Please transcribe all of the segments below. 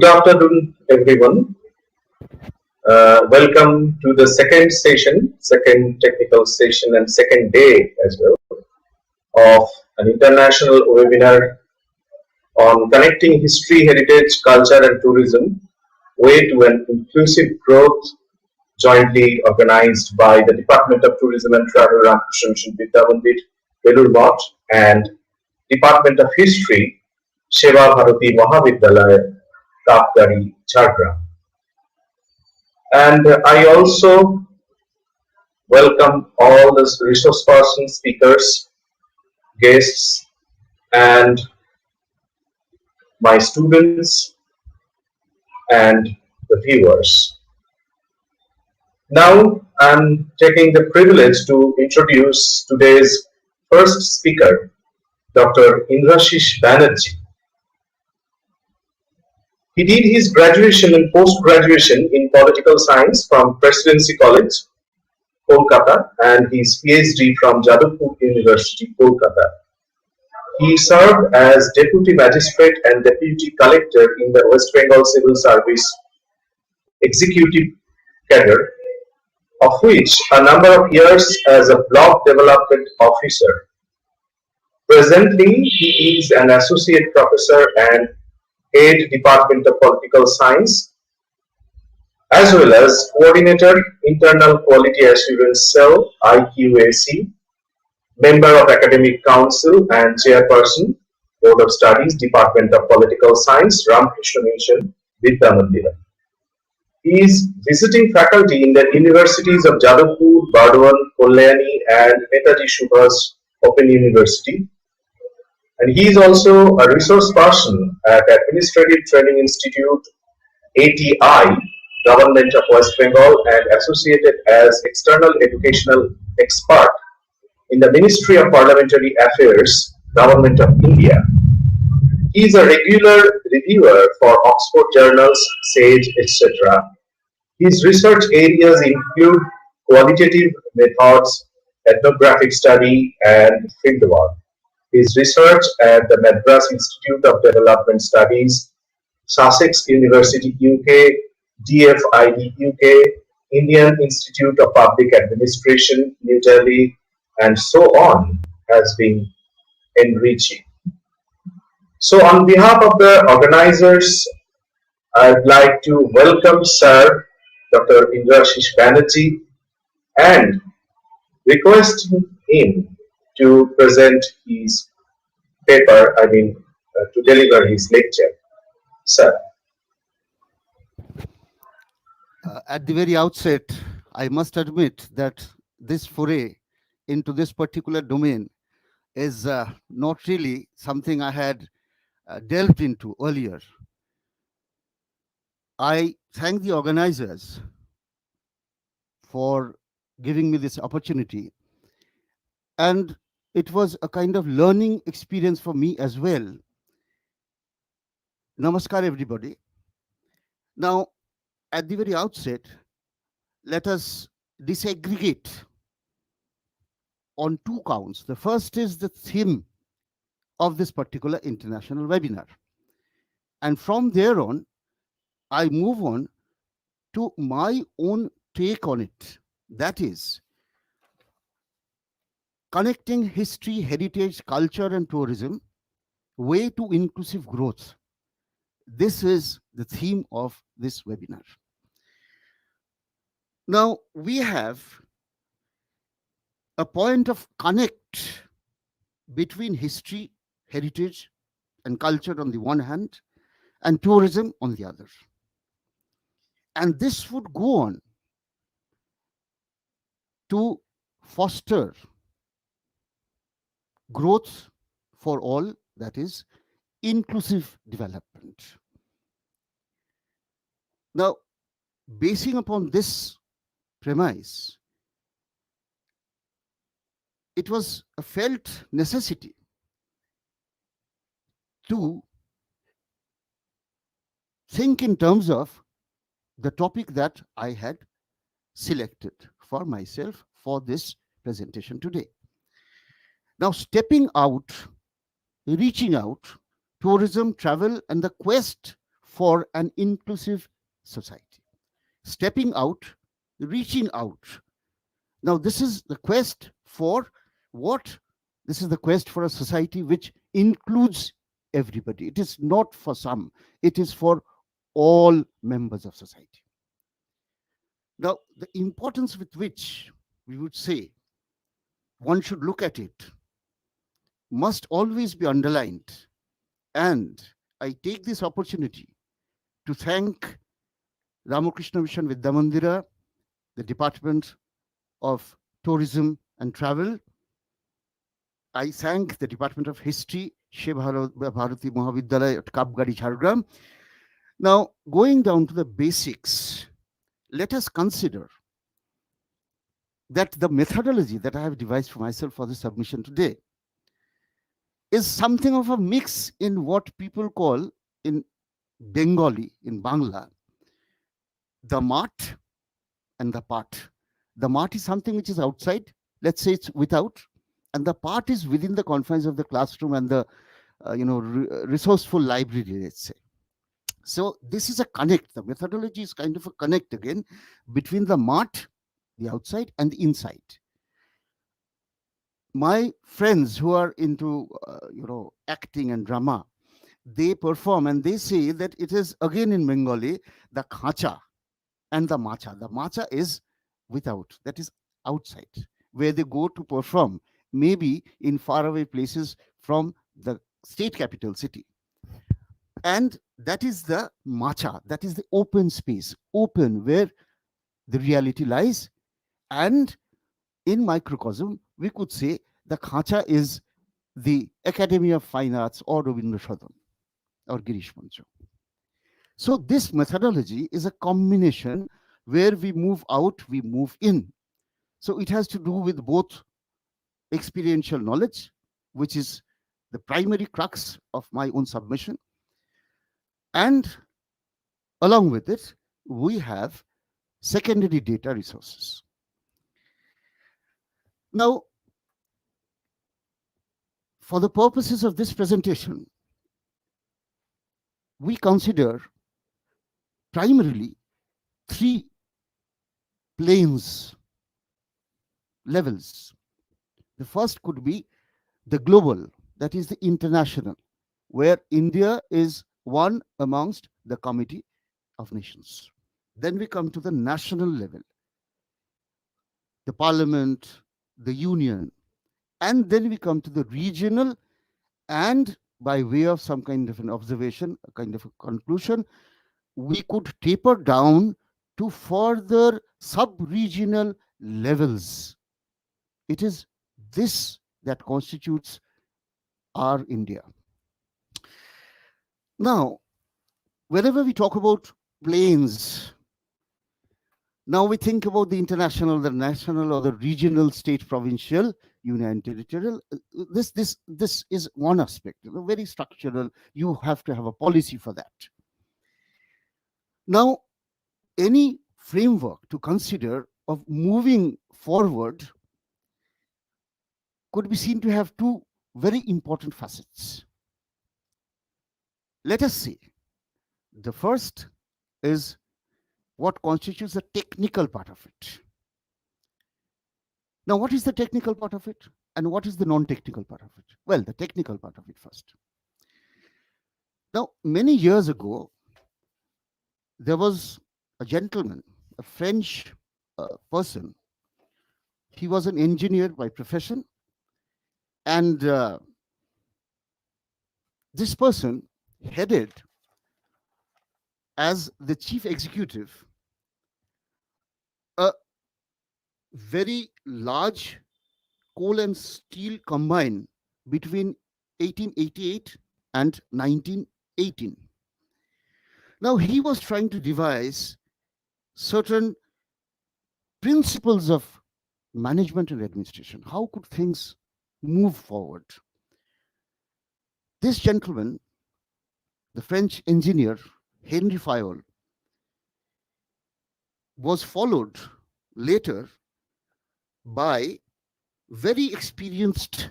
Good afternoon, everyone. Welcome to the second session, second technical session, and second day as well of an international webinar on connecting history, heritage, culture, and tourism, way to an inclusive growth, jointly organized by the Department of Tourism and Travel, Ramakrishna Vidyamandira, Belur, and Department of History, Seva, Bharati, Mahavidyalaya, Kapgari, Jhargram. And I also welcome all the resource persons, speakers, guests, and my students and the viewers. Now I'm taking the privilege to introduce today's first speaker, Dr. Indrashish Banerjee. He did his graduation and post-graduation in political science from Presidency College, Kolkata, and his PhD from Jadavpur University, Kolkata. He served as Deputy Magistrate and Deputy Collector in the West Bengal Civil Service Executive Cadre, of which a number of years as a Block Development Officer. Presently, he is an Associate Professor and Head Department of Political Science, as well as Coordinator, Internal Quality Assurance Cell, IQAC, Member of Academic Council and Chairperson, Board of Studies, Department of Political Science, Ramakrishna Mission, Vidyamandira. He is visiting faculty in the universities of Jadavpur, Bardwan, Kalyani, and Netaji Subhas Open University. And he is also a resource person at Administrative Training Institute, ATI, Government of West Bengal, and associated as External Educational Expert in the Ministry of Parliamentary Affairs, Government of India. He is a regular reviewer for Oxford journals, Sage, etc. His research areas include qualitative methods, ethnographic study, and fieldwork. His research at the Madras Institute of Development Studies, Sussex University, UK, DFID, UK, Indian Institute of Public Administration, New Delhi, and so on, has been enriching. So on behalf of the organizers, I'd like to welcome Sir Dr. Indrashish Banerjee and request him to present his paper, to deliver his lecture. Sir. At the very outset, I must admit that this foray into this particular domain is not really something I had delved into earlier. I thank the organizers for giving me this opportunity, and it was a kind of learning experience for me as well. Namaskar, everybody. Now, at the very outset, let us disaggregate on two counts. The first is the theme of this particular international webinar. And from there on, I move on to my own take on it. That is, connecting history, heritage, culture, and tourism, way to inclusive growth. This is the theme of this webinar. Now, we have a point of connect between history, heritage, and culture on the one hand, and tourism on the other. And this would go on to foster growth for all, that is, inclusive development. Now, basing upon this premise, it was a felt necessity to think in terms of the topic that I had selected for myself for this presentation today. Now, stepping out, reaching out, tourism, travel, and the quest for an inclusive society. Stepping out, reaching out. Now, this is the quest for what? This is the quest for a society which includes everybody. It is not for some, it is for all members of society. Now, the importance with which we would say one should look at it must always be underlined. And I take this opportunity to thank Ramakrishna Mission Vidyamandira, the Department of Tourism and Travel. I thank the Department of History, Seva Bharati Mahavidyalaya at Kapgari, Jhargram. Now, going down to the basics, let us consider that the methodology that I have devised for myself for the submission today is something of a mix in what people call in Bengali, in Bangla, the mat and the part. The mat is something which is outside, let's say it's without, and the part is within the confines of the classroom and the resourceful library, let's say. So this is a connect. The methodology is kind of a connect again between the mat, the outside, and the inside. My friends who are into acting and drama, they perform and they say that it is again in Bengali the khacha and the macha. The macha is without, that is outside, where they go to perform, maybe in faraway places from the state capital city. And that is the macha, that is the open space, open where the reality lies. And in microcosm, we could say the khacha is the Academy of Fine Arts or Rabindrasadhan or Girish Mancho. So this methodology is a combination where we move out, we move in. So it has to do with both experiential knowledge, which is the primary crux of my own submission, and along with it, we have secondary data resources. Now, for the purposes of this presentation, we consider primarily three planes, levels. The first could be the global, that is the international, where India is one amongst the Committee of Nations. Then we come to the national level, the Parliament, the Union, and then we come to the regional, and by way of some kind of an observation, a kind of a conclusion, we could taper down to further sub-regional levels. It is this that constitutes our India. Now, whenever we talk about planes, now we think about the international, the national, or the regional, state, provincial, union, territorial. This is one aspect, very structural. You have to have a policy for that. Now, any framework to consider of moving forward could be seen to have two very important facets. Let us see. The first is what constitutes the technical part of it. Now, what is the technical part of it and what is the non-technical part of it? Well, the technical part of it first. Now, many years ago, there was a gentleman, a French person. He was an engineer by profession, and this person headed as the chief executive a very large coal and steel combine between 1888 and 1918. Now, he was trying to devise certain principles of management and administration. How could things move forward? This gentleman, the French engineer Henry Fayol, was followed later by very experienced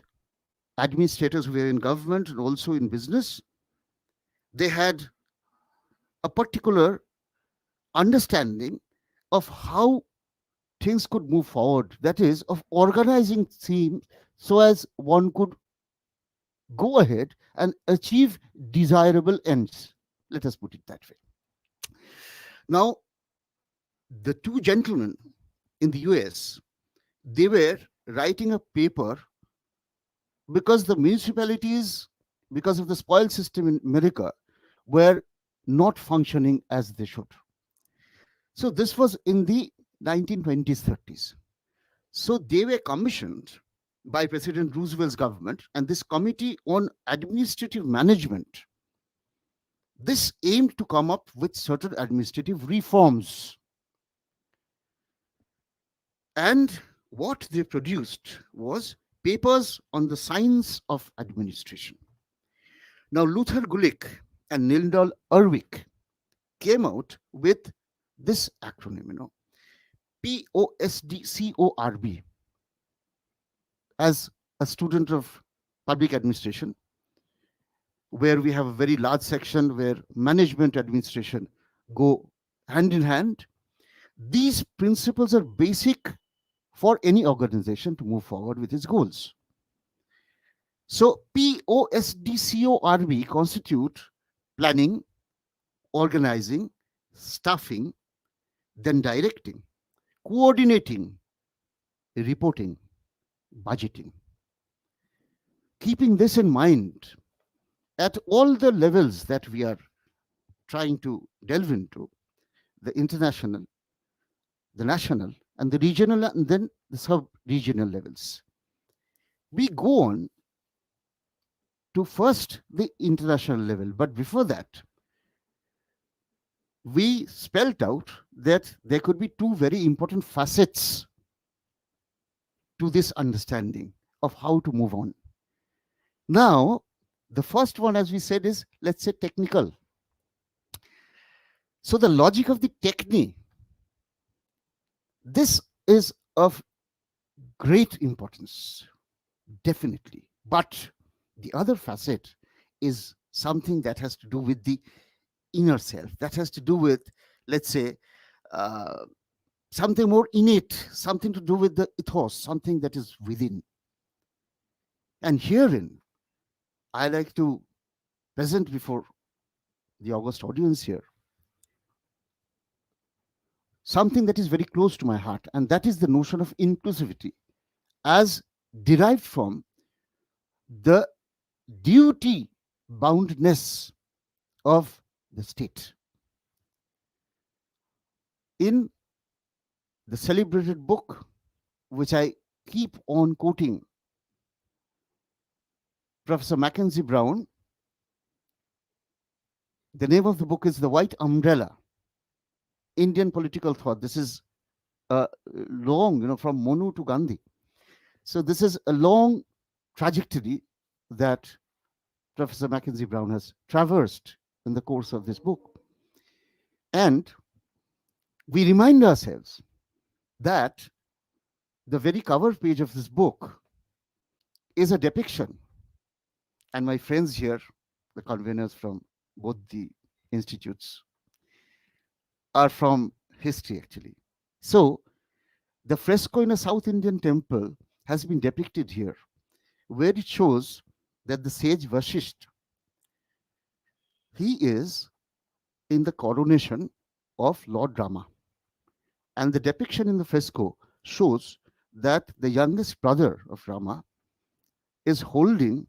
administrators who were in government and also in business. They had a particular understanding of how things could move forward, that is, of organizing themes so as one could go ahead and achieve desirable ends. Let us put it that way. Now, the two gentlemen in the US, they were writing a paper because the municipalities, because of the spoil system in America, were not functioning as they should. So this was in the 1920s, 30s. So they were commissioned by President Roosevelt's government, and this Committee on Administrative Management, this aimed to come up with certain administrative reforms. And what they produced was papers on the science of administration. Now, Luther Gulick and Nildal Erwick came out with this acronym, POSDCORB. As a student of public administration, where we have a very large section where management administration go hand in hand, these principles are basic for any organization to move forward with its goals. So POSDCORB constitute planning, organizing, staffing, then directing, coordinating, reporting, budgeting. Keeping this in mind, at all the levels that we are trying to delve into, the international, the national, and the regional, and then the sub-regional levels, we go on to first the international level. But before that, we spelt out that there could be two very important facets to this understanding of how to move on. Now, the first one, as we said, is, let's say, technical. So the logic of the technique, this is of great importance, definitely. But the other facet is something that has to do with the inner self, that has to do with, let's say, something more innate, something to do with the ethos, something that is within. And herein, I like to present before the august audience here something that is very close to my heart, and that is the notion of inclusivity as derived from the duty boundness of the state. In the celebrated book, which I keep on quoting, Professor Mackenzie Brown, the name of the book is The White Umbrella, Indian Political Thought. This is long, from Monu to Gandhi. So this is a long trajectory that Professor Mackenzie Brown has traversed in the course of this book. And we remind ourselves that the very cover page of this book is a depiction. And my friends here, the conveners from both the institutes, are from history actually. So the fresco in a South Indian temple has been depicted here, where it shows that the sage Vashisht, he is in the coronation of Lord Rama. And the depiction in the fresco shows that the youngest brother of Rama is holding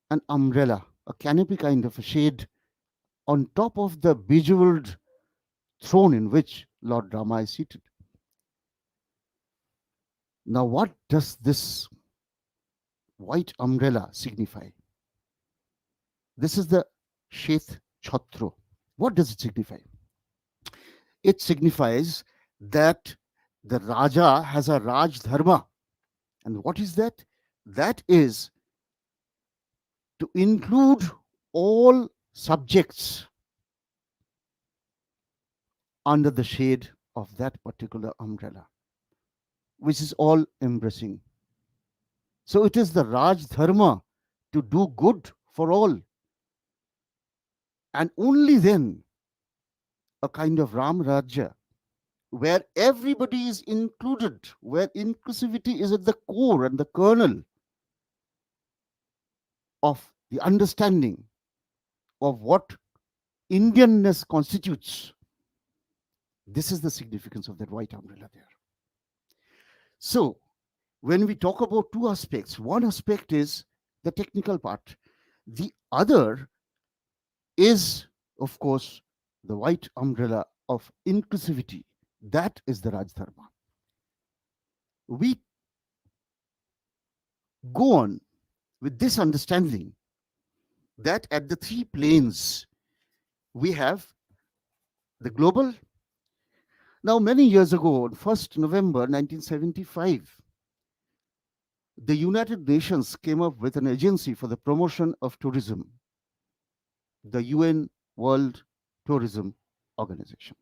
an umbrella, a canopy kind of a shade, on top of the bejeweled throne in which Lord Rama is seated. Now, what does this white umbrella signify? This is the Shet Chhatro. What does it signify? It signifies that the Raja has a Raj Dharma. And what is that? That is to include all subjects under the shade of that particular umbrella, which is all embracing. So it is the Raj Dharma to do good for all. And only then a kind of Ram Rajya where everybody is included, where inclusivity is at the core and the kernel of the understanding of what Indianness constitutes. This is the significance of that white umbrella there. So, when we talk about two aspects, one aspect is the technical part, the other is, of course, the white umbrella of inclusivity. That is the Raj Dharma. We go on with this understanding that at the three planes we have the global. Now, many years ago, on 1st November 1975, the United Nations came up with an agency for the promotion of tourism, the UN World Tourism Organization.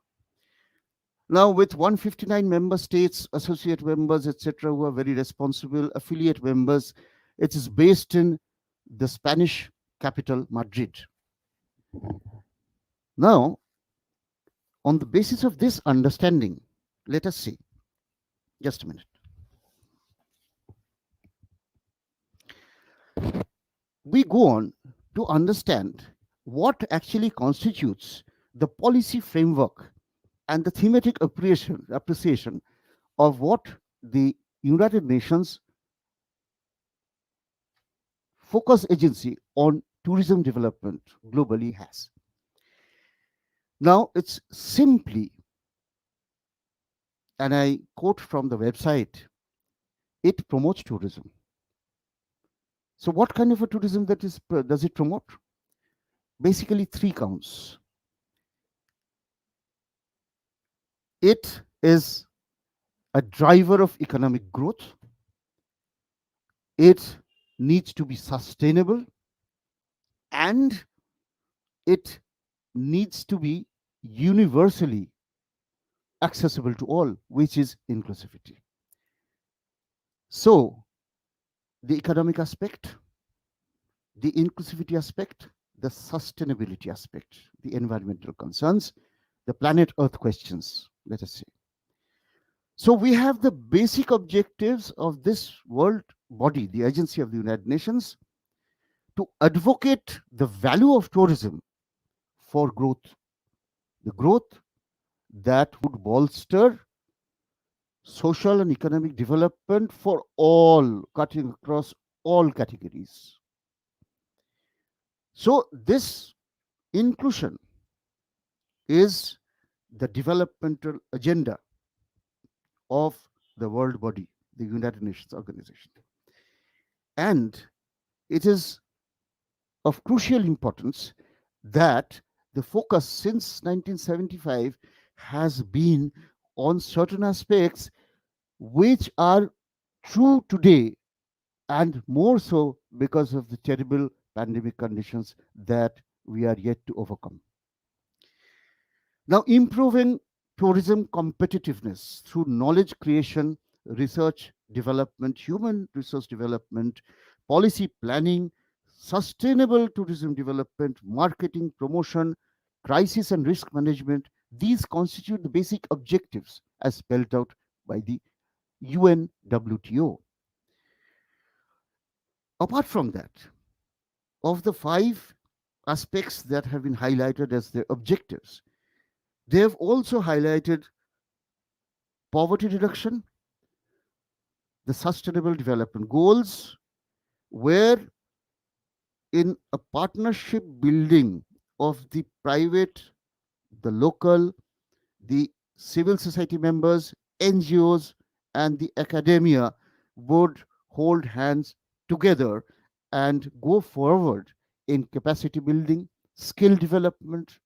Now, with 159 member states, associate members, etc., who are very responsible, affiliate members, it is based in the Spanish capital, Madrid. Now, on the basis of this understanding, let us see. Just a minute. We go on to understand what actually constitutes the policy framework and the thematic appreciation of what the United Nations Focus Agency on Tourism Development globally has. Now, it's simply, and I quote from the website, it promotes tourism. So, what kind of a tourism does it promote? Basically, three counts. It is a driver of economic growth. It needs to be sustainable, and it needs to be universally accessible to all, which is inclusivity. So, the economic aspect, the inclusivity aspect, the sustainability aspect, the environmental concerns, the planet Earth questions, let us say. So, we have the basic objectives of this world body, the agency of the United Nations, to advocate the value of tourism for growth, the growth that would bolster social and economic development for all, cutting across all categories. So, this inclusion is the developmental agenda of the world body, the United Nations Organization. And it is of crucial importance that the focus since 1975 has been on certain aspects which are true today, and more so because of the terrible pandemic conditions that we are yet to overcome. Now, improving tourism competitiveness through knowledge creation, research development, human resource development, policy planning, sustainable tourism development, marketing, promotion, crisis and risk management, these constitute the basic objectives as spelled out by the UNWTO. Apart from that, of the 5 aspects that have been highlighted as their objectives, they have also highlighted poverty reduction, the sustainable development goals, where in a partnership building of the private, the local, the civil society members, NGOs, and the academia would hold hands together and go forward in capacity building, skill development.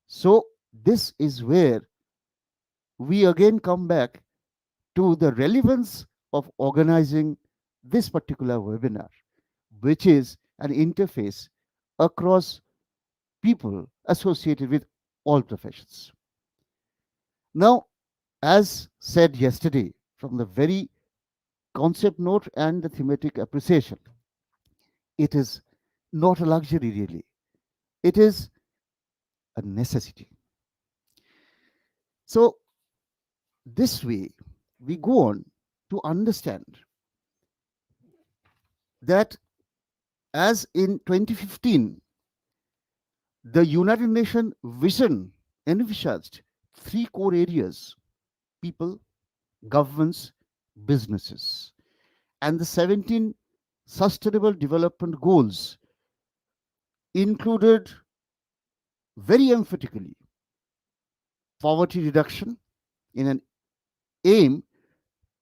So, this is where we again come back to the relevance of organizing this particular webinar, which is an interface across people associated with all professions. Now, as said yesterday, from the very concept note and the thematic appreciation, it is not a luxury really, it is a necessity. So, this way, we go on to understand that as in 2015, the United Nations vision envisaged three core areas: people, governments, businesses. And the 17 Sustainable Development Goals included very emphatically poverty reduction in an aim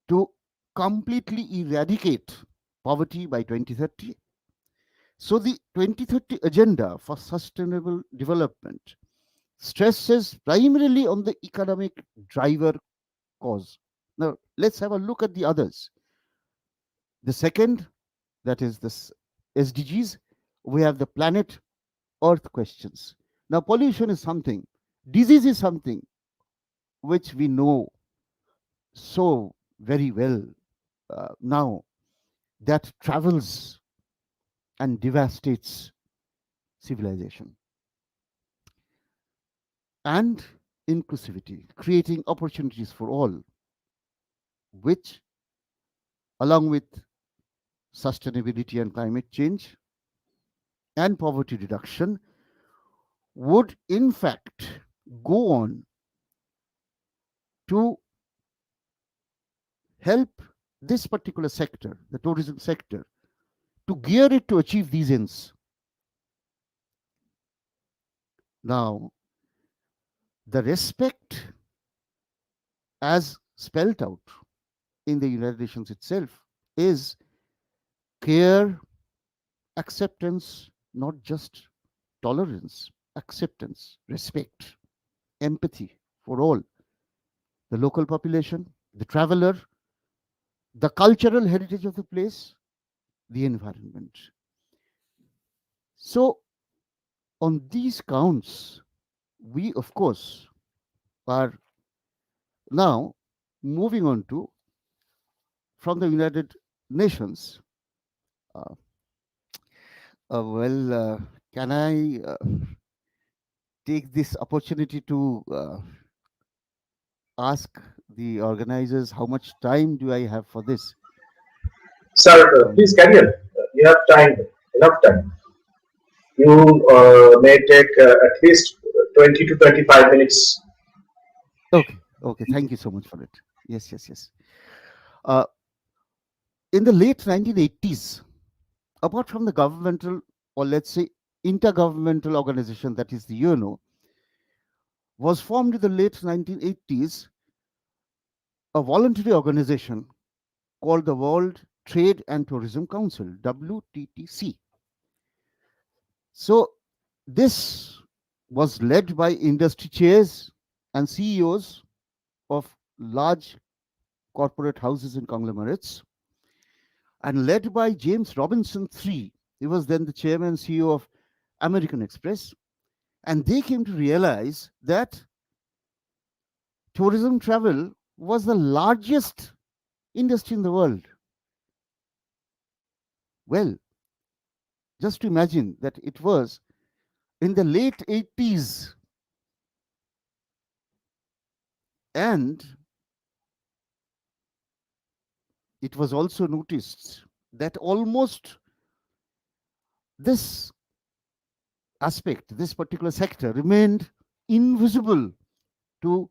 to completely eradicate poverty by 2030. So, the 2030 Agenda for Sustainable Development stresses primarily on the economic driver cause. Now, let's have a look at the others. The second, that is this SDGs, we have the planet Earth questions. Now, pollution is something, disease is something which we know so very well now, that travels and devastates civilization. And inclusivity, creating opportunities for all, which, along with sustainability and climate change and poverty reduction, would in fact go on to help this particular sector, the tourism sector, to gear it to achieve these ends. Now, the respect as spelled out in the United Nations itself is care, acceptance, not just tolerance, acceptance, respect, empathy for all, the local population, the traveler, the cultural heritage of the place, the environment. So, on these counts, we of course are now moving on to, from the United Nations. Uh, can I take this opportunity to ask the organizers how much time do I have for this? Sir, please Um, carry on. You have time, enough time. You may take at least 20 to 25 minutes. okay, okay. Thank you so much for it. Yes, yes, yes. Uh, in the late 1980s, apart from the governmental, or let's say intergovernmental organization, that is the UNO, was formed in the late 1980s a voluntary organization called the World Trade and Tourism Council, WTTC. So, this was led by industry chairs and CEOs of large corporate houses and conglomerates, and led by James Robinson III. He was then the chairman and CEO of American Express. And they came to realize that tourism travel was the largest industry in the world. Well, just to imagine that it was in the late 80s, and it was also noticed that almost this aspect, this particular sector, remained invisible to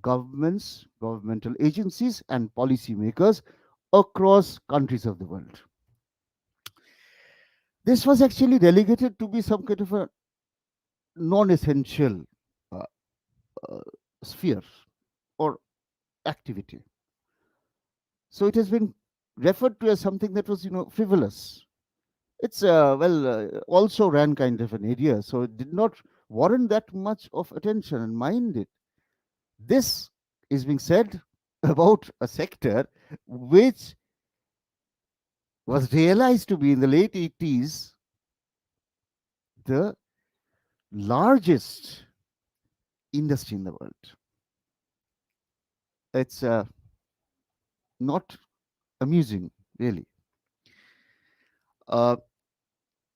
governments, governmental agencies, and policymakers across countries of the world. This was actually relegated to be some kind of a non essential uh, uh, sphere or activity. So it has been referred to as something that was, frivolous. It's also ran kind of an area, so it did not warrant that much of attention. And mind it, this is being said about a sector which was realized to be in the late 80s the largest industry in the world. It's not amusing, really. Uh,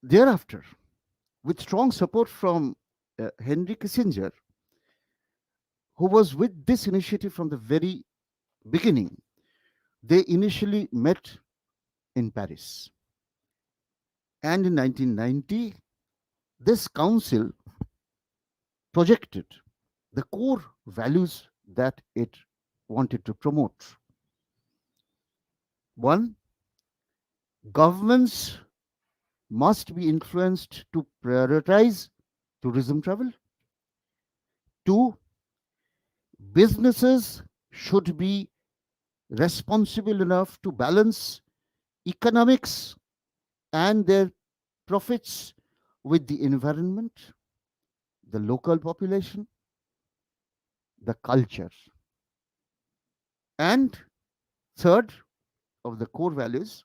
Thereafter, with strong support from Henry Kissinger, who was with this initiative from the very beginning. They initially met in Paris. And in 1990, this council projected the core values that it wanted to promote. One, governments must be influenced to prioritize tourism travel. Two, businesses should be responsible enough to balance economics and their profits with the environment, the local population, the culture. And third of the core values,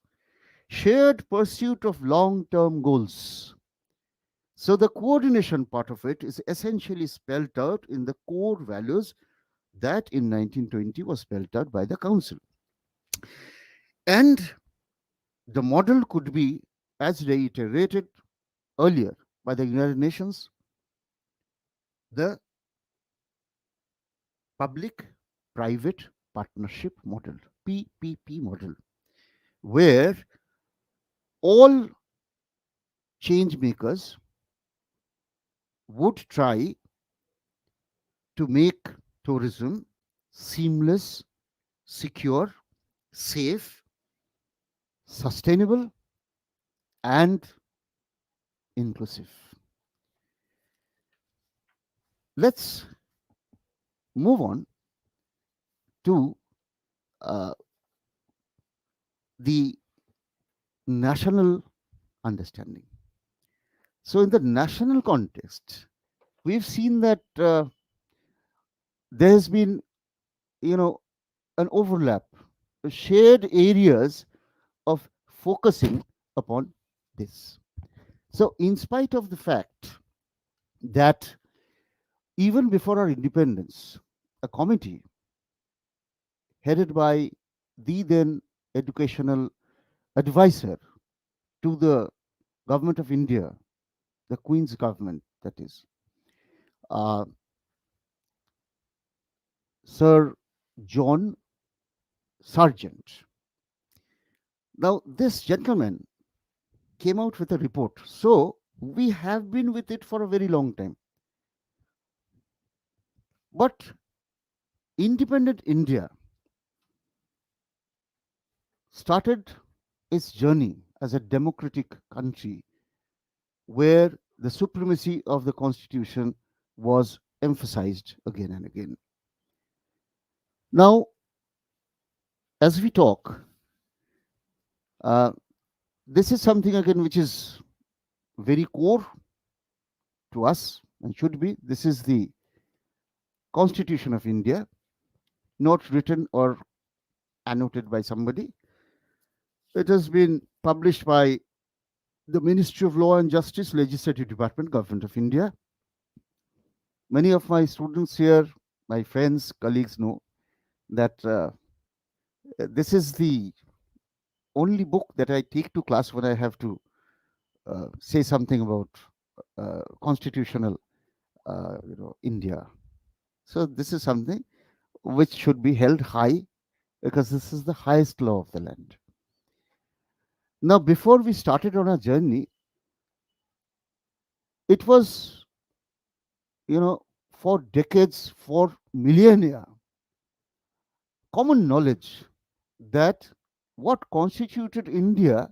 shared pursuit of long term goals. So the coordination part of it is essentially spelled out in the core values that in 1920 was spelled out by the council. And the model could be, as reiterated earlier by the United Nations, the public private partnership model, PPP model, where all change makers would try to make tourism seamless, secure, safe, sustainable, and inclusive. Let's move on to uh, the national understanding. So, in the national context, we've seen that there has been, you know, an overlap, shared areas of focusing upon this. So, in spite of the fact that even before our independence, a committee headed by the then educational advisor to the government of India, the Queen's government, that is, uh, Sir John Sargent. Now, this gentleman came out with a report. So, we have been with it for a very long time. But independent India started its journey as a democratic country where the supremacy of the constitution was emphasized again and again. Now, as we talk, uh, this is something again which is very core to us and should be. This is the Constitution of India, not written or annotated by somebody. It has been published by the Ministry of Law and Justice, Legislative Department, Government of India. Many of my students here, my friends, colleagues know that this is the only book that I take to class when I have to say something about constitutional, India. So this is something which should be held high because this is the highest law of the land. Now, before we started on our journey, it was, for decades, for millennia, common knowledge that what constituted India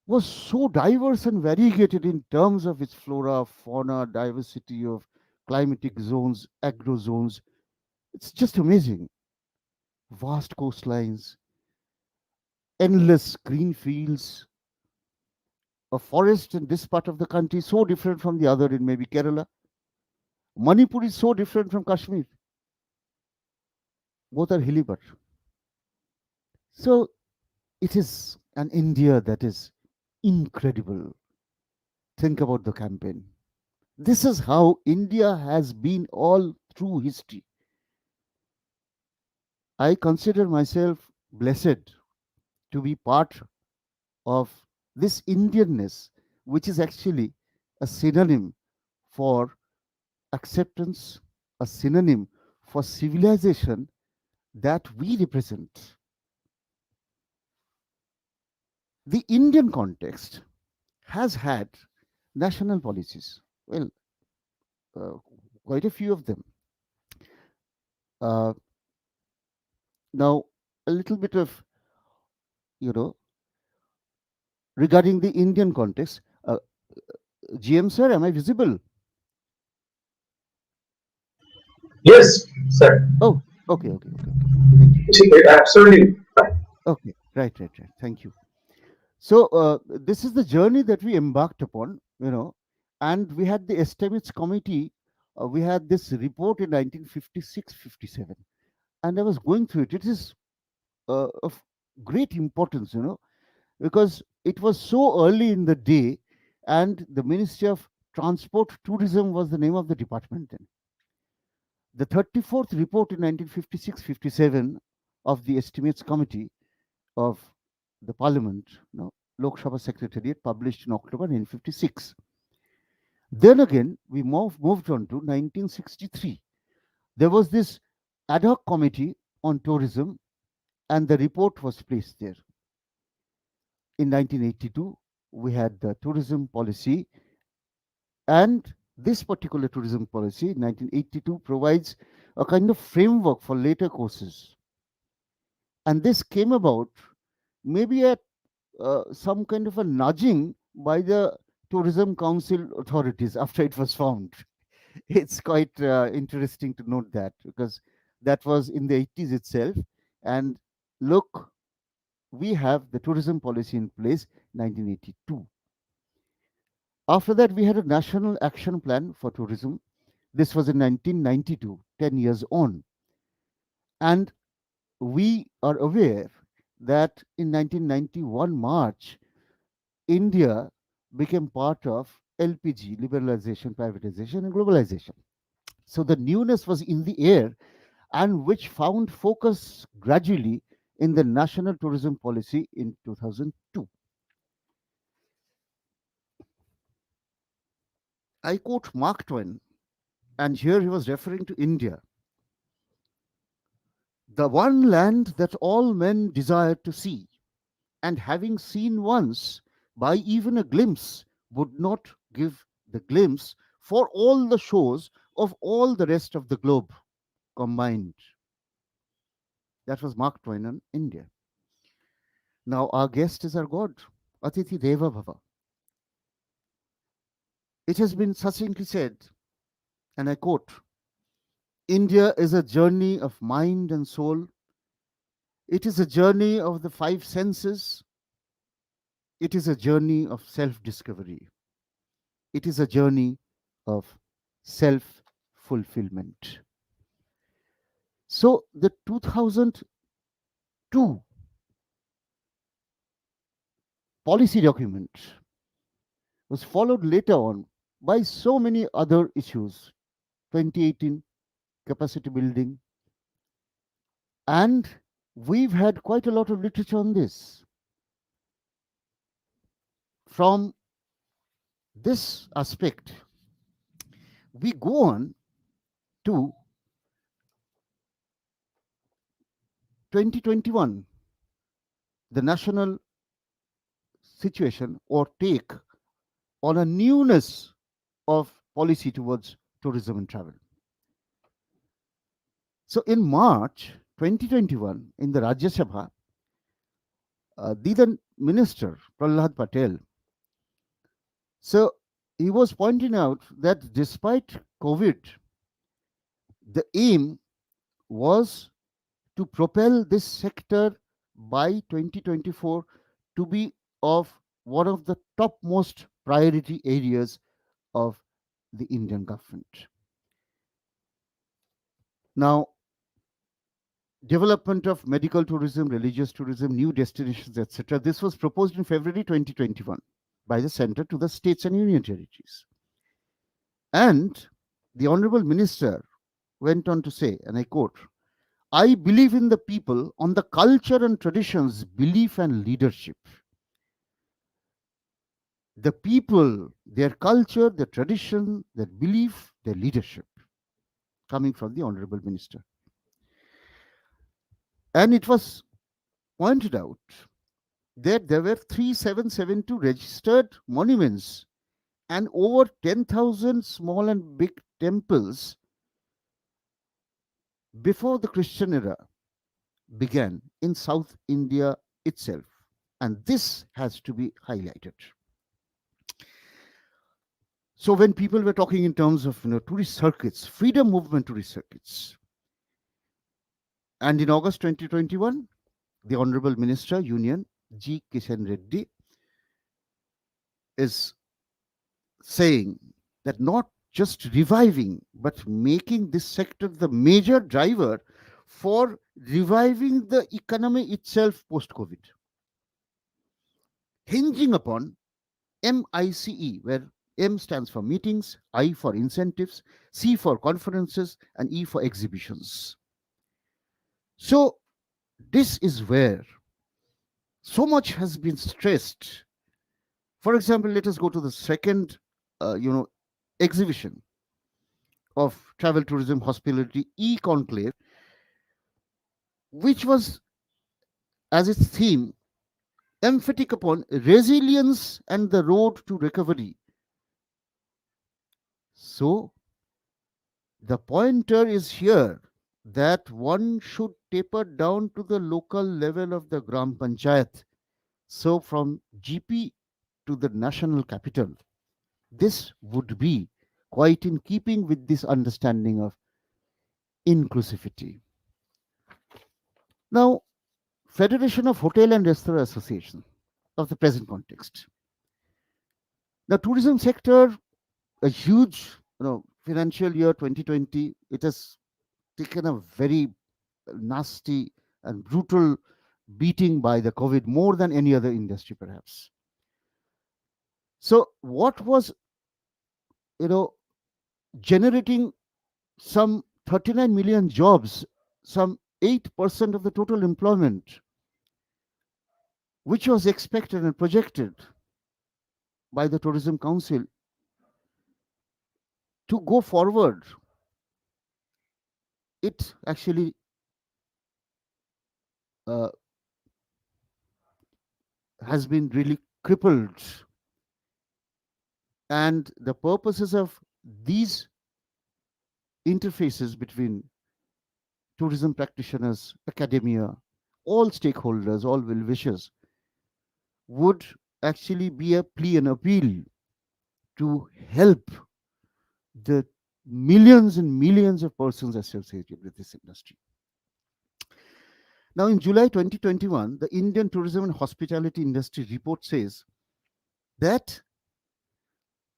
was so diverse and variegated in terms of its flora, fauna, diversity of climatic zones, agro zones. It's just amazing. Vast coastlines, endless green fields, a forest in this part of the country so different from the other in maybe Kerala. Manipur is so different from Kashmir. Both are hilly, but so it is an India that is incredible. Think about the campaign. This is how India has been all through history. I consider myself blessed to be part of this Indianness, which is actually a synonym for acceptance, a synonym for civilization that we represent. The Indian context has had national policies. Well, uh, quite a few of them. Uh, Now, a little bit of, you know, regarding the Indian context. GM sir, am I visible? Yes, sir. Oh, okay. Thank you. Absolutely fine. Okay, right. Thank you. So, this is the journey that we embarked upon, and we had the estimates committee. We had this report in 1956-57, and I was going through it. It is of great importance, because it was so early in the day, and the Ministry of Transport Tourism was the name of the department then. The 34th report in 1956-57 of the Estimates Committee of the Parliament, Lok Sabha Secretariat, published in October 1956. Then again, we moved on to 1963. There was this ad hoc committee on tourism, and the report was placed there. In 1982, we had the tourism policy, and this particular tourism policy, 1982, provides a kind of framework for later courses. And this came about maybe at some kind of a nudging by the tourism council authorities after it was found. It's quite interesting to note that, because that was in the 80s itself. And look, we have the tourism policy in place 1982. After that, we had a national action plan for tourism. This was in 1992, 10 years on. And we are aware that in 1991 March, India became part of LPG, liberalization, privatization, and globalization. So the newness was in the air, and which found focus gradually in the national tourism policy in 2002. I quote Mark Twain, and here he was referring to India: the one land that all men desire to see, and having seen once, by even a glimpse, would not give the glimpse for all the shows of all the rest of the globe combined. That was Mark Twain in India. Now, our guest is our God, Atithi Deva Bhava. It has been succinctly said, and I quote: India is a journey of mind and soul. It is a journey of the five senses. It is a journey of self discovery. It is a journey of self fulfillment. So, the 2002 policy document was followed later on by so many other issues: 2018 capacity building, and we've had quite a lot of literature on this. From this aspect, we go on to 2021, the national situation or take on a newness of policy towards tourism and travel. So in March 2021, in the Rajya Sabha, the then Minister Prahlad Patel, so he was pointing out that despite COVID, the aim was to propel this sector by 2024 to be of one of the topmost priority areas of the Indian government. Now, development of medical tourism, religious tourism, new destinations, etc. This was proposed in February 2021 by the center to the states and union territories. And the Honorable Minister went on to say, and I quote, I believe in the people on the culture and traditions, belief and leadership. The people, their culture, their tradition, their belief, their leadership. coming from the Honorable Minister. And it was pointed out that there were 3772 registered monuments and over 10,000 small and big temples before the Christian era began in South India itself. And this has to be highlighted. So when people were talking in terms of tourist circuits, freedom movement tourist circuits, and in August 2021, the Honorable Minister Union G. Kishan Reddy is saying that not just reviving, but making this sector the major driver for reviving the economy itself post-COVID, hinging upon MICE, where M stands for meetings, I for incentives, C for conferences, and E for exhibitions. So this is where so much has been stressed. For example, let us go to the second, exhibition of travel, tourism, hospitality, e-conclave, which was as its theme emphatic upon resilience and the road to recovery. So the pointer is here that one should taper down to the local level of the Gram Panchayat. So from GP to the national capital, this would be quite in keeping with this understanding of inclusivity. Now, Federation of Hotel and Restaurant Association of the present context. The tourism sector, a huge, financial year 2020, it has taken a very nasty and brutal beating by the COVID more than any other industry, perhaps. So, what was, generating some 39 million jobs, some 8% of the total employment, which was expected and projected by the Tourism Council to go forward, it actually has been really crippled. And the purposes of these interfaces between tourism practitioners, academia, all stakeholders, all well wishers, would actually be a plea and appeal to help the millions and millions of persons associated with this industry. Now, in July 2021, the Indian Tourism and Hospitality Industry report says that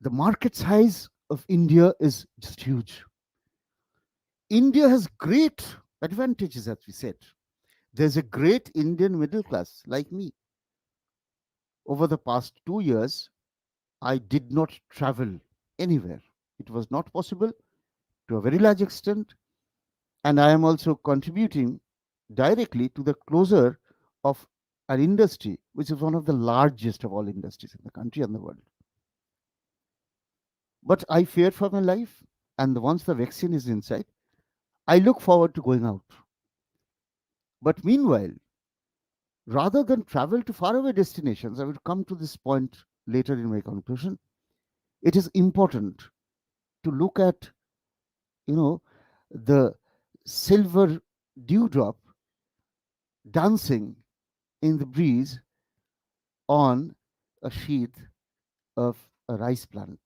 the market size of India is just huge. India has great advantages, as we said. There's a great Indian middle class like me. Over the past 2 years, I did not travel anywhere. It was not possible to a very large extent. And I am also contributing directly to the closure of an industry which is one of the largest of all industries in the country and the world. But I fear for my life, and once the vaccine is inside, I look forward to going out. But meanwhile, rather than travel to faraway destinations, I will come to this point later in my conclusion. It is important to look at, the silver dewdrop dancing in the breeze on a sheath of a rice plant.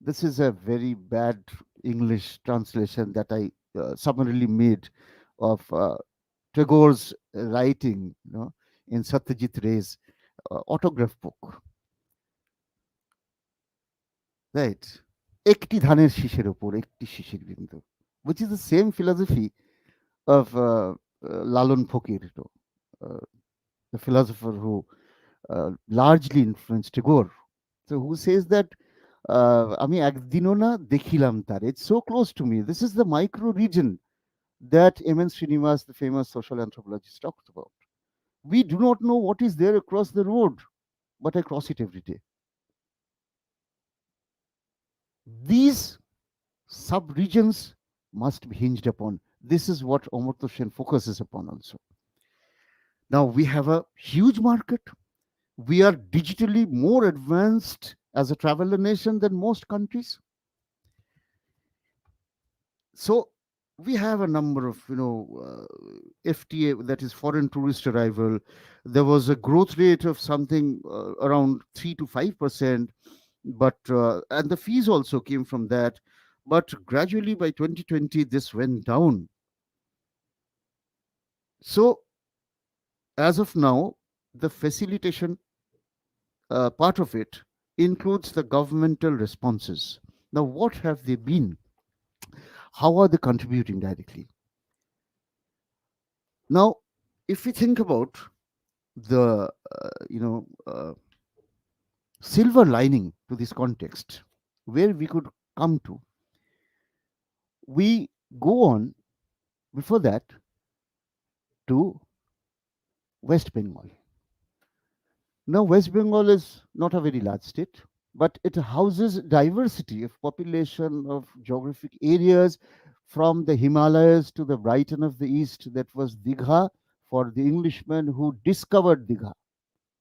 This is a very bad English translation that I summarily made of Tagore's writing, in Satyajit Ray's autograph book. Right? একটি ধানের শীষের ওপর একটি শিশির বিন্দু, which is the same philosophy of Lalon Fakir, the philosopher who largely influenced Tagore. So who says that আমি একদিনও না দেখিলাম তার. It's so close to me. This is the micro region that M.N. Srinivas, the famous social anthropologist, talked about. We do not know what is there across the road, but I cross it every day. These sub-regions must be hinged upon. This is what Amartya Sen focuses upon also. Now we have a huge market. We are digitally more advanced as a traveler nation than most countries. So we have a number of FTA, that is foreign tourist arrival. There was a growth rate of something around 3 to 5%, but and the fees also came from that. But gradually by 2020, this went down. So as of now, the facilitation part of it includes the governmental responses. Now, what have they been? How are they contributing directly? Now, if we think about the silver lining to this context, where we could come to, we go on before that to West Bengal. Now, West Bengal is not a very large state, but it houses diversity of population, of geographic areas, from the Himalayas to the Brighton of the East. That was Digha, for the Englishman who discovered Digha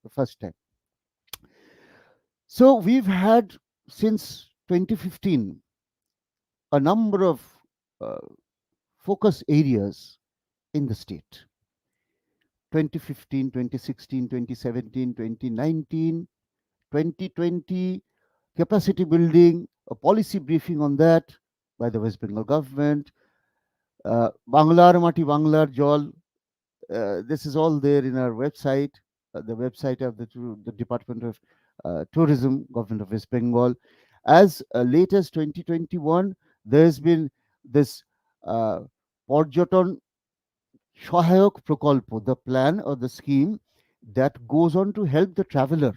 the first time. So we've had since 2015 a number of uh, focus areas in the state: 2015, 2016, 2017, 2019, 2020, capacity building, a policy briefing on that by the West Bengal government, Banglar Mati Banglar Jol. This is all there in our website, the website of the Department of Tourism, Government of West Bengal. As late as 2021, there has been this Porjoton Shahayok Prokolpo, the plan or the scheme that goes on to help the traveler.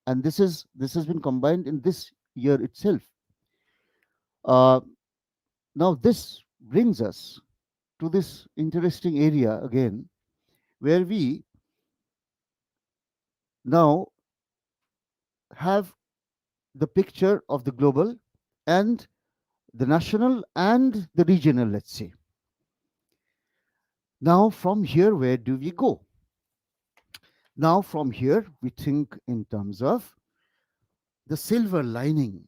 And this has been combined in this year itself. Uh, Now, this brings us to this interesting area again, where we now have the picture of the global and the national and the regional, let's say. Now, from here, where do we go? Now, from here, we think in terms of the silver lining.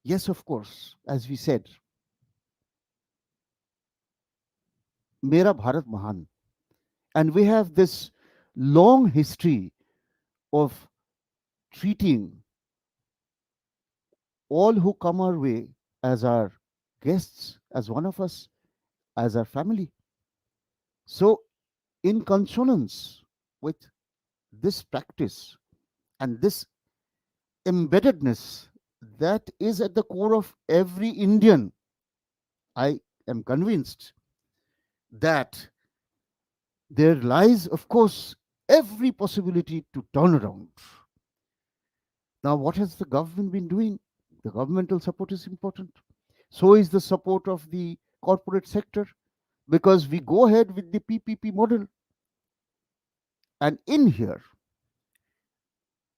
Yes, of course, as we said, Mera Bharat Mahan. And we have this long history of treating all who come our way as our guests, as one of us, as our family. So, in consonance with this practice and this embeddedness that is at the core of every Indian, I am convinced that there lies, of course, every possibility to turn around. Now, what has the government been doing? The governmental support is important. So is the support of the corporate sector, because we go ahead with the PPP model. And in here,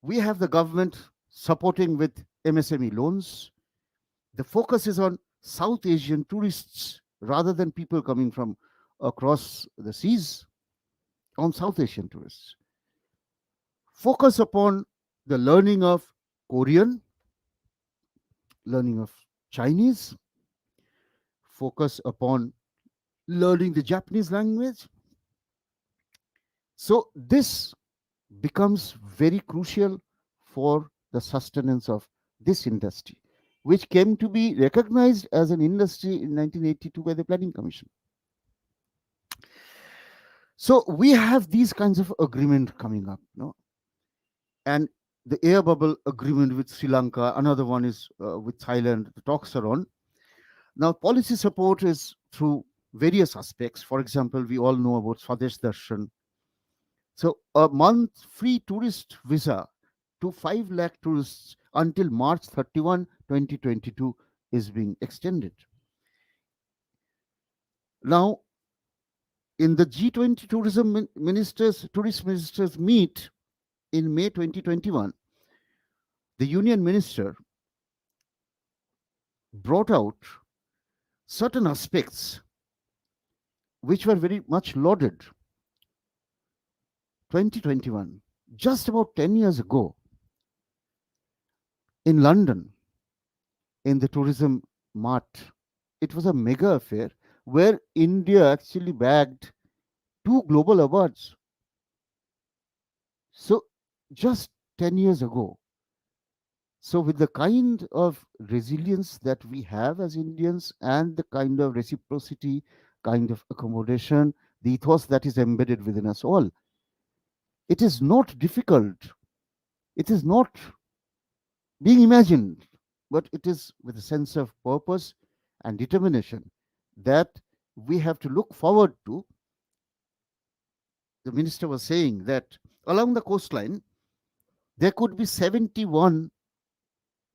we have the government supporting with MSME loans. The focus is on South Asian tourists rather than people coming from across the seas, on South Asian tourists. Focus upon the learning of Korean, learning of Chinese, focus upon learning the Japanese language. So this becomes very crucial for the sustenance of this industry, which came to be recognized as an industry in 1982 by the Planning Commission. So we have these kinds of agreement coming up, no? And the air bubble agreement with Sri Lanka, another one is with Thailand. The talks are on. Now, policy support is through various aspects. For example, we all know about Swadesh Darshan. So a month free tourist visa to 5 lakh tourists until March 31, 2022 is being extended. Now, in the G20 tourist ministers meet in May 2021, the union minister brought out certain aspects which were very much lauded. 2021, just about 10 years ago, in London, in the tourism mart, it was a mega affair where India actually bagged two global awards. So, just 10 years ago. So, with the kind of resilience that we have as Indians and the kind of reciprocity, kind of accommodation, the ethos that is embedded within us all, it is not difficult. It is not being imagined, but it is with a sense of purpose and determination that we have to look forward to. The minister was saying that along the coastline, there could be 71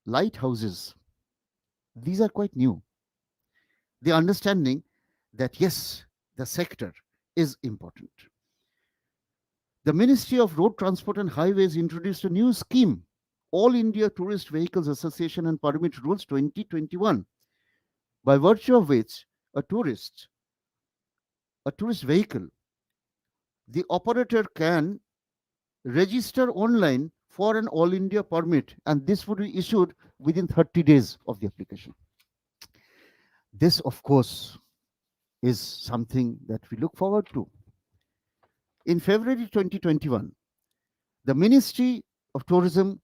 lighthouses. These are quite new. The understanding that yes, the sector is important. The Ministry of Road Transport and Highways introduced a new scheme, All India Tourist Vehicles Association and Permit Rules 2021, by virtue of which a tourist, a tourist vehicle, the operator can register online for an All India permit, and this would be issued within 30 days of the application. This, of course, is something that we look forward to. In February 2021, the Ministry of Tourism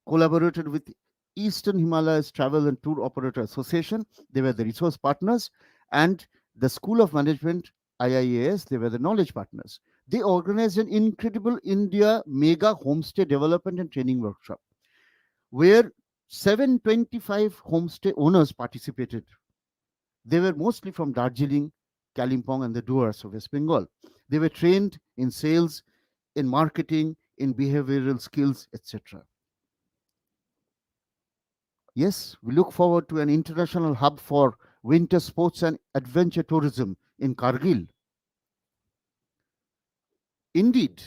collaborated with Eastern Himalayas Travel and Tour Operator Association. They were the resource partners, and the School of Management, IIAS, they were the knowledge partners. They organized an incredible India mega homestay development and training workshop where 725 homestay owners participated. They were mostly from Darjeeling, Kalimpong, and the Duars of West Bengal. They were trained in sales, in marketing, in behavioral skills, etc. Yes, we look forward to an international hub for winter sports and adventure tourism in Kargil. Indeed,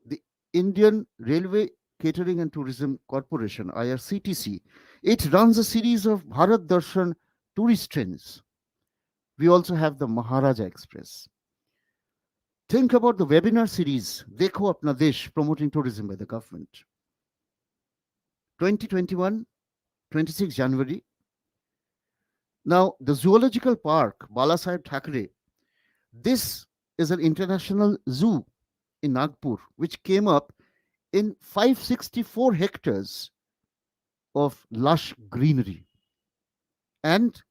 the Indian Railway Catering and Tourism Corporation, IRCTC, it runs a series of Bharat Darshan tourist trains. We also have the Maharaja Express. Think about the webinar series, Dekho Apna Desh, promoting tourism by the government. 2021, 26 January. Now, the Zoological Park, Balasaheb Thackeray, this is an international zoo in Nagpur, which came up in 564 hectares of lush greenery. And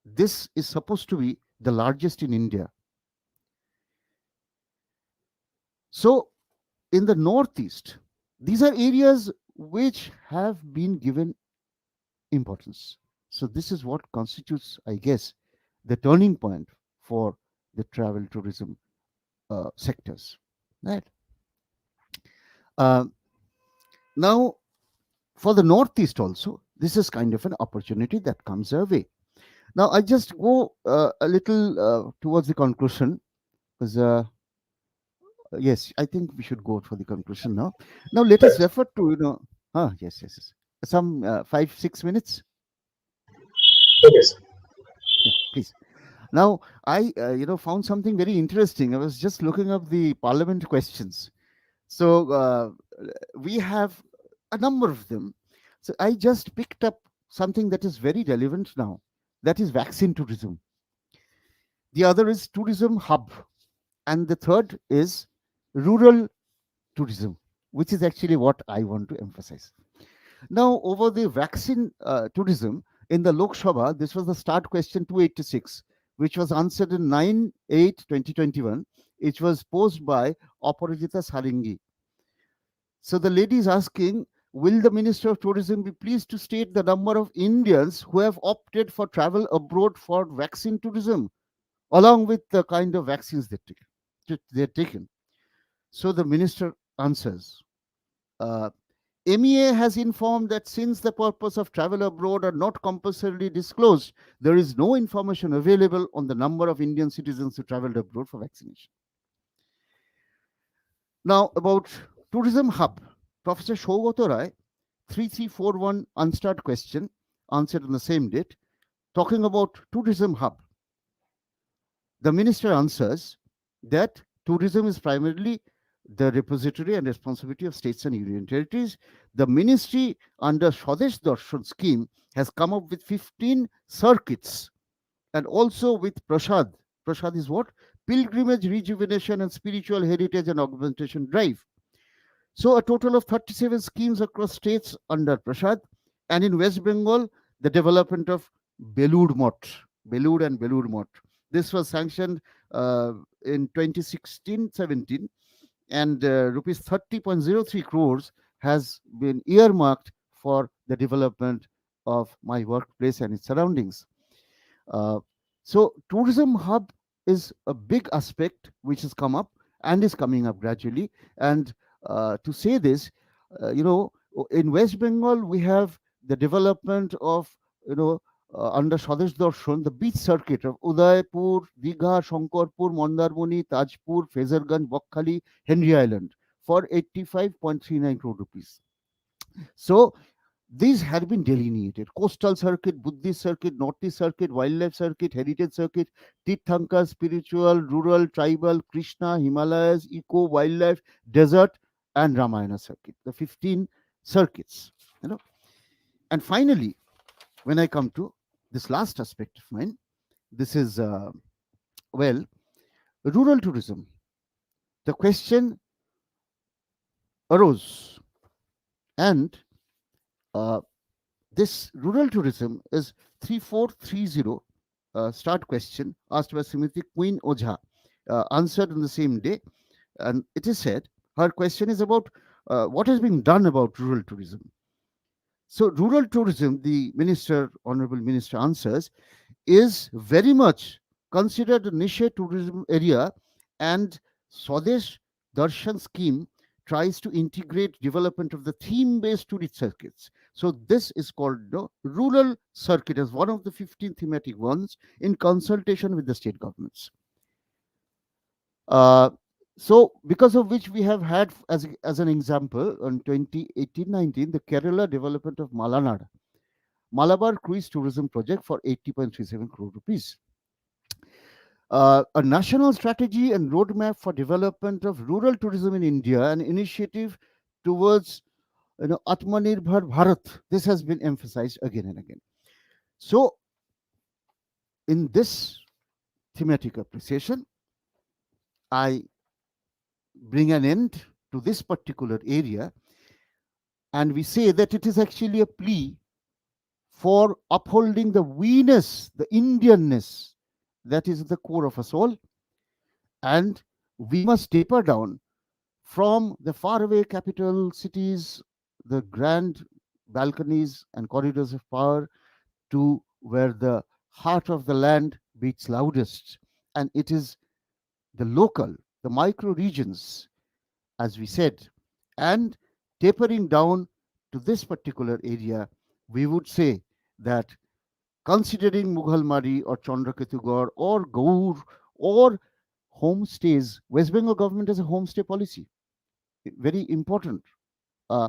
this is supposed to be the largest in India. So, in the Northeast, these are areas which have been given importance. So, this is what constitutes, I guess, the turning point for the travel tourism sectors. Right. Now, for the Northeast also, this is kind of an opportunity that comes our way. Now, I just go a little towards the conclusion because yes, I think we should go for the conclusion now. Now, let us refer to yes, some 5-6 minutes. Okay, sir. Yeah, please. Now, I found something very interesting. I was just looking up the Parliament questions. So we have a number of them. So I just picked up something that is very relevant now. That is vaccine tourism. The other is tourism hub, and the third is rural tourism, which is actually what I want to emphasize. Now, over the vaccine tourism in the Lok Sabha, this was the start question 286, which was answered in 9/8/2021. It was posed by Aparajita Saringi. So the lady is asking, will the Minister of Tourism be pleased to state the number of Indians who have opted for travel abroad for vaccine tourism, along with the kind of vaccines they're taken? So the minister answers, MEA has informed that since the purpose of travel abroad are not compulsorily disclosed, there is no information available on the number of Indian citizens who traveled abroad for vaccination. Now, about tourism hub, Professor Shogoto Rai, 3341 unstart question, answered on the same date. talking about tourism hub, the minister answers that tourism is primarily the repository and responsibility of states and union territories. The ministry, under Swadesh Darshan scheme, has come up with 15 circuits, and also with Prasad. Prasad is what? Pilgrimage, rejuvenation, and spiritual heritage and augmentation drive. So a total of 37 schemes across states under Prasad, and in West Bengal, the development of Belur Mott, Belur and Belur Mott. This was sanctioned in 2016-17, and rupees 30.03 crores has been earmarked for the development of my workplace and its surroundings. Uh, so tourism hub is a big aspect which has come up and is coming up gradually. And to say this, in West Bengal we have the development of under Swadesh Darshan, the beach circuit of Udaipur, Digha, Shankarpur, Mandarmoni, Tajpur, Fezerganj, Bokhali, Henry Island for 85.39 crore rupees. So these had been delineated: coastal circuit, Buddhist circuit, Northeast circuit, wildlife circuit, heritage circuit, Tirthanka, spiritual, rural, tribal, Krishna, Himalayas, eco, wildlife, desert, and Ramayana circuit. The 15 circuits. You know. And finally, when I come to this last aspect of mine, this is well, rural tourism. The question arose, and uh, this rural tourism is 3430 start question asked by Srimati Queen Ojha, answered on the same day. And it is said her question is about what has been done about rural tourism. So, rural tourism, the minister, honorable minister answers, is very much considered a niche tourism area, and Swadesh Darshan scheme tries to integrate development of the theme-based tourist circuits. So this is called the rural circuit as one of the 15 thematic ones in consultation with the state governments. Uh, so because of which we have had as an example on 2018-19 the Kerala development of Malabar Cruise Tourism Project for 80.37 crore rupees. A national strategy and roadmap for development of rural tourism in India, an initiative towards Atmanirbhar Bharat. This has been emphasized again and again. So, in this thematic appreciation, I bring an end to this particular area, and we say that it is actually a plea for upholding the we-ness, the Indianness that is at the core of us all, and we must taper down from the faraway capital cities, the grand balconies and corridors of power, to where the heart of the land beats loudest. And it is the local, the micro regions, as we said, and tapering down to this particular area, we would say that considering Mughalmari or Chandraketugor or Gaur or homestays, West Bengal government has a homestay policy, very important. Uh,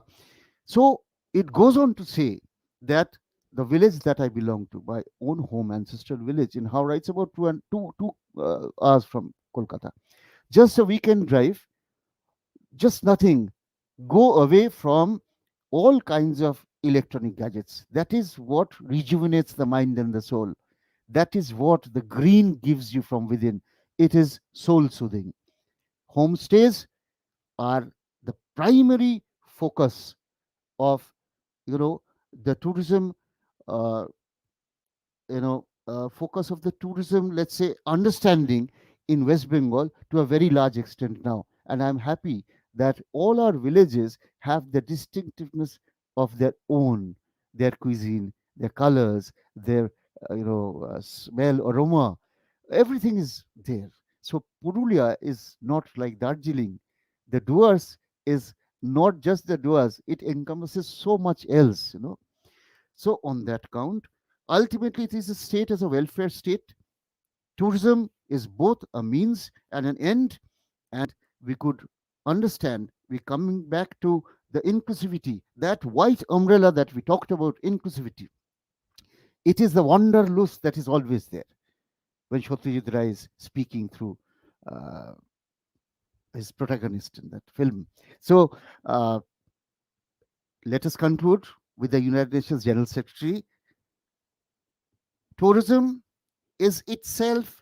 so it goes on to say that the village that I belong to, my own home ancestral village in Howrah, it's about two hours from Kolkata. Just a weekend drive, just nothing. Go away from all kinds of electronic gadgets. That is what rejuvenates the mind and the soul. That is what the green gives you from within. It is soul soothing. Homestays are the primary focus of the tourism, uh, focus of the tourism, let's say, understanding in West Bengal to a very large extent now. And I'm happy that all our villages have the distinctiveness of their own, their cuisine, their colors, their smell, aroma, everything is there. So Purulia is not like Darjeeling. The Duars is not just the Duars, it encompasses so much else. So on that count, ultimately it is a state as a welfare state. Tourism is both a means and an end, and we could understand, we coming back to the inclusivity, that white umbrella that we talked about, inclusivity. It is the wanderlust that is always there when Satyajit Ray is speaking through uh, his protagonist in that film. So uh, let us conclude with the United Nations General Secretary. Tourism is itself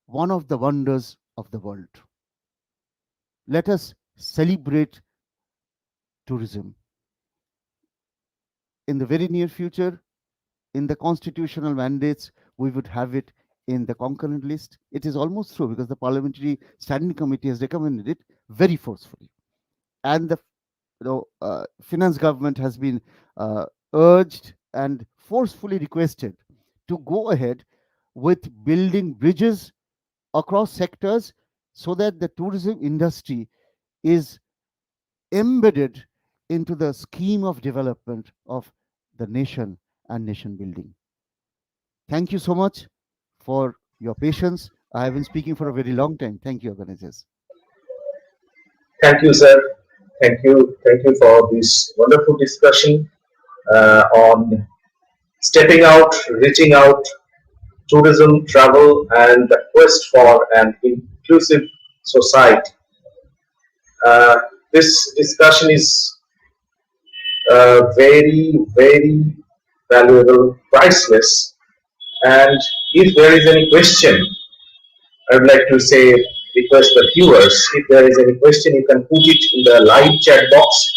one of the wonders of the world. Let us celebrate tourism. In the very near future, in the constitutional mandates, we would have it in the concurrent list. It is almost through because the Parliamentary Standing Committee has recommended it very forcefully. And the finance government has been urged and forcefully requested to go ahead with building bridges across sectors so that the tourism industry is embedded into the scheme of development of the nation and nation building. Thank you so much for your patience. I have been speaking for a very long time. Thank you, organizers. Thank you, sir. Thank you for this wonderful discussion on stepping out, reaching out, tourism, travel, and the quest for an inclusive society. Uh, this discussion is very valuable, priceless. And if there is any question, I would like to say, request the viewers, if there is any question, you can put it in the live chat box,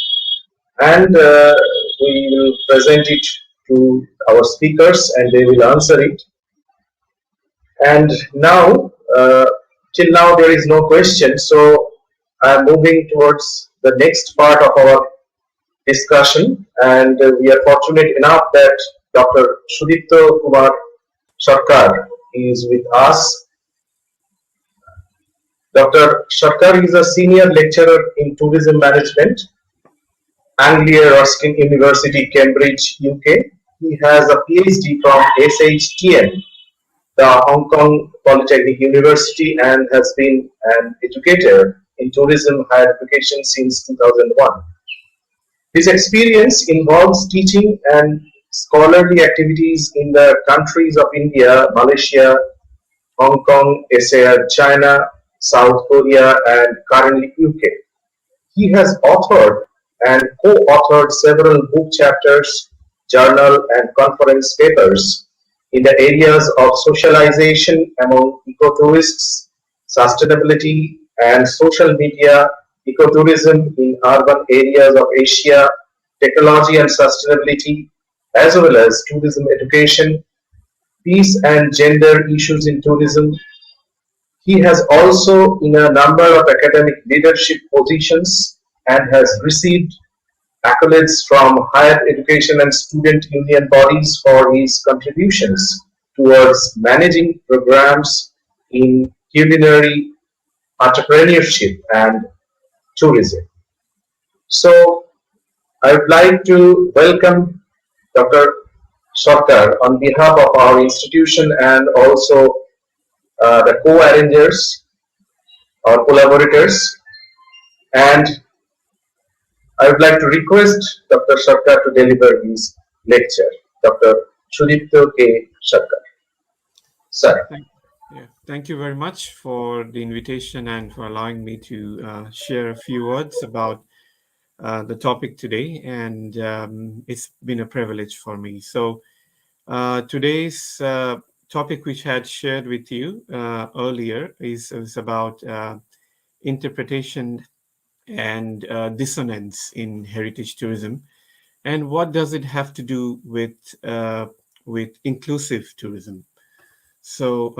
and we will present it to our speakers and they will answer it. And now, till now, there is no question, so I am moving towards the next part of our discussion, and we are fortunate enough that Dr. Sudipto Kumar Sarkar is with us. Dr. Sarkar is a senior lecturer in tourism management, Anglia Ruskin University, Cambridge, UK. He has a PhD from SHTM, the Hong Kong Polytechnic University, and has been an educator in tourism higher education since 2001. His experience involves teaching and scholarly activities in the countries of India, Malaysia, Hong Kong, SAR, China, South Korea, and currently UK. He has authored and co-authored several book chapters, journal, and conference papers in the areas of socialization among ecotourists, sustainability, and social media, ecotourism in urban areas of Asia, technology and sustainability, as well as tourism education, peace and gender issues in tourism. He has also in a number of academic leadership positions and has received accolades from higher education and student union bodies for his contributions towards managing programs in culinary entrepreneurship and tourism. So I would like to welcome Dr. Sarkar on behalf of our institution and also the co-arrangers or collaborators, and I would like to request Dr. Sarkar to deliver his lecture. Dr. Sudipto K. Sarkar. Sir. Thank you very much for the invitation and for allowing me to share a few words about the topic today. And it's been a privilege for me. So today's topic, which I had shared with you earlier, is about interpretation and dissonance in heritage tourism, and what does it have to do with inclusive tourism. So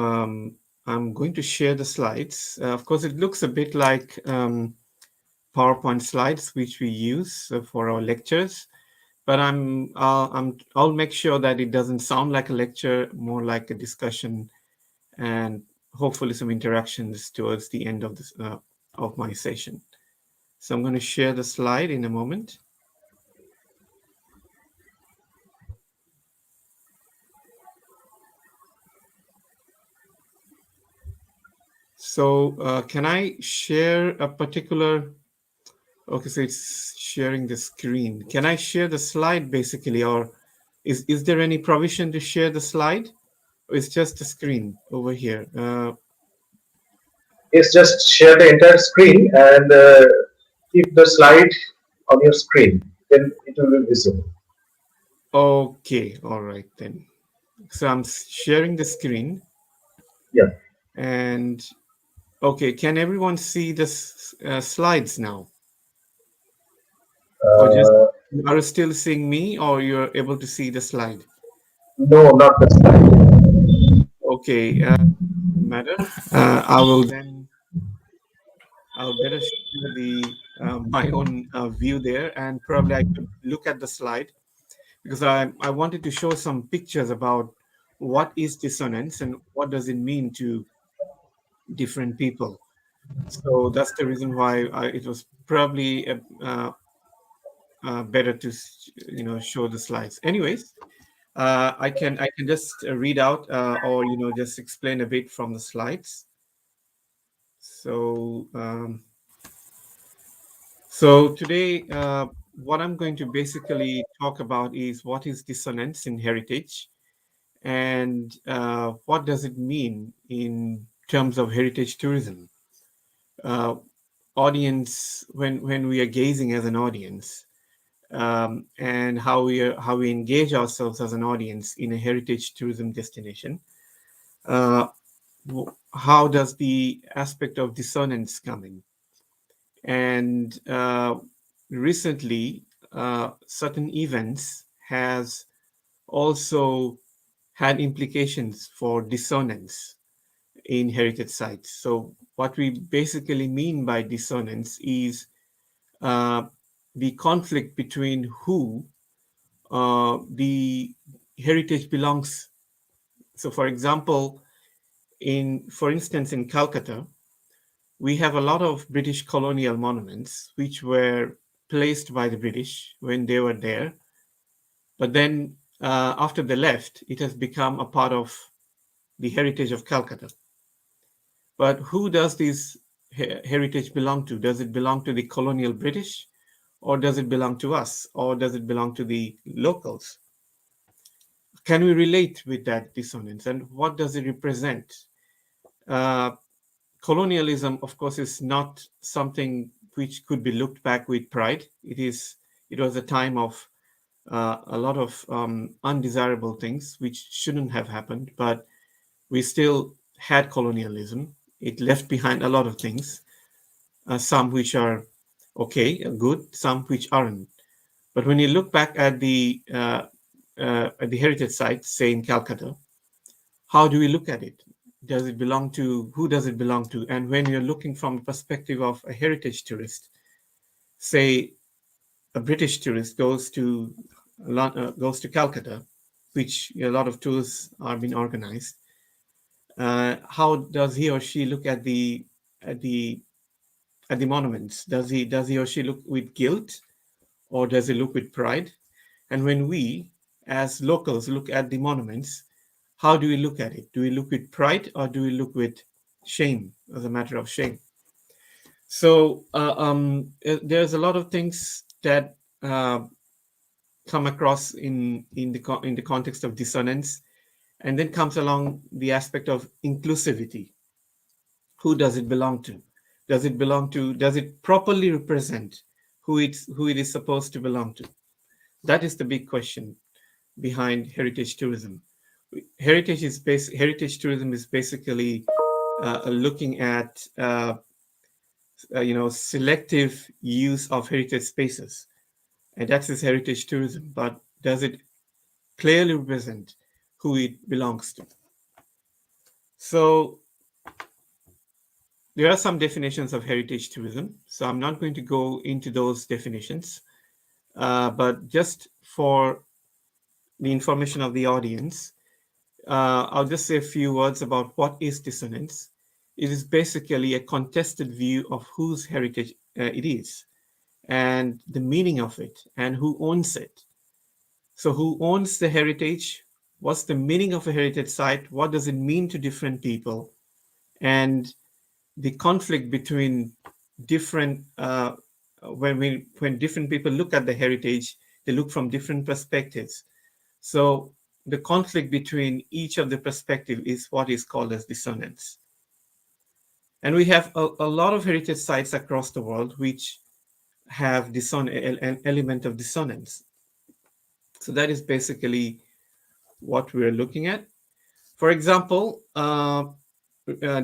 I'm going to share the slides. Of course, it looks a bit like PowerPoint slides, which we use for our lectures, but I'll make sure that it doesn't sound like a lecture, more like a discussion, and hopefully some interactions towards the end of this of my session. So I'm going to share the slide in a moment. So can I share a particular, okay, so it's sharing the screen. Can I share the slide basically, or Is there any provision to share the slide, or it's just a screen over here? Yes, just share the entire screen and keep the slide on your screen. Then it will be visible. Okay, all right then. So I'm sharing the screen, Yeah. and okay, can everyone see the slides now? Or just Uh, are you still seeing me, or you're able to see the slide? no, not the slide. Okay, matter. I will then. I'll better share the my own view there, and probably I could look at the slide because I wanted to show some pictures about what is dissonance and what does it mean to different people. So that's the reason why it was probably better to show the slides. Anyways, I can just read out or just explain a bit from the slides. So today, what I'm going to basically talk about is what is dissonance in heritage, and what does it mean in terms of heritage tourism. Uh, Audience, when we are gazing as an audience, and how we engage ourselves as an audience in a heritage tourism destination. Uh, how does the aspect of dissonance come in? And recently, certain events has also had implications for dissonance in heritage sites. So what we basically mean by dissonance is uh, the conflict between who the heritage belongs. So, for instance, in Calcutta, we have a lot of British colonial monuments which were placed by the British when they were there. But then, after they left, it has become a part of the heritage of Calcutta. But who does this heritage belong to? Does it belong to the colonial British, or does it belong to us, or does it belong to the locals? Can we relate with that dissonance, and what does it represent? Uh, Colonialism, of course, is not something which could be looked back with pride. It was a time of a lot of undesirable things which shouldn't have happened, but we still had colonialism. It left behind a lot of things, some which are okay, good, some which aren't. But when you look back at the heritage sites, say in Calcutta, how do we look at it? Does it belong to who does it belong to? And when you're looking from the perspective of a heritage tourist, say a British tourist goes to Calcutta, which a lot of tours are being organized. How does he or she look at the at the monuments? Does he or she look with guilt, or does he look with pride? And when we, as locals, look at the monuments, how do we look at it? Do we look with pride, or do we look with shame, as a matter of shame? So there's a lot of things that come across in the context of dissonance, and then comes along the aspect of inclusivity. Who does it belong to? Does it properly represent who it is supposed to belong to? That is the big question behind heritage tourism. Heritage tourism is basically looking at selective use of heritage spaces, and that is heritage tourism. But does it clearly represent who it belongs to? So there are some definitions of heritage tourism. So I'm not going to go into those definitions, but just for the information of the audience, I'll just say a few words about what is dissonance. It is basically a contested view of whose heritage it is, and the meaning of it, and who owns it. So, who owns the heritage? What's the meaning of a heritage site? What does it mean to different people? And the conflict between different when different people look at the heritage, they look from different perspectives. So the conflict between each of the perspective is what is called as dissonance. And we have a lot of heritage sites across the world which have an element of dissonance. So that is basically what we're looking at. For example, the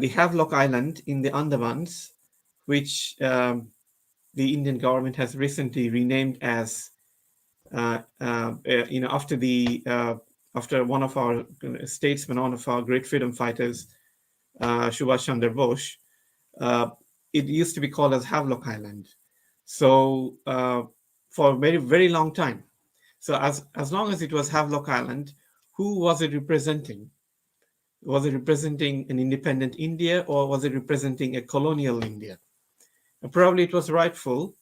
Havelock Island in the Andamans, which the Indian government has recently renamed as, after after one of our statesmen, one of our great freedom fighters, Subhash Chandra Bose. Uh, it used to be called as Havelock Island. So for a very, very long time. So as long as it was Havelock Island, who was it representing? Was it representing an independent India, or was it representing a colonial India? And probably it was rightful.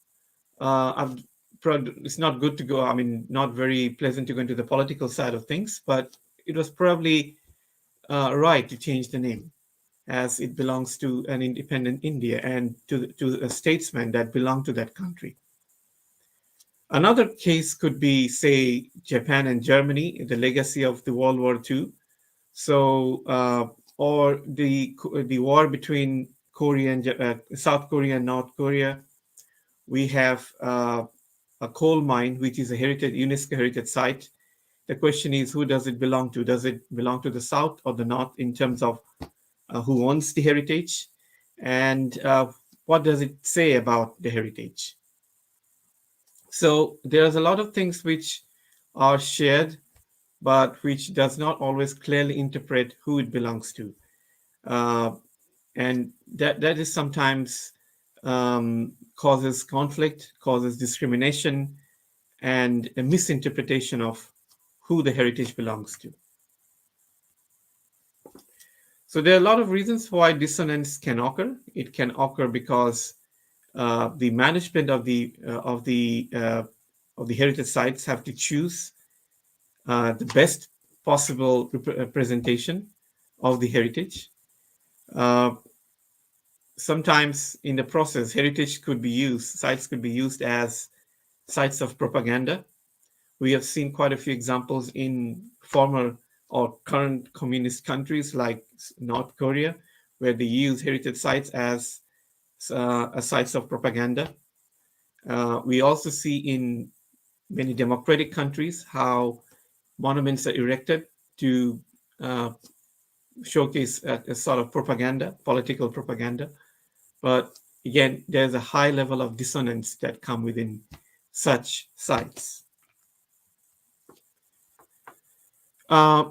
It's not good to go, I mean, not very pleasant to go into the political side of things, but it was probably right to change the name, as it belongs to an independent India and to a statesman that belonged to that country. Another case could be, say, Japan and Germany, the legacy of the World War II. So, or the war between Korea and South Korea and North Korea. We have a coal mine, which is a UNESCO heritage site. The question is, who does it belong to? Does it belong to the South or the North in terms of who owns the heritage, and what does it say about the heritage? So there's a lot of things which are shared, but which does not always clearly interpret who it belongs to. And that is sometimes causes conflict, causes discrimination, and a misinterpretation of who the heritage belongs to. So there are a lot of reasons why dissonance can occur. It can occur because the management of the heritage sites have to choose the best possible representation of the heritage. Sometimes in the process, sites could be used as sites of propaganda. We have seen quite a few examples in former or current communist countries like North Korea, where they use heritage sites as sites of propaganda. We also see in many democratic countries how monuments are erected to showcase a sort of propaganda, political propaganda. But again, there's a high level of dissonance that come within such sites.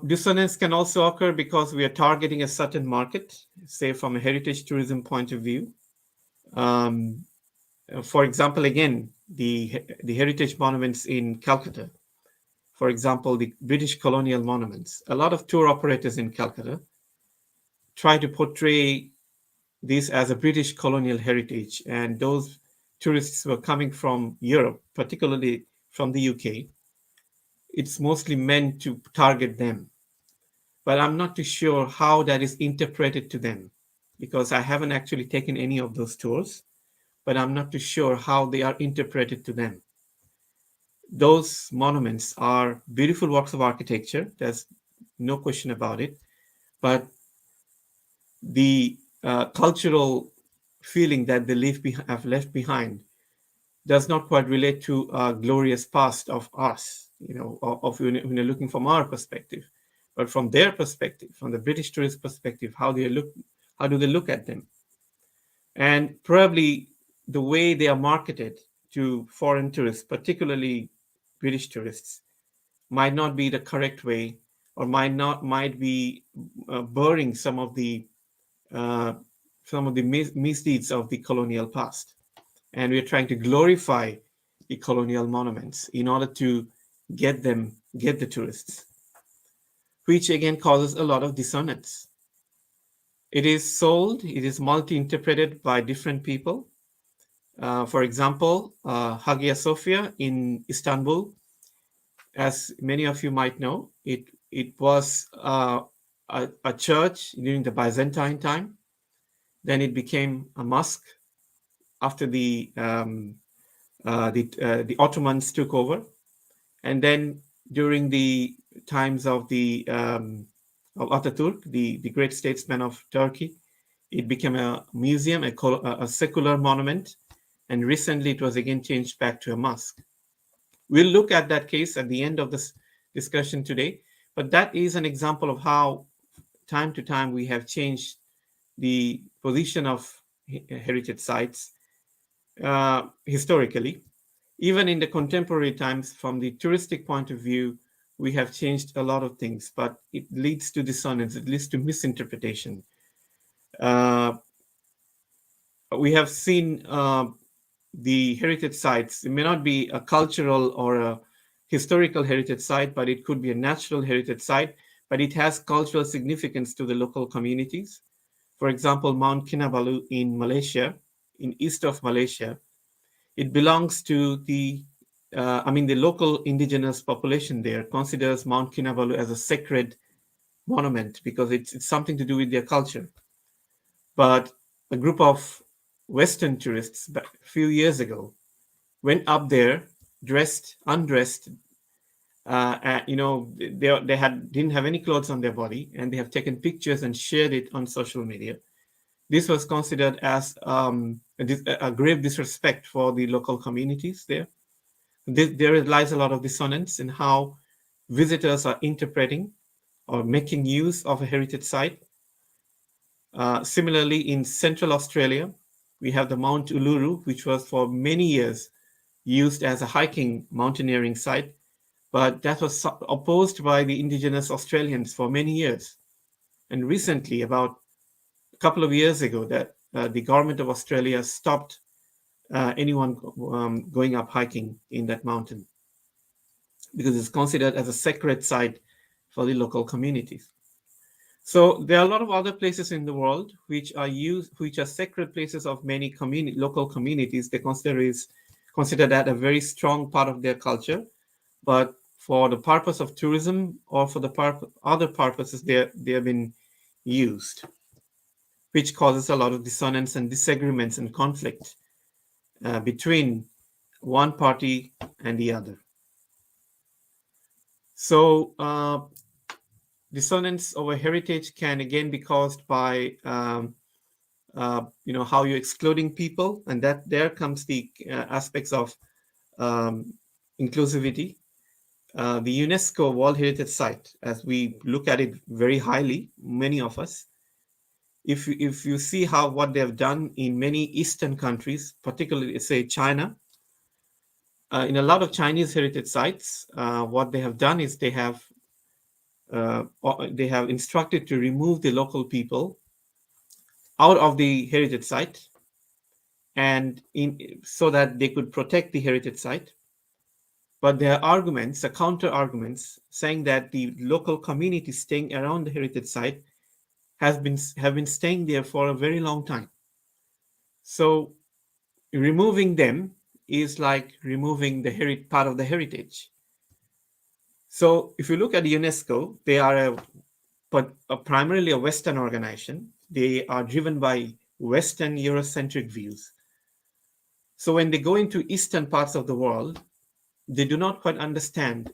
Dissonance can also occur because we are targeting a certain market, say from a heritage tourism point of view. For example, again, the heritage monuments in Calcutta, for example, the British colonial monuments. A lot of tour operators in Calcutta try to portray this as a British colonial heritage, and those tourists were coming from Europe, particularly from the UK. It's mostly meant to target them. But I'm not too sure how that is interpreted to them, because I haven't actually taken any of those tours, but I'm not too sure how they are interpreted to them. Those monuments are beautiful works of architecture, there's no question about it, but the cultural feeling that they have left behind does not quite relate to a glorious past of us, of when you're looking from our perspective, but from their perspective, from the British tourist perspective, how do they look at them? And probably the way they are marketed to foreign tourists, particularly British tourists, might not be the correct way, or might be blurring some of the misdeeds of the colonial past. And we're trying to glorify the colonial monuments in order to get the tourists, which again causes a lot of dissonance. It is multi-interpreted by different people. For example, Hagia Sophia in Istanbul, as many of you might know, it was a church during the Byzantine time. Then it became a mosque after the Ottomans took over, and then during the times of the of Ataturk, the great statesman of Turkey. It became a museum, a secular monument, and recently it was again changed back to a mosque. We'll look at that case at the end of this discussion today, but that is an example of how time to time we have changed the position of heritage sites historically. Even in the contemporary times, from the touristic point of view, we have changed a lot of things, but it leads to dissonance, it leads to misinterpretation. We have seen the heritage sites. It may not be a cultural or a historical heritage site, but it could be a natural heritage site, but it has cultural significance to the local communities. For example, Mount Kinabalu in Malaysia, in east of Malaysia, it belongs to the local indigenous population there considers Mount Kinabalu as a sacred monument because it's something to do with their culture. But a group of Western tourists a few years ago went up there, undressed. They didn't have any clothes on their body, and they have taken pictures and shared it on social media. This was considered as a grave disrespect for the local communities there. There lies a lot of dissonance in how visitors are interpreting or making use of a heritage site. Similarly, in Central Australia, we have the Mount Uluru, which was for many years used as a hiking mountaineering site, but that was opposed by the indigenous Australians for many years. And recently, about a couple of years ago, that the government of Australia stopped anyone going up hiking in that mountain because it's considered as a sacred site for the local communities. So there are a lot of other places in the world which are sacred places of many local communities. They consider that a very strong part of their culture, but for the purpose of tourism or for the other purposes, they have been used, which causes a lot of dissonance and disagreements and conflict between one party and the other. So dissonance over heritage can again be caused by how you're excluding people, and that there comes the aspects of inclusivity. The UNESCO World Heritage Site, as we look at it very highly, many of us, if you see what they have done in many Eastern countries, particularly say China, in a lot of Chinese heritage sites, what they have done is they have instructed to remove the local people out of the heritage site, and so that they could protect the heritage site. But there are arguments, counter arguments, saying that the local community staying around the heritage site have been staying there for a very long time. So removing them is like removing the part of the heritage. So if you look at UNESCO, they are primarily a Western organization. They are driven by Western Eurocentric views. So when they go into Eastern parts of the world, they do not quite understand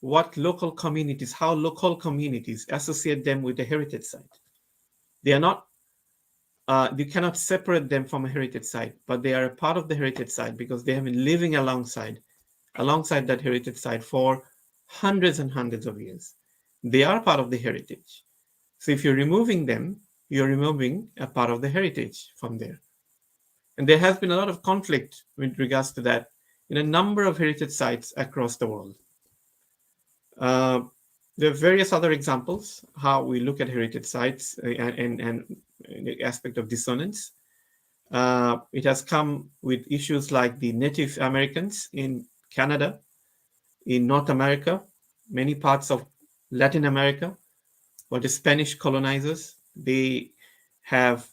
how local communities associate them with the heritage site. They are not, you cannot separate them from a heritage site, but they are a part of the heritage site because they have been living alongside that heritage site for hundreds and hundreds of years. They are part of the heritage. So if you're removing them, you're removing a part of the heritage from there. And there has been a lot of conflict with regards to that in a number of heritage sites across the world. There are various other examples how we look at heritage sites and the aspect of dissonance. It has come with issues like the Native Americans in Canada, in North America, many parts of Latin America, or the Spanish colonizers. They have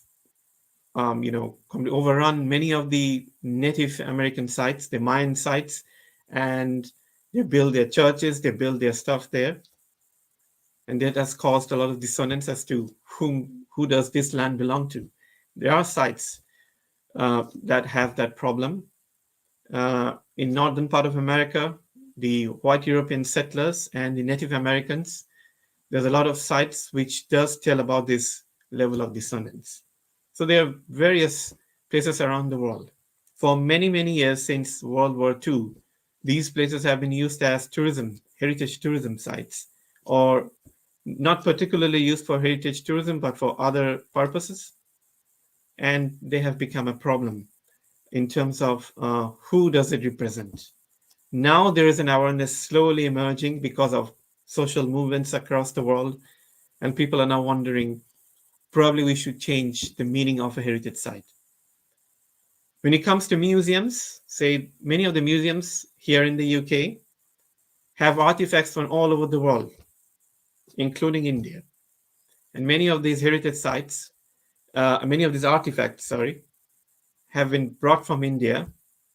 overrun many of the Native American sites, the Mayan sites, and they build their churches, they build their stuff there. And that has caused a lot of dissonance as to who does this land belong to. There are sites that have that problem. In northern part of America, the white European settlers and the Native Americans, there's a lot of sites which does tell about this level of dissonance. So there are various places around the world. For many, many years since World War II, these places have been used as tourism, heritage tourism sites, or not particularly used for heritage tourism, but for other purposes. And they have become a problem in terms of who does it represent. Now there is an awareness slowly emerging because of social movements across the world, and people are now wondering, probably we should change the meaning of a heritage site. When it comes to museums, say many of the museums here in the UK have artifacts from all over the world, including India. And many of these heritage sites, many of these artifacts, have been brought from India,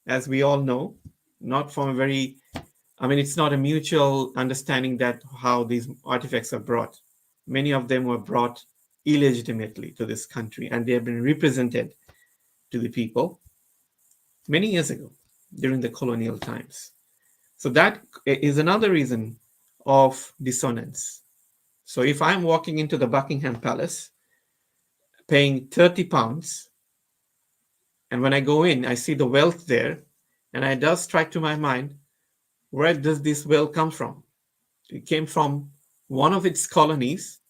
as we all know, not from a very, it's not a mutual understanding that how these artifacts are brought. Many of them were brought illegitimately to this country, and they have been represented to the people many years ago during the colonial times. So that is another reason of dissonance. So if I'm walking into the Buckingham Palace, paying £30, and when I go in, I see the wealth there, and it does strike to my mind, where does this wealth come from? It came from one of its colonies,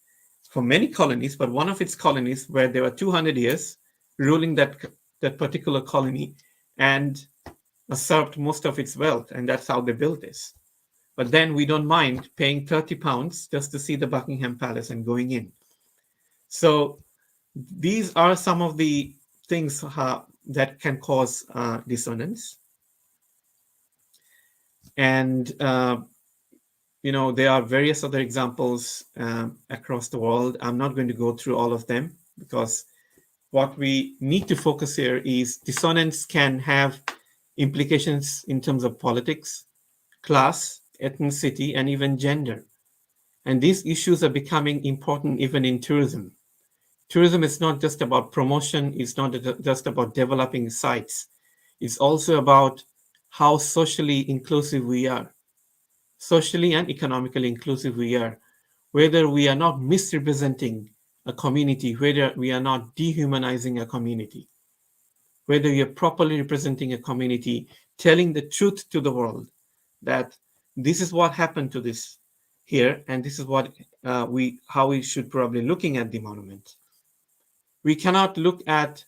from many colonies, but one of its colonies where there were 200 years ruling that particular colony and usurped most of its wealth, and that's how they built this. But then we don't mind paying £30 just to see the Buckingham Palace and going in. So these are some of the things that can cause dissonance. And, there are various other examples across the world. I'm not going to go through all of them because what we need to focus here is dissonance can have implications in terms of politics, class, ethnicity, and even gender. And these issues are becoming important even in tourism. Tourism is not just about promotion, it's not just about developing sites. It's also about how socially inclusive we are, socially and economically inclusive we are, whether we are not misrepresenting a community, whether we are not dehumanizing a community, whether we are properly representing a community, telling the truth to the world that this is what happened to this here, and this is what how we should probably looking at the monument. We cannot look at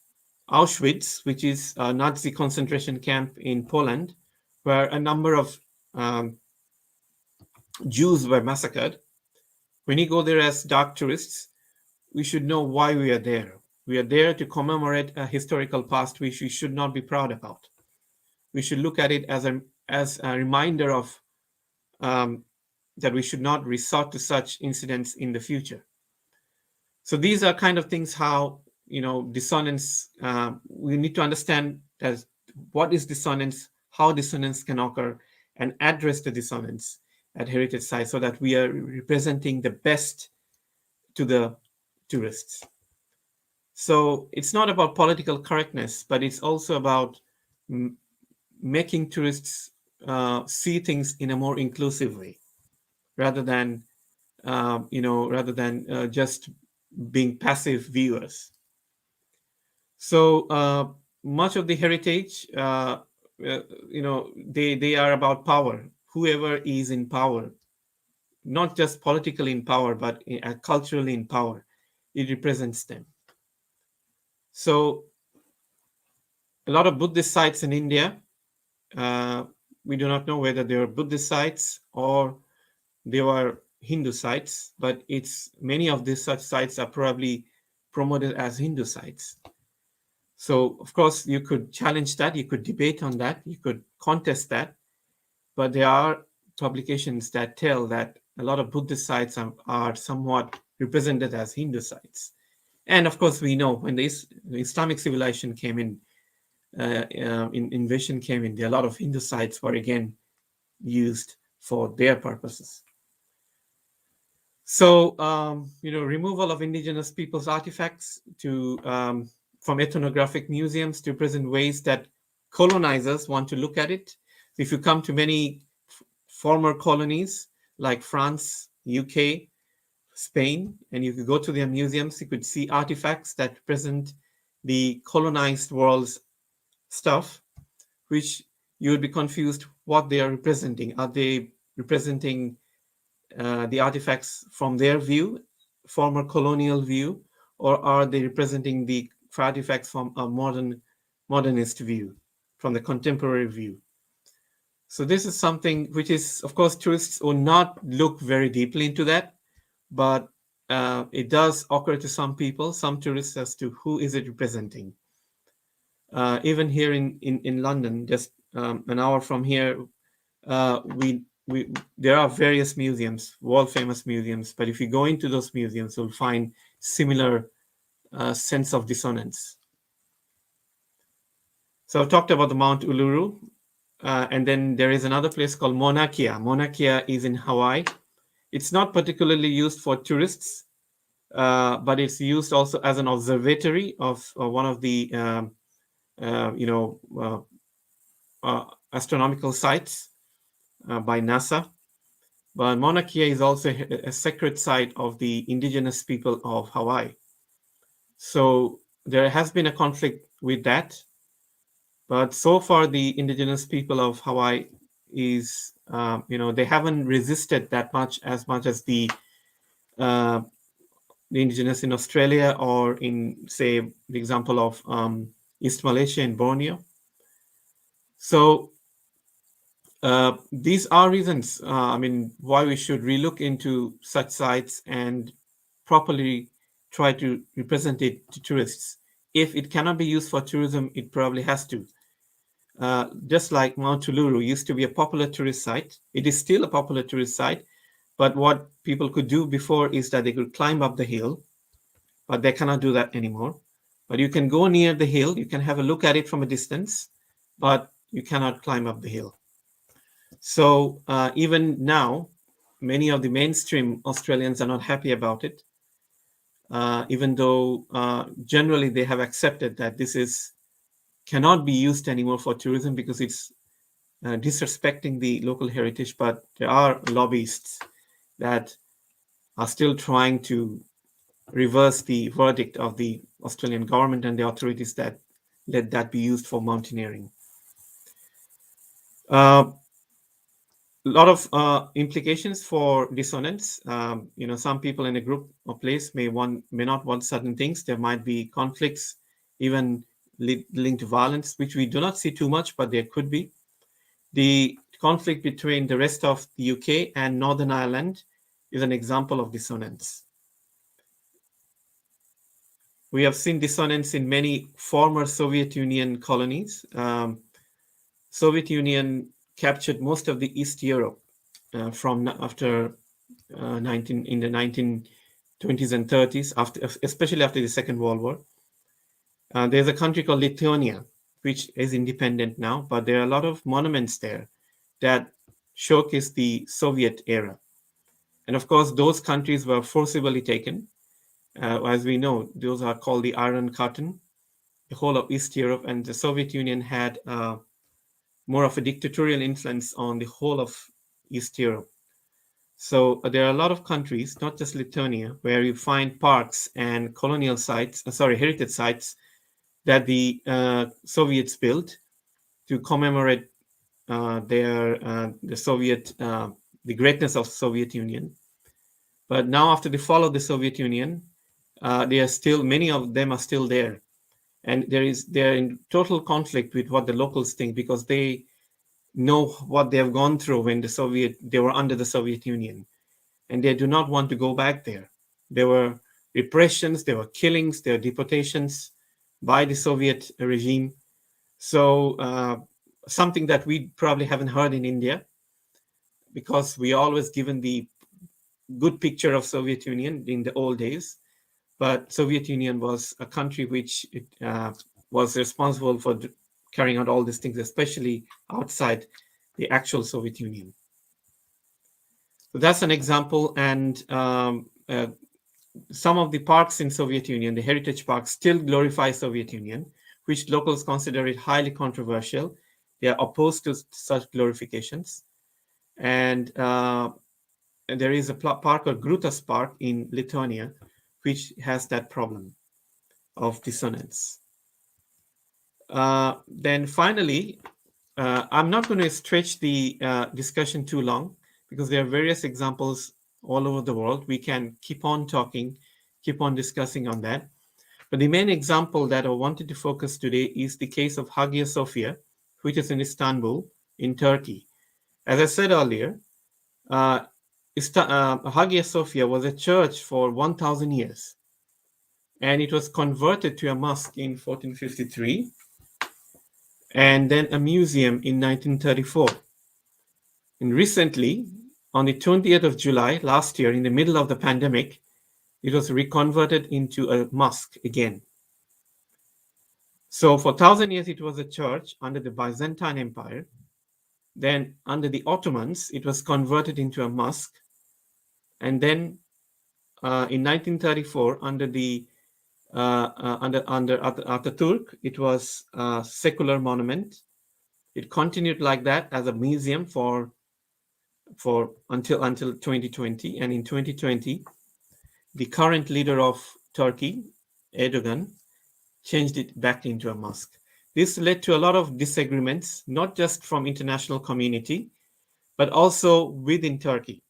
Auschwitz, which is a Nazi concentration camp in Poland, where a number of Jews were massacred. When you go there as dark tourists, we should know why we are there. We are there to commemorate a historical past which we should not be proud about. We should look at it as a reminder of that we should not resort to such incidents in the future. So these are kind of things how, dissonance, we need to understand as what is dissonance, how dissonance can occur, and address the dissonance at heritage sites so that we are representing the best to the tourists. So it's not about political correctness, but it's also about making tourists see things in a more inclusive way, rather than just being passive viewers. So much of the heritage, they are about power. Whoever is in power, not just politically in power, but culturally in power, it represents them. So a lot of Buddhist sites in India, we do not know whether they were Buddhist sites or they were Hindu sites, but many of these such sites are probably promoted as Hindu sites. So of course you could challenge that, you could debate on that, you could contest that, but there are publications that tell that a lot of Buddhist sites are somewhat represented as Hindu sites. And of course we know when the Islamic civilization came in, invasion came in, there are a lot of Hindu sites were again used for their purposes. So, removal of indigenous people's artifacts from ethnographic museums to present ways that colonizers want to look at it. If you come to many former colonies like France, UK, Spain, and you could go to their museums, you could see artifacts that represent the colonized world's stuff, which you would be confused what they are representing. Are they representing the artifacts from their view, former colonial view, or are they representing the artifacts from a modernist view, from the contemporary view? So this is something which is, of course, tourists will not look very deeply into that, but it does occur to some people, some tourists, as to who is it representing. Even here in London, just an hour from here, we there are various museums, world famous museums, but if you go into those museums, you'll find similar sense of dissonance. So I've talked about the Mount Uluru, and then there is another place called Mauna Kea. Mauna Kea is in Hawaii. It's not particularly used for tourists, but it's used also as an observatory of one of the astronomical sites by NASA. But Mauna Kea is also a sacred site of the indigenous people of Hawaii. So there has been a conflict with that. But so far, the indigenous people of Hawaii is, they haven't resisted that much as the indigenous in Australia, or in, say, the example of East Malaysia in Borneo. So these are reasons, why we should relook into such sites and properly try to represent it to tourists. If it cannot be used for tourism, it probably has to. Just like Mount Uluru used to be a popular tourist site, it is still a popular tourist site. But what people could do before is that they could climb up the hill, but they cannot do that anymore. But you can go near the hill, you can have a look at it from a distance, but you cannot climb up the hill. So even now, many of the mainstream Australians are not happy about it, even though generally they have accepted that this cannot be used anymore for tourism because it's disrespecting the local heritage. But there are lobbyists that are still trying to reverse the verdict of the Australian government and the authorities that let that be used for mountaineering. A lot of implications for dissonance. Some people in a group or place may not want certain things. There might be conflicts, even linked to violence, which we do not see too much, but there could be. The conflict between the rest of the UK and Northern Ireland is an example of dissonance. We have seen dissonance in many former Soviet Union colonies. Soviet Union captured most of the East Europe from after in the 1920s and 30s, especially after the Second World War. There's a country called Lithuania, which is independent now, but there are a lot of monuments there that showcase the Soviet era. And of course, those countries were forcibly taken. As we know, those are called the Iron Curtain, the whole of East Europe, and the Soviet Union had more of a dictatorial influence on the whole of East Europe. So there are a lot of countries, not just Lithuania, where you find parks and colonial sites, heritage sites that the Soviets built to commemorate the greatness of the Soviet Union. But now, after the fall of the Soviet Union, many of them are still there, and they're in total conflict with what the locals think, because they know what they have gone through when they were under the Soviet Union, and they do not want to go back there. There were repressions, there were killings, there were deportations by the Soviet regime. So something that we probably haven't heard in India, because we always given the good picture of Soviet Union in the old days. But Soviet Union was a country which was responsible for carrying out all these things, especially outside the actual Soviet Union. So that's an example. And some of the parks in Soviet Union, the heritage parks, still glorify Soviet Union, which locals consider it highly controversial. They are opposed to such glorifications. And there is a park called Grutas Park in Lithuania, which has that problem of dissonance. Then finally, I'm not going to stretch the discussion too long because there are various examples all over the world. We can keep on talking, keep on discussing on that. But the main example that I wanted to focus today is the case of Hagia Sophia, which is in Istanbul, in Turkey. As I said earlier, uh, Hagia Sophia was a church for 1,000 years, and it was converted to a mosque in 1453, and then a museum in 1934. And recently, on the 20th of July last year, in the middle of the pandemic, it was reconverted into a mosque again. So for 1,000 years, it was a church under the Byzantine Empire. Then under the Ottomans, it was converted into a mosque. And then in 1934, under the under Ataturk, it was a secular monument. It continued like that as a museum for until 2020. And in 2020, the current leader of Turkey, Erdogan, changed it back into a mosque. This led to a lot of disagreements, not just from international community, but also within Turkey.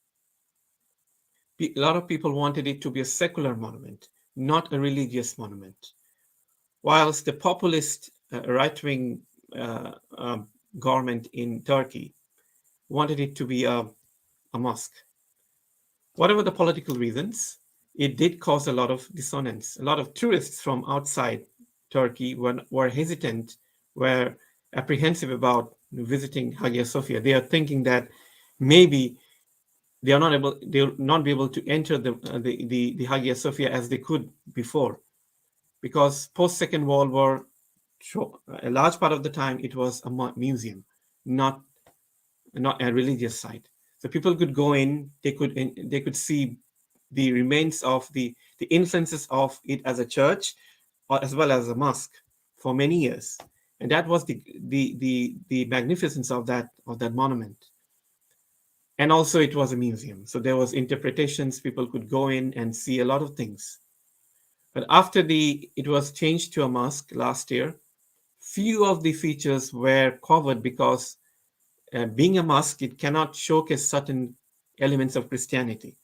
A lot of people wanted it to be a secular monument, not a religious monument. Whilst the populist right-wing government in Turkey wanted it to be a mosque. Whatever the political reasons, it did cause a lot of dissonance. A lot of tourists from outside Turkey were hesitant, were apprehensive about visiting Hagia Sophia. They are thinking that maybe they'll not be able to enter the Hagia Sophia as they could before, because post Second World War, a large part of the time it was a museum, not a religious site. So people could go in, they could see the remains of the influences of it as a church, or as well as a mosque, for many years, and that was the magnificence of that monument. And also it was a museum, so there was interpretations. People could go in and see a lot of things. But after it was changed to a mosque last year, few of the features were covered because being a mosque, it cannot showcase certain elements of Christianity.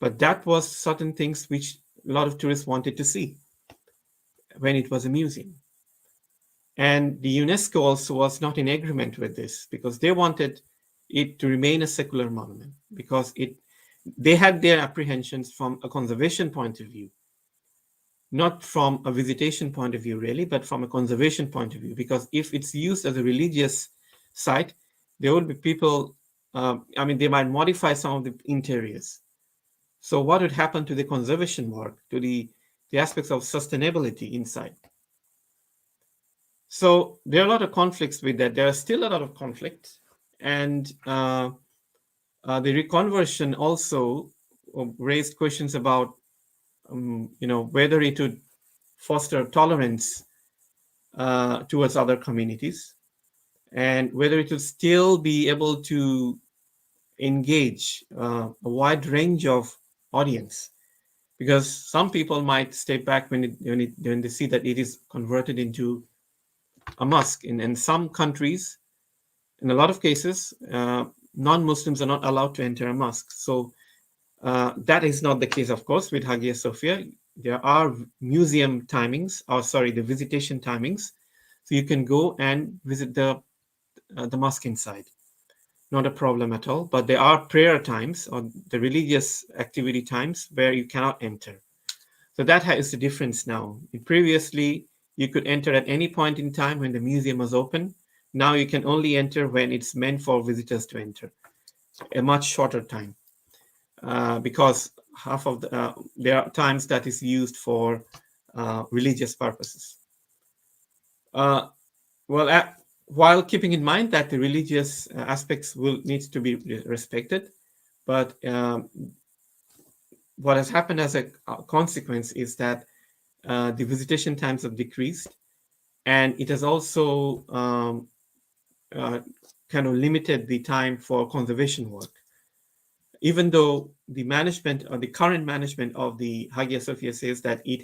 But that was certain things which a lot of tourists wanted to see when it was a museum. And the UNESCO also was not in agreement with this because they wanted it to remain a secular monument, because they had their apprehensions from a conservation point of view, not from a visitation point of view really, but from a conservation point of view. Because if it's used as a religious site, there would be people, they might modify some of the interiors. So what would happen to the conservation work, to the aspects of sustainability inside? So there are a lot of conflicts with that. There are still a lot of conflicts. And the reconversion also raised questions about, whether it would foster tolerance towards other communities, and whether it would still be able to engage a wide range of audience. Because some people might step back when they see that it is converted into a mosque. In some countries, in a lot of cases, non-Muslims are not allowed to enter a mosque. So that is not the case, of course, with Hagia Sophia. There are museum timings, the visitation timings. So you can go and visit the mosque inside. Not a problem at all. But there are prayer times, or the religious activity times, where you cannot enter. So that is the difference now. Previously, you could enter at any point in time when the museum was open. Now you can only enter when it's meant for visitors to enter, a much shorter time, because half of there are times that is used for religious purposes. While keeping in mind that the religious aspects will need to be respected, but what has happened as a consequence is that the visitation times have decreased, and it has also kind of limited the time for conservation work. Even though the management or the current management of the Hagia Sophia says that it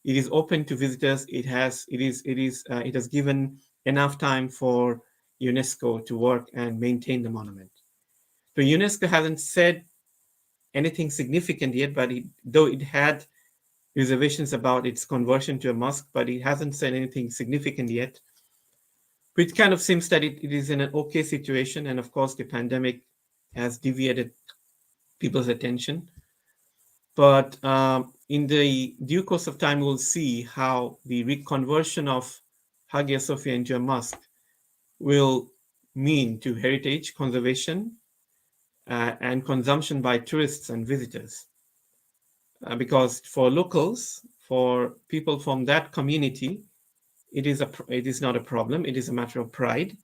is open to visitors, it has given enough time for UNESCO to work and maintain the monument. So UNESCO hasn't said anything significant yet, but though it had reservations about its conversion to a mosque, but it hasn't said anything significant yet. But it kind of seems that it is in an okay situation, and of course the pandemic has deviated people's attention. But in the due course of time, we'll see how the reconversion of Hagia Sophia into a mosque will mean to heritage conservation and consumption by tourists and visitors. Because for locals, for people from that community, it is not a problem, it is a matter of pride.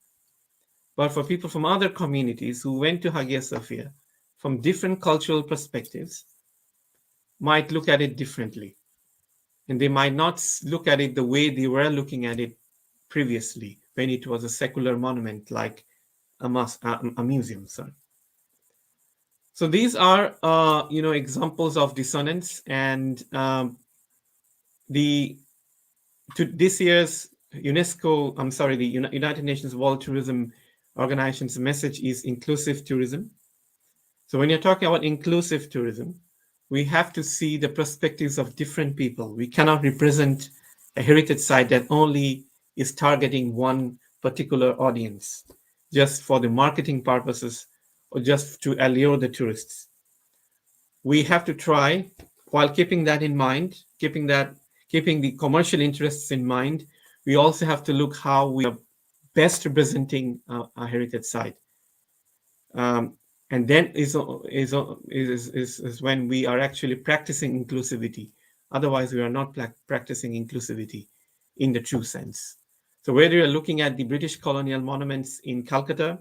But for people from other communities who went to Hagia Sophia from different cultural perspectives, might look at it differently. And they might not look at it the way they were looking at it previously, when it was a secular monument like a museum. Sorry. So these are, examples of dissonance, and this year's the United Nations World Tourism Organization's message is inclusive tourism. So when you're talking about inclusive tourism, we have to see the perspectives of different people. We cannot represent a heritage site that only is targeting one particular audience, just for the marketing purposes or just to allure the tourists. We have to try, while keeping that in mind, keeping the commercial interests in mind, we also have to look how we are best representing a heritage site. And then is when we are actually practicing inclusivity. Otherwise, we are not practicing inclusivity in the true sense. So whether you're looking at the British colonial monuments in Calcutta,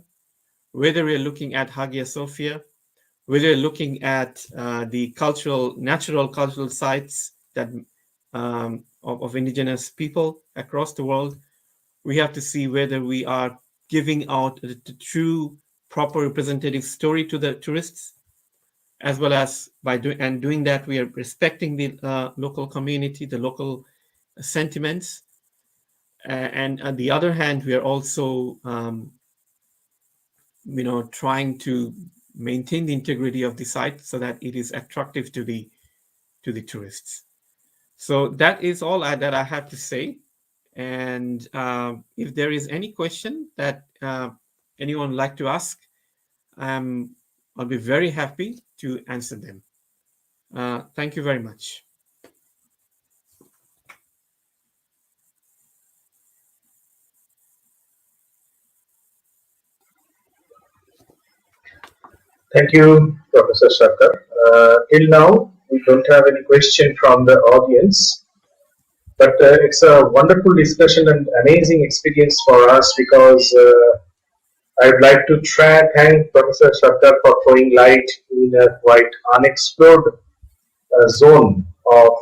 whether we're looking at Hagia Sophia, whether you're looking at the natural cultural sites that of indigenous people across the world, we have to see whether we are giving out the true, proper representative story to the tourists, as well as doing that, we are respecting the local community, the local sentiments. And on the other hand, we are also trying to maintain the integrity of the site so that it is attractive to the tourists. So that is all that I have to say. And if there is any question that anyone would like to ask, I'll be very happy to answer them. Thank you very much. Thank you, Professor Shankar. Till now, we don't have any question from the audience, but it's a wonderful discussion and amazing experience for us, because I would like to thank Professor Shankar for throwing light in a quite unexplored zone of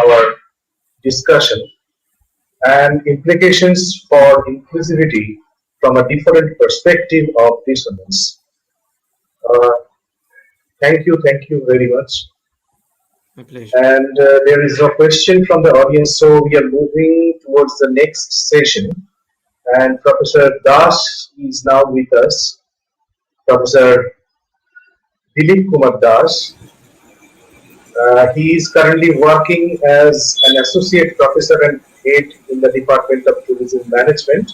our discussion, and implications for inclusivity from a different perspective of dissonance. Thank you very much. My pleasure. And there is a question from the audience, so we are moving towards the next session. And Professor Das is now with us. Professor Dilip Kumar Das. He is currently working as an associate professor and head in the Department of Tourism Management,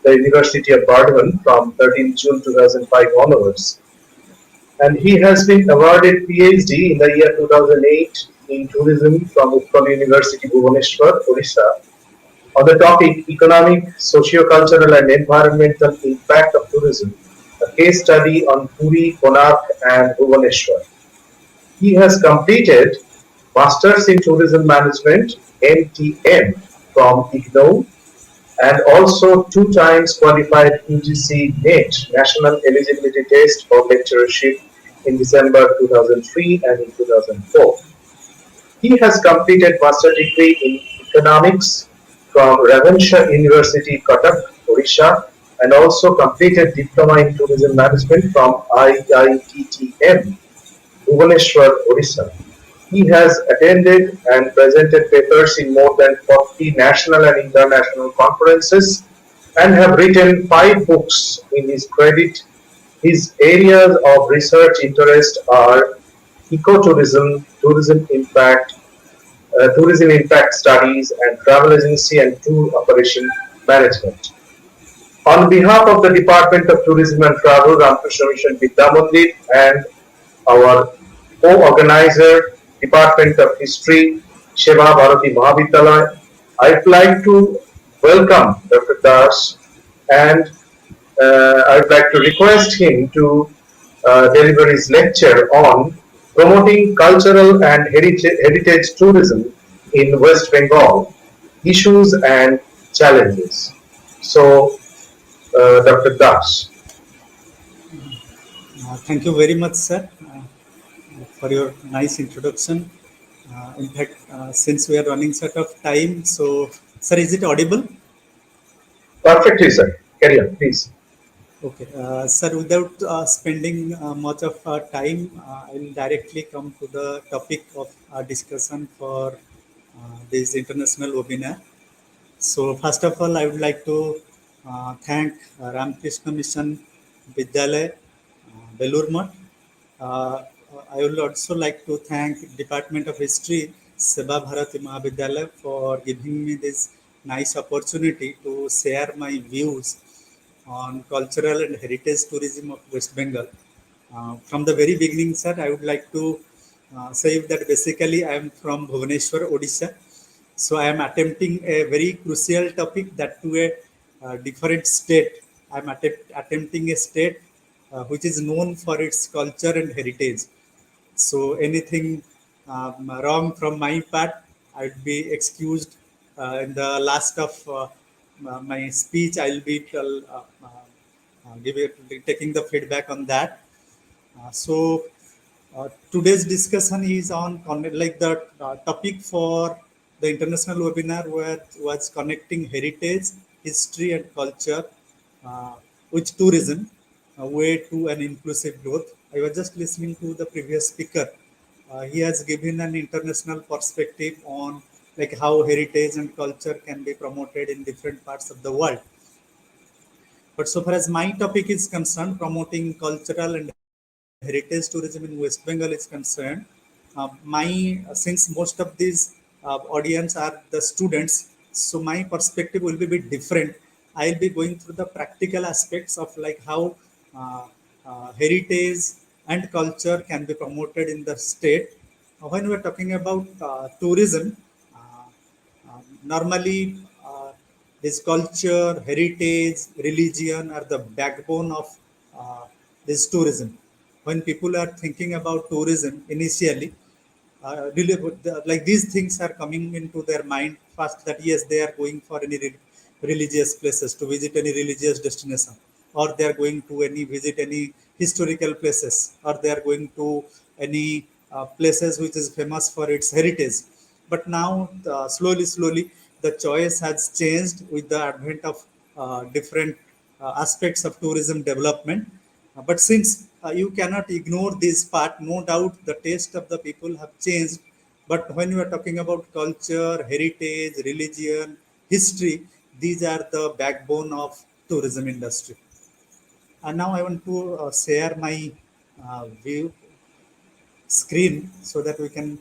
the University of Bardhaman, from 13 June 2005 onwards. And he has been awarded PhD in the year 2008 in tourism from Utkal University, Bhubaneswar, Odisha, on the topic Economic, Socio-Cultural and Environmental Impact of Tourism, a case study on Puri, Konark and Bhubaneswar. He has completed Masters in Tourism Management, MTM, from IGNOU, and also 2 times qualified UGC NET, National Eligibility Test for Lecturership, in December 2003 and in 2004. He has completed Master degree in Economics from Ravenshaw University, Cuttack, Odisha, and also completed Diploma in Tourism Management from IITTM, Bhubaneswar, Odisha. He has attended and presented papers in more than 40 national and international conferences and have written 5 books in his credit. His areas of research interest are ecotourism, tourism impact studies, and travel agency and tour operation management. On behalf of the Department of Tourism and Travel, Ramakrishna Mission Vidyamandira, and our co-organizer, Department of History, Seva, Bharati, Mahavidyalaya, I'd like to welcome Dr. Das, and I'd like to request him to deliver his lecture on promoting cultural and heritage tourism in West Bengal, issues and challenges. So, Dr. Das. Thank you very much, sir, for your nice introduction. In fact, since we are running short of time, so, sir, is it audible? Perfectly, sir. Carry on, please. Okay, sir, without spending much of time, I will directly come to the topic of discussion for this international webinar. So, first of all, I would like to thank Ramakrishna Mission Vidyalaya, Belur. I would also like to thank Department of History, Seva Bharati Mahavidyalaya, for giving me this nice opportunity to share my views on cultural and heritage tourism of West Bengal. From the very beginning, sir, I would like to say that basically I am from Bhubaneswar, Odisha. So I am attempting a very crucial topic, that to a different state. I am attempting a state which is known for its culture and heritage. So anything wrong from my part, I would be excused. In the last of my speech, I'll be taking the feedback on that. Today's discussion is on like the topic for the international webinar was connecting heritage, history, and culture with tourism, way to an inclusive growth. I was just listening to the previous speaker. He has given an international perspective on like how heritage and culture can be promoted in different parts of the world. But so far as my topic is concerned, promoting cultural and heritage tourism in West Bengal is concerned, since most of these audience are the students, so my perspective will be a bit different. I'll be going through the practical aspects of like how heritage and culture can be promoted in the state. When we're talking about tourism, normally this culture, heritage, religion are the backbone of this tourism. When people are thinking about tourism initially, really, like these things are coming into their mind first, that yes, they are going for any religious places, to visit any religious destination, or they are going to any visit any historical places, or they are going to any places which is famous for its heritage. But now slowly the choice has changed with the advent of different aspects of tourism development. But since you cannot ignore this part, no doubt the taste of the people have changed. But when you are talking about culture, heritage, religion, history, these are the backbone of tourism industry. And now I want to share my view screen so that we can.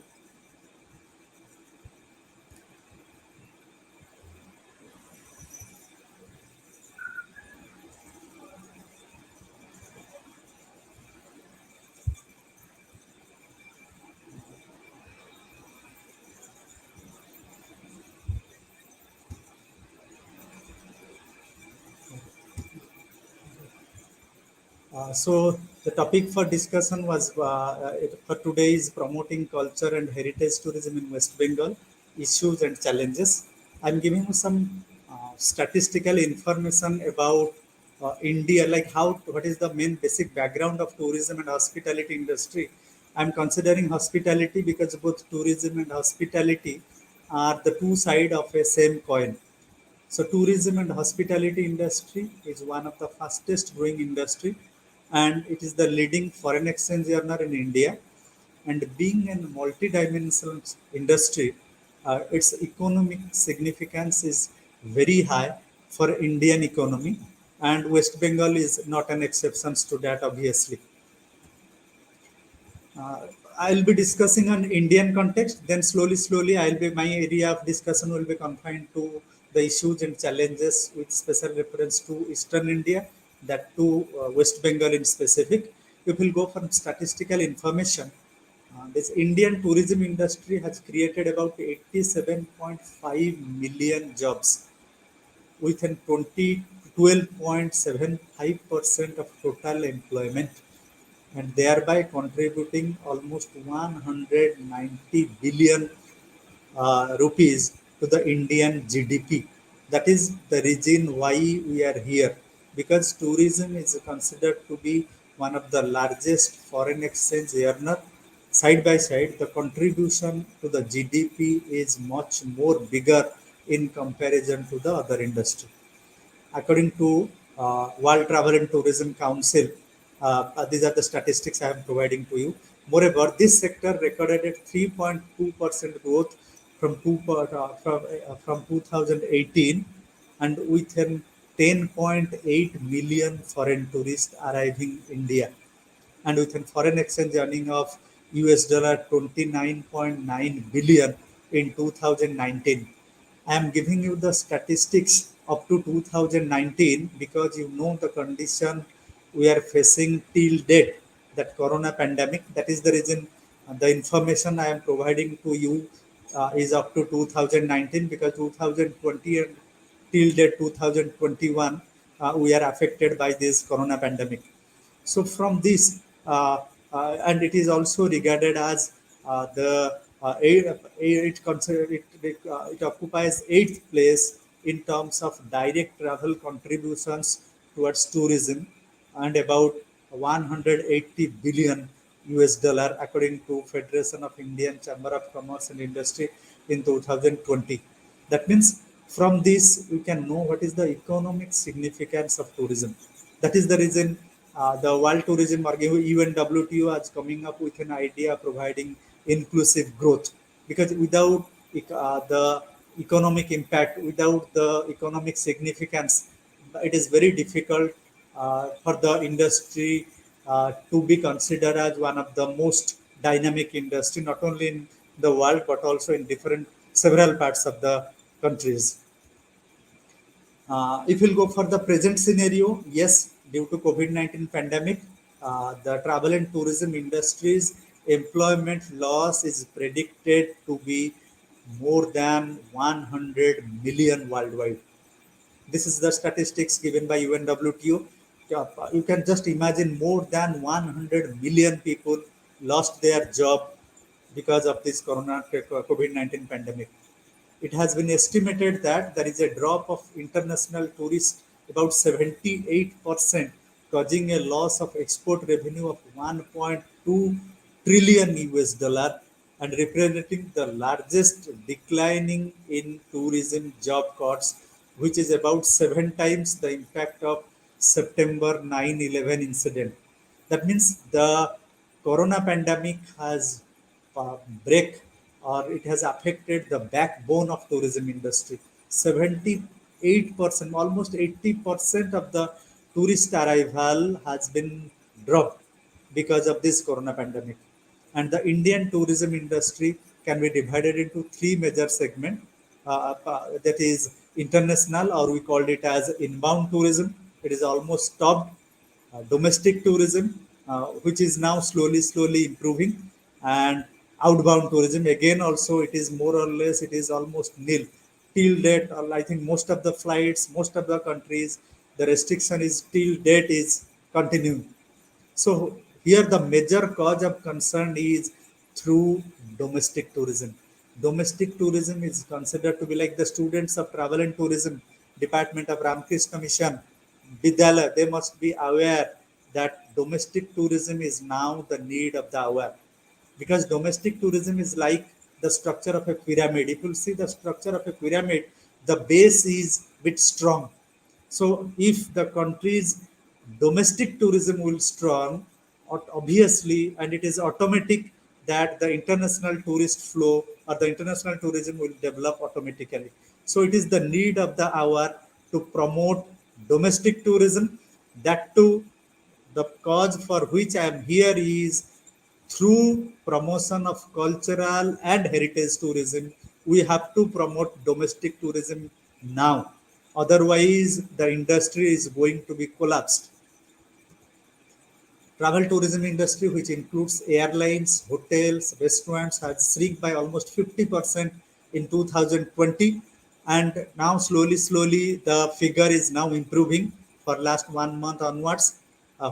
So the topic for discussion was for today is promoting culture and heritage tourism in West Bengal, issues and challenges. I'm giving you some statistical information about India, like what is the main basic background of tourism and hospitality industry. I'm considering hospitality because both tourism and hospitality are the two sides of a same coin. So tourism and hospitality industry is one of the fastest growing industry, and it is the leading foreign exchange earner in India. And being a multi-dimensional industry, its economic significance is very high for Indian economy, and West Bengal is not an exception to that, obviously. Uh, I'll be discussing on Indian context. Then slowly, my area of discussion will be confined to the issues and challenges with special reference to Eastern India, that to West Bengal in specific. If we'll go from statistical information, this Indian tourism industry has created about 87.5 million jobs with an 12.75% of total employment, and thereby contributing almost 190 billion rupees to the Indian GDP. That is the reason why we are here, because tourism is considered to be one of the largest foreign exchange earner. Side by side, the contribution to the GDP is much more bigger in comparison to the other industry. According to World Travel and Tourism Council, these are the statistics I am providing to you. Moreover, this sector recorded a 3.2% growth from 2018, and with an 10.8 million foreign tourists arriving India, and with a foreign exchange earning of US dollar 29.9 billion in 2019. I am giving you the statistics up to 2019 because you know the condition we are facing till date, that corona pandemic. That is the reason the information I am providing to you is up to 2019, because 2020 and till date 2021 we are affected by this corona pandemic. So from this, and it is also regarded as it occupies eighth place in terms of direct travel contributions towards tourism, and about 180 billion US dollar according to Federation of Indian Chamber of Commerce and Industry in 2020. That means from this we can know what is the economic significance of tourism. That is the reason the World Tourism Organization, UNWTO, is coming up with an idea of providing inclusive growth. Because without the economic impact, without the economic significance, it is very difficult for the industry to be considered as one of the most dynamic industry, not only in the world but also in different several parts of the countries. If we'll go for the present scenario, yes, due to COVID-19 pandemic, the travel and tourism industry's employment loss is predicted to be more than 100 million worldwide. This is the statistics given by UNWTO. You can just imagine more than 100 million people lost their job because of this COVID-19 pandemic. It has been estimated that there is a drop of international tourists about 78%, causing a loss of export revenue of 1.2 trillion US dollar, and representing the largest declining in tourism job cuts, which is about 7 times the impact of September 9/11 incident. That means the corona pandemic has break, or it has affected the backbone of tourism industry. 78%, almost 80% of the tourist arrival has been dropped because of this corona pandemic. And the Indian tourism industry can be divided into three major segments. That is international, or we called it as inbound tourism. It is almost stopped. Domestic tourism, which is now slowly improving, and outbound tourism, again also it is more or less, it is almost nil till date. I think most of the flights, most of the countries, the restriction is till date is continuing. So here the major cause of concern is through domestic tourism. Domestic tourism is considered to be like the students of travel and tourism department of Ramakrishna Mission, Vidyalaya. They must be aware that domestic tourism is now the need of the hour, because domestic tourism is like the structure of a pyramid. If you see the structure of a pyramid, the base is bit strong. So if the country's domestic tourism will strong, obviously, and it is automatic that the international tourist flow or the international tourism will develop automatically. So it is the need of the hour to promote domestic tourism. That too, the cause for which I am here is through promotion of cultural and heritage tourism. We have to promote domestic tourism now. Otherwise, the industry is going to be collapsed. Travel tourism industry, which includes airlines, hotels, restaurants, has shrunk by almost 50% in 2020, and now slowly the figure is now improving for last 1 month onwards,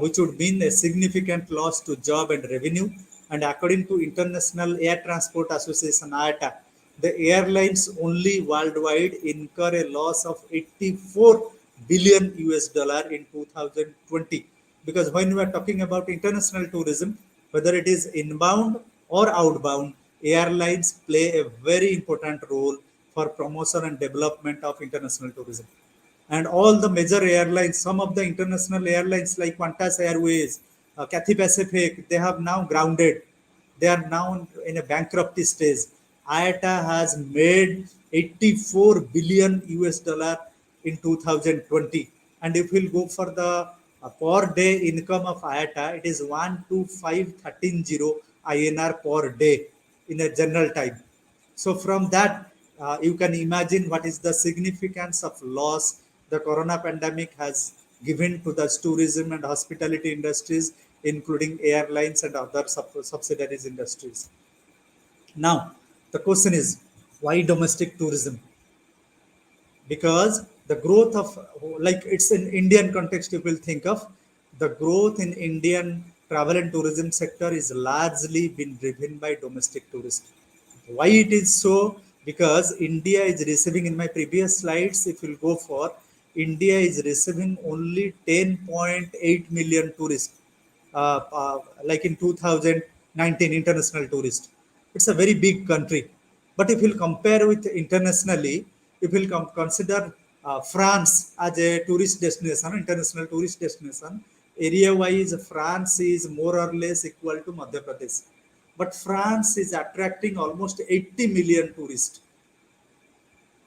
which would mean a significant loss to job and revenue. And according to International Air Transport Association (IATA), the airlines only worldwide incur a loss of 84 billion US dollar in 2020. Because when we are talking about international tourism, whether it is inbound or outbound, airlines play a very important role for promotion and development of international tourism. And all the major airlines, some of the international airlines like Qantas Airways, Cathay Pacific, they have now grounded. They are now in a bankruptcy stage. IATA has made 84 billion US dollar in 2020. And if we'll go for the per day income of IATA, it is 12513 INR per day in a general time. So from that, you can imagine what is the significance of loss the corona pandemic has given to the tourism and hospitality industries, including airlines and other subsidiaries industries. Now, the question is, why domestic tourism? Because the growth of, like it's in Indian context, you will think of the growth in Indian travel and tourism sector is largely been driven by domestic tourists. Why it is so? Because India is receiving, in my previous slides if you'll go for, India is receiving only 10.8 million tourists, like in 2019 international tourists. It's a very big country. But if you'll compare with internationally, if you'll consider France as a tourist destination, international tourist destination, area wise France is more or less equal to Madhya Pradesh. But France is attracting almost 80 million tourists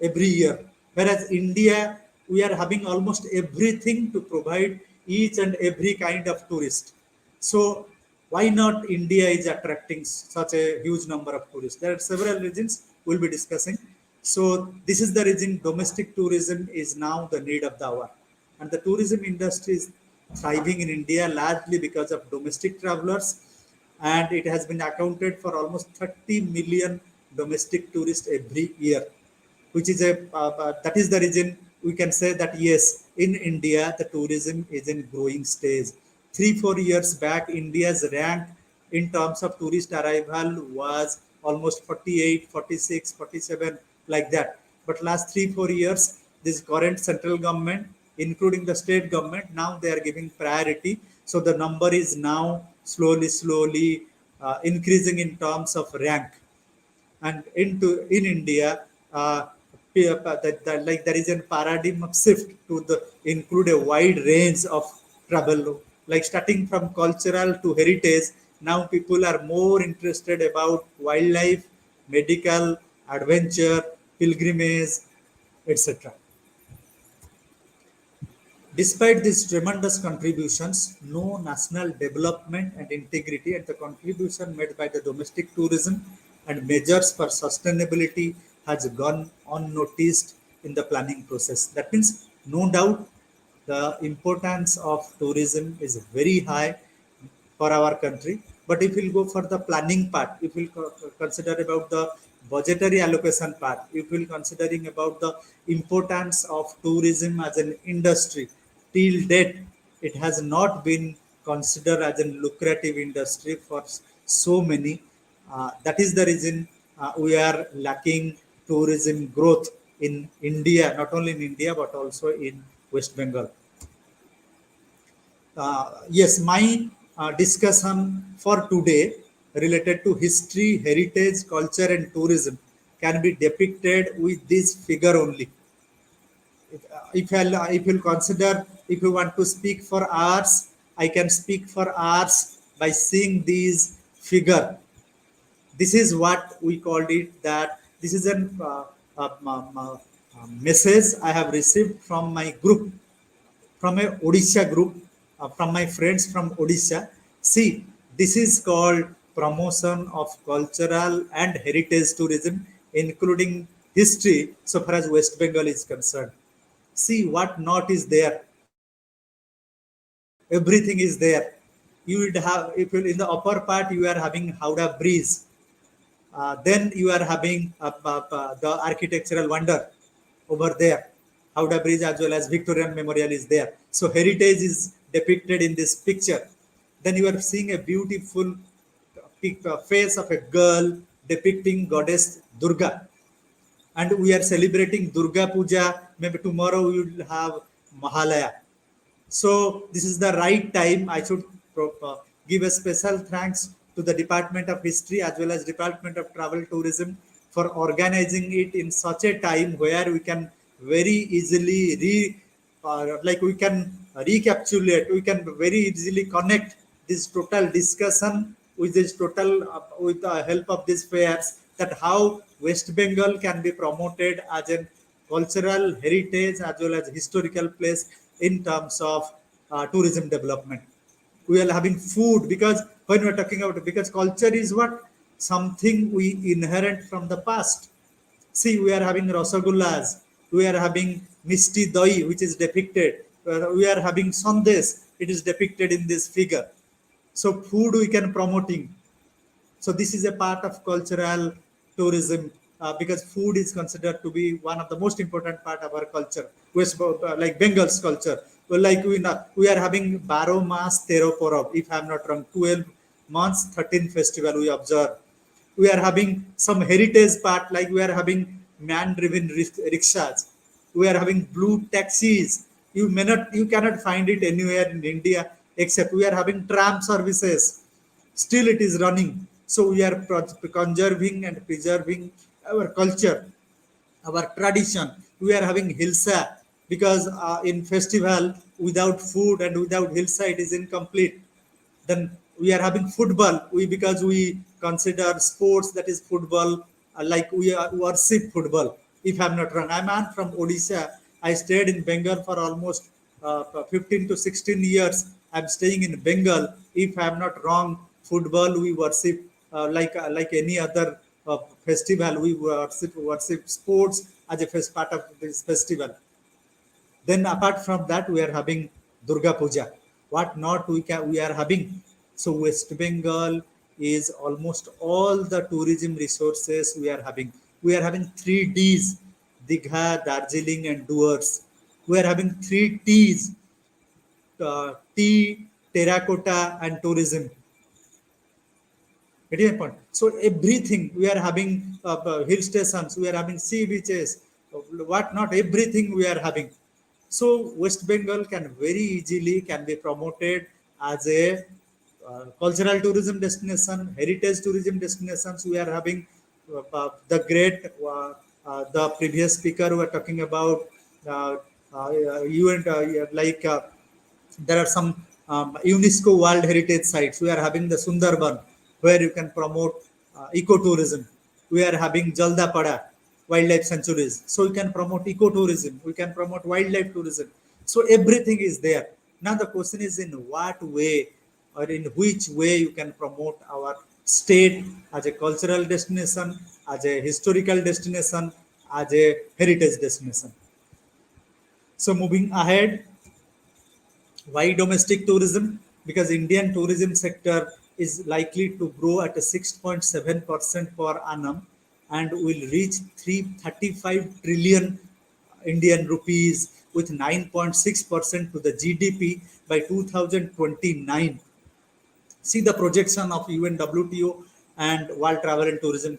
every year. Whereas India, we are having almost everything to provide each and every kind of tourist. So why not India is attracting such a huge number of tourists? There are several reasons we'll be discussing. So this is the reason domestic tourism is now the need of the hour. And the tourism industry is thriving in India largely because of domestic travelers, and it has been accounted for almost 30 million domestic tourists every year, which is a that is the reason we can say that yes, in India the tourism is in growing stage. 3-4 years back, India's rank in terms of tourist arrival was almost 48, 46, 47, like that. But last 3-4 years, this current central government, including the state government, now they are giving priority. So the number is now slowly increasing in terms of rank. And in India, like there is a paradigm shift to the include a wide range of travel, like starting from cultural to heritage. Now people are more interested about wildlife, medical, adventure, pilgrimage, etc. Despite these tremendous contributions, no national development and integrity and the contribution made by the domestic tourism and measures for sustainability has gone unnoticed in the planning process. That means, no doubt, the importance of tourism is very high for our country. But if we'll go for the planning part, if we'll consider about the budgetary allocation part, if we'll considering about the importance of tourism as an industry, till date, it has not been considered as a lucrative industry for so many. That is the reason we are lacking tourism growth in India, not only in India, but also in West Bengal. Yes, my discussion for today related to history, heritage, culture, and tourism can be depicted with this figure only. if you'll consider, if you want to speak for hours, I can speak for hours by seeing these figure. This is what we called it, that this is a message I have received from my group, from a Odisha group, from my friends from Odisha. See, this is called promotion of cultural and heritage tourism, including history, so far as West Bengal is concerned. See what not is there. Everything is there. You would have, if you in the upper part, you are having Howrah Bridge. Then you are having the architectural wonder over there. Howrah Bridge as well as Victorian Memorial is there. So heritage is depicted in this picture. Then you are seeing a beautiful face of a girl depicting goddess Durga. And we are celebrating Durga Puja. Maybe tomorrow we will have Mahalaya. So this is the right time. I should give a special thanks to the Department of History as well as Department of Travel Tourism for organizing it in such a time where we can very easily we can recapitulate, we can very easily connect this total discussion with this total with the help of these fairs, that how West Bengal can be promoted as a cultural heritage as well as historical place in terms of tourism development. We are having food, because when we are talking about, because culture is what, something we inherit from the past. See, we are having rasagullas, we are having misti doi, which is depicted. We are having sandesh, it is depicted in this figure. So food we can promoting. So this is a part of cultural tourism, because food is considered to be one of the most important part of our culture. Like Bengal's culture. Well, like we are having Baro Mas Tero Porab, if I'm not wrong, 12 months, 13 festival we observe. We are having some heritage part, like we are having man-driven rickshaws. We are having blue taxis. You cannot find it anywhere in India, except we are having tram services. Still it is running. So we are conserving and preserving our culture, our tradition. We are having hilsa, because in festival without food and without hilsa it is incomplete. Then we are having football, because we consider sports, that is football, like we worship football. If I'm not wrong, I'm from Odisha. I stayed in Bengal for almost 15 to 16 years. I'm staying in Bengal. If I'm not wrong, football we worship, like any other festival. We worship sports as a part of this festival. Then apart from that, we are having Durga Puja. What not we are having? So West Bengal is almost all the tourism resources we are having. We are having 3 Ds: Digha, Darjeeling, and Doers. We are having 3 Ts: tea, terracotta, and tourism. It is important. So everything we are having, hill stations, we are having sea beaches, what not, everything we are having. So West Bengal can very easily can be promoted as a cultural tourism destination, heritage tourism destinations. We are having the great, the previous speaker who were talking about you and there are some UNESCO World Heritage sites. We are having the Sundarban, where you can promote ecotourism. We are having Jaldapada wildlife sanctuaries. So we can promote ecotourism. We can promote wildlife tourism. So everything is there. Now the question is, in what way or in which way you can promote our state as a cultural destination, as a historical destination, as a heritage destination. So moving ahead, why domestic tourism? Because Indian tourism sector is likely to grow at a 6.7% per annum and will reach 335 trillion Indian rupees with 9.6% to the GDP by 2029. See the projection of UNWTO and World Travel and Tourism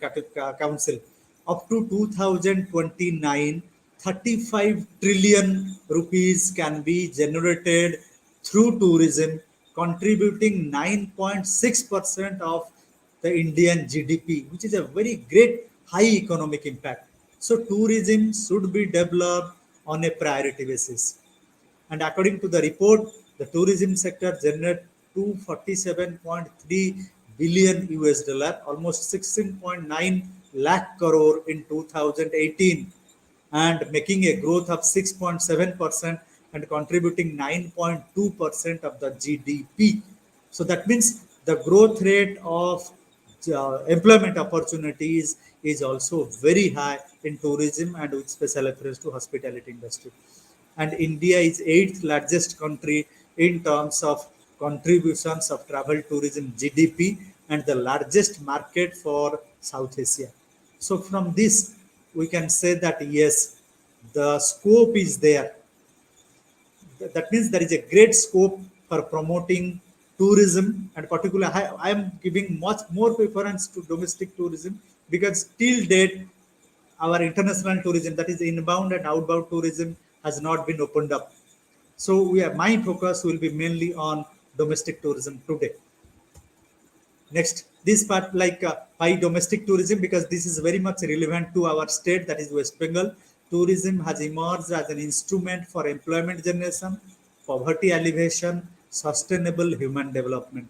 Council. Up to 2029, 35 trillion rupees can be generated through tourism, contributing 9.6% of the Indian GDP, which is a very great high economic impact. So tourism should be developed on a priority basis. And according to the report, the tourism sector generated 247.3 billion US dollar, almost 16.9 lakh crore in 2018, and making a growth of 6.7% and contributing 9.2% of the GDP. So that means the growth rate of employment opportunities is also very high in tourism and with special reference to hospitality industry. And India is eighth largest country in terms of contributions of travel tourism GDP and the largest market for South Asia. So from this, we can say that yes, the scope is there. That means there is a great scope for promoting tourism, and particularly I am giving much more preference to domestic tourism because till date our international tourism, that is inbound and outbound tourism, has not been opened up. So my focus will be mainly on domestic tourism today. Next, this part like why domestic tourism, because this is very much relevant to our state, that is West Bengal. Tourism has emerged as an instrument for employment generation, poverty alleviation, sustainable human development.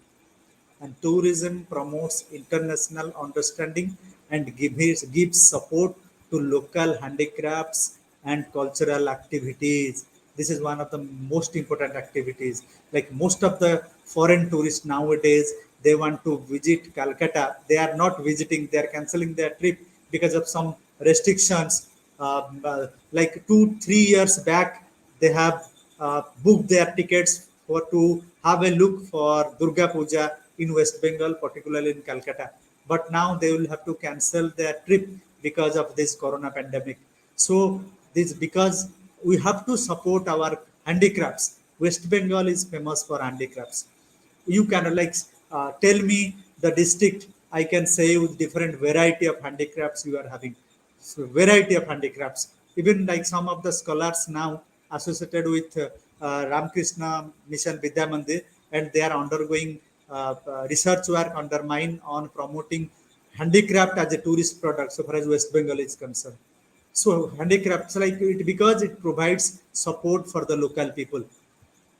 And tourism promotes international understanding and gives support to local handicrafts and cultural activities. This is one of the most important activities. Like most of the foreign tourists nowadays, they want to visit Calcutta. They are not visiting, they are canceling their trip because of some restrictions. Like 2-3 years back, they have booked their tickets for to have a look for Durga Puja in West Bengal, particularly in Calcutta. But now they will have to cancel their trip because of this corona pandemic. So this because we have to support our handicrafts. West Bengal is famous for handicrafts. You can like tell me the district, I can say with different variety of handicrafts you are having. So variety of handicrafts. Even like some of the scholars now associated with Ramakrishna Mission Vidyamandira, and they are undergoing research work under mine on promoting handicraft as a tourist product so far as West Bengal is concerned. So handicrafts like it because it provides support for the local people,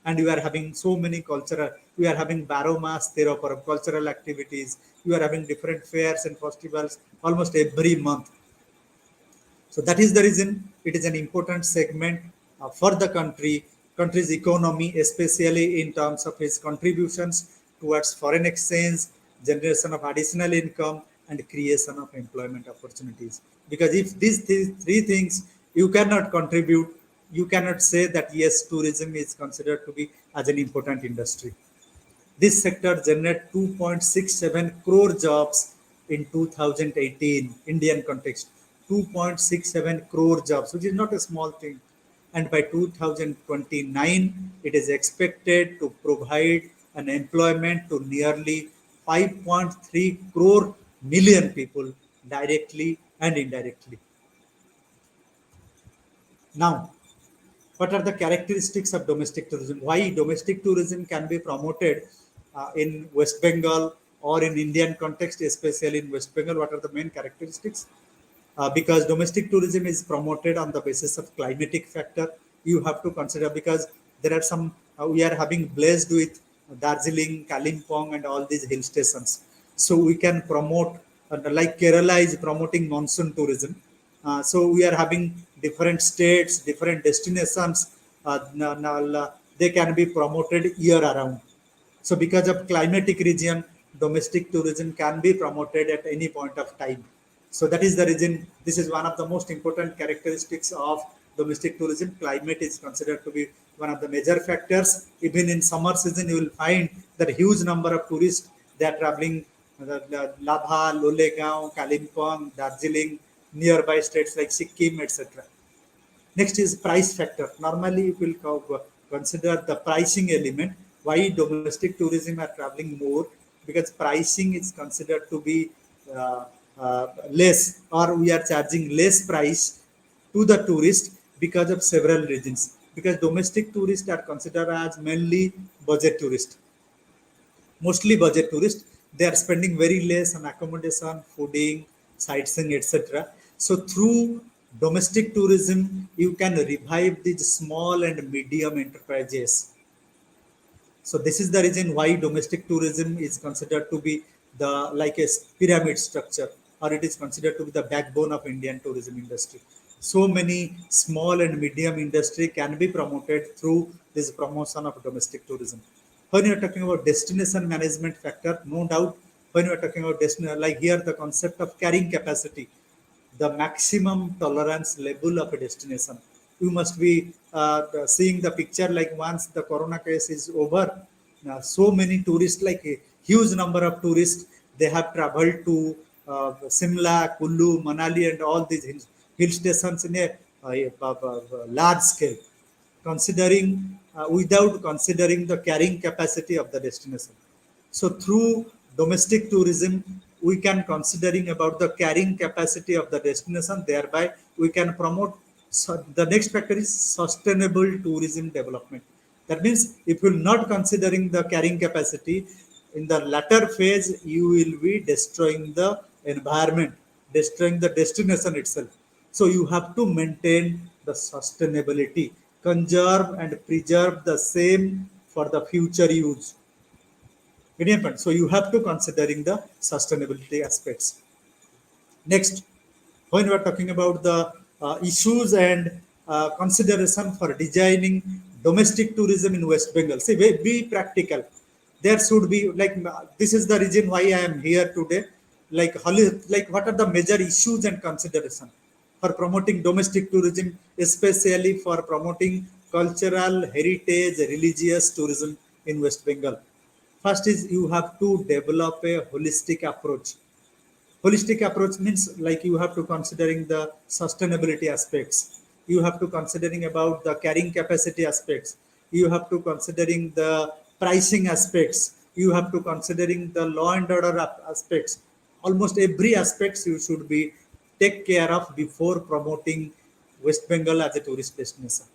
and you are having so many cultural. We are having Baro Mas, Teroparam cultural activities. You are having different fairs and festivals almost every month. So that is the reason it is an important segment for the country's economy, especially in terms of its contributions towards foreign exchange, generation of additional income, and creation of employment opportunities. Because if these three things you cannot contribute, you cannot say that yes, tourism is considered to be as an important industry. This sector generated 2.67 crore jobs in 2018, Indian context. 2.67 crore jobs, which is not a small thing. And by 2029, it is expected to provide an employment to nearly 5.3 crore million people directly and indirectly. Now, what are the characteristics of domestic tourism? Why domestic tourism can be promoted in West Bengal or in Indian context, especially in West Bengal? What are the main characteristics? Because domestic tourism is promoted on the basis of climatic factor. You have to consider because there are some, we are having blessed with Darjeeling, Kalimpong and all these hill stations. So we can promote, like Kerala is promoting monsoon tourism. So we are having different states, different destinations. They can be promoted year around. So because of climatic region, domestic tourism can be promoted at any point of time. So that is the reason this is one of the most important characteristics of domestic tourism. Climate is considered to be one of the major factors. Even in summer season, you will find that huge number of tourists, they are traveling Labha, Lolegaon, Kalimpong, Darjeeling, nearby states like Sikkim, etc. Next is price factor. Normally, it will consider the pricing element. Why domestic tourism are traveling more? Because pricing is considered to be less, or we are charging less price to the tourist because of several reasons. Because domestic tourists are considered as mainly budget tourists, mostly budget tourists. They are spending very less on accommodation, fooding, sightseeing, etc. So through domestic tourism, you can revive these small and medium enterprises. So this is the reason why domestic tourism is considered to be the like a pyramid structure, or it is considered to be the backbone of Indian tourism industry. So many small and medium industry can be promoted through this promotion of domestic tourism. When you are talking about destination management factor, no doubt, when you are talking about destination, like here the concept of carrying capacity, the maximum tolerance level of a destination. You must be seeing the picture like once the corona case is over, so many tourists, like a huge number of tourists, they have traveled to Simla, Kullu, Manali, and all these hill stations in a large scale, considering without considering the carrying capacity of the destination. So through domestic tourism, we can considering about the carrying capacity of the destination. Thereby, we can promote. So the next factor is sustainable tourism development. That means if you're not considering the carrying capacity, in the latter phase, you will be destroying the environment, destroying the destination itself. So you have to maintain the sustainability, conserve and preserve the same for the future use. Getting point. So you have to considering the sustainability aspects. Next, when we are talking about the issues and consideration for designing domestic tourism in West Bengal, see, be practical. There should be like this is the reason why I am here today. Like what are the major issues and consideration for promoting domestic tourism, especially for promoting cultural heritage, religious tourism in West Bengal. First is you have to develop a holistic approach. Holistic approach means like you have to considering the sustainability aspects, you have to considering about the carrying capacity aspects, you have to considering the pricing aspects, you have to considering the law and order aspects. Almost every aspects you should be take care of before promoting West Bengal as a tourist destination.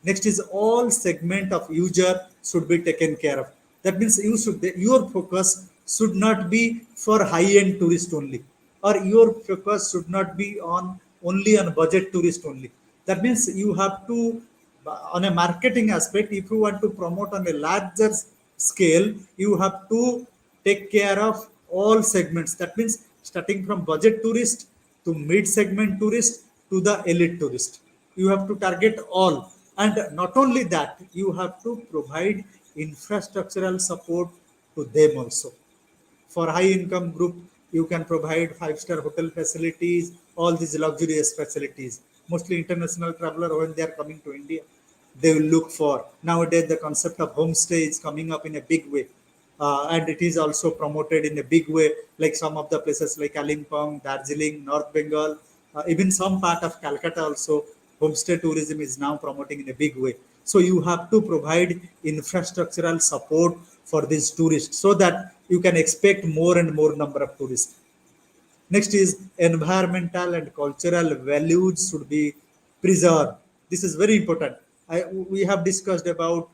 Next is all segment of user should be taken care of. That means your focus should not be for high-end tourist only, or your focus should not be on only on budget tourist only. That means you have to on a marketing aspect, if you want to promote on a larger scale, you have to take care of all segments. That means starting from budget tourist to mid segment tourist to the elite tourist, you have to target all. And not only that, you have to provide infrastructural support to them also. For high income group, you can provide 5-star hotel facilities, all these luxurious facilities. Mostly international traveler, when they are coming to India, they will look for. Nowadays the concept of homestay is coming up in a big way, and it is also promoted in a big way, like some of the places like Kalimpong, Darjeeling, North Bengal, even some part of Calcutta also, homestay tourism is now promoting in a big way. So you have to provide infrastructural support for these tourists so that you can expect more and more number of tourists. Next is environmental and cultural values should be preserved. This is very important. We have discussed about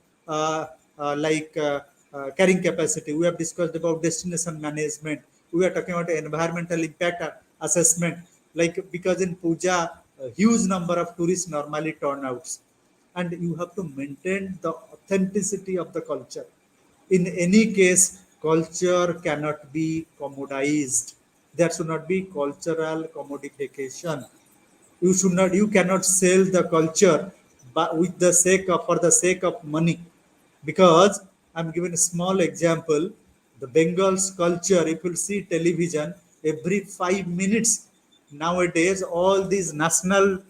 carrying capacity. We have discussed about destination management. We are talking about environmental impact assessment. Like because in Puja, a huge number of tourists normally turn out, and you have to maintain the authenticity of the culture. In any case, culture cannot be commodized. There should not be cultural commodification. You cannot sell the culture but with the sake of for the sake of money. Because I'm giving a small example, the Bengal's culture, if you see television every 5 minutes nowadays, all these national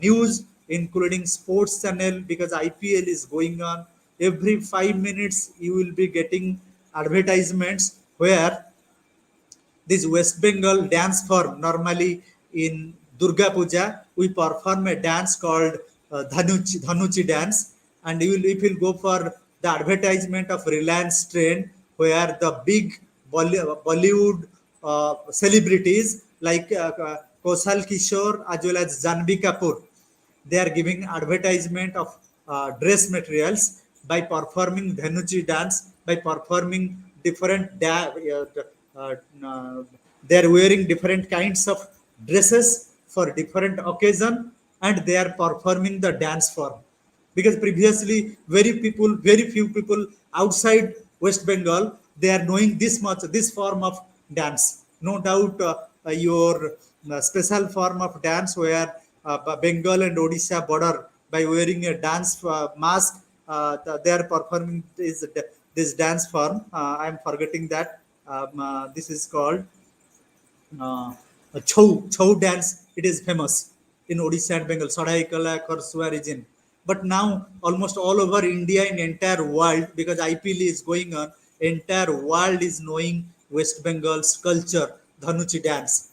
news, including sports channel, because IPL is going on, every 5 minutes you will be getting advertisements where this West Bengal dance form. Normally in Durga Puja, we perform a dance called Dhanuchi dance, and if you'll go for the advertisement of Reliance Train, where the big Bollywood celebrities like Koshal Kishore as well as Janvi Kapoor, they are giving advertisement of dress materials by performing Dhanuchi dance, by performing different uh, they are wearing different kinds of dresses for different occasion, and they are performing the dance form. Because previously very few people outside West Bengal, they are knowing this form of dance. No doubt, your special form of dance where Bengal and Odisha border, by wearing a dance mask, they are performing this dance form. I am forgetting that. This is called uh, Chou dance. It is famous in Odisha and Bengal, Saraikala, Korsua region. But now almost all over India, in entire world, because IPL is going on, entire world is knowing West Bengal's culture, Dhanuchi dance.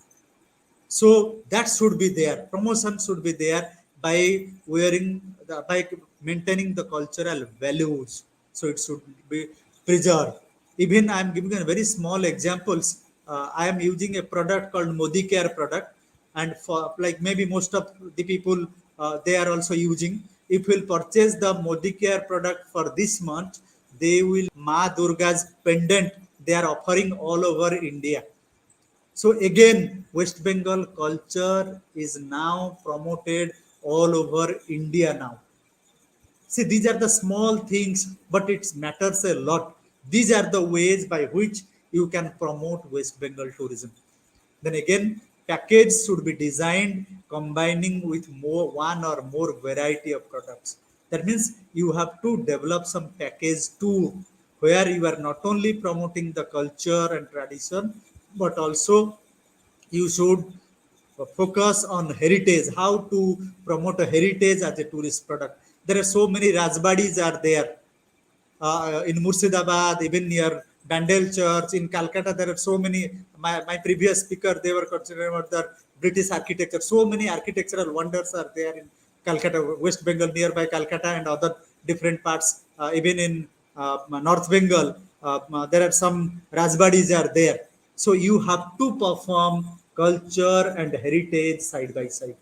So that should be there. Promotion should be there by by maintaining the cultural values. So it should be preserved. Even I am giving a very small examples. I am using a product called Modi Care product, and for like maybe most of the people, they are also using. If you will purchase the Modi Care product for this month, they will Ma Durga's pendant. They are offering all over India. So again, West Bengal culture is now promoted all over India now. See, these are the small things, but it matters a lot. These are the ways by which you can promote West Bengal tourism. Then again, package should be designed combining with one or more variety of products. That means you have to develop some package too, where you are not only promoting the culture and tradition, but also you should focus on heritage, how to promote a heritage as a tourist product. There are so many Rajbadis are there in Murshidabad, even near Bandel Church. In Calcutta, there are so many. My previous speaker, they were considering about the British architecture. So many architectural wonders are there in Calcutta, West Bengal, nearby Calcutta, and other different parts. Even in North Bengal, there are some Rajbadis are there. So you have to perform culture and heritage side by side,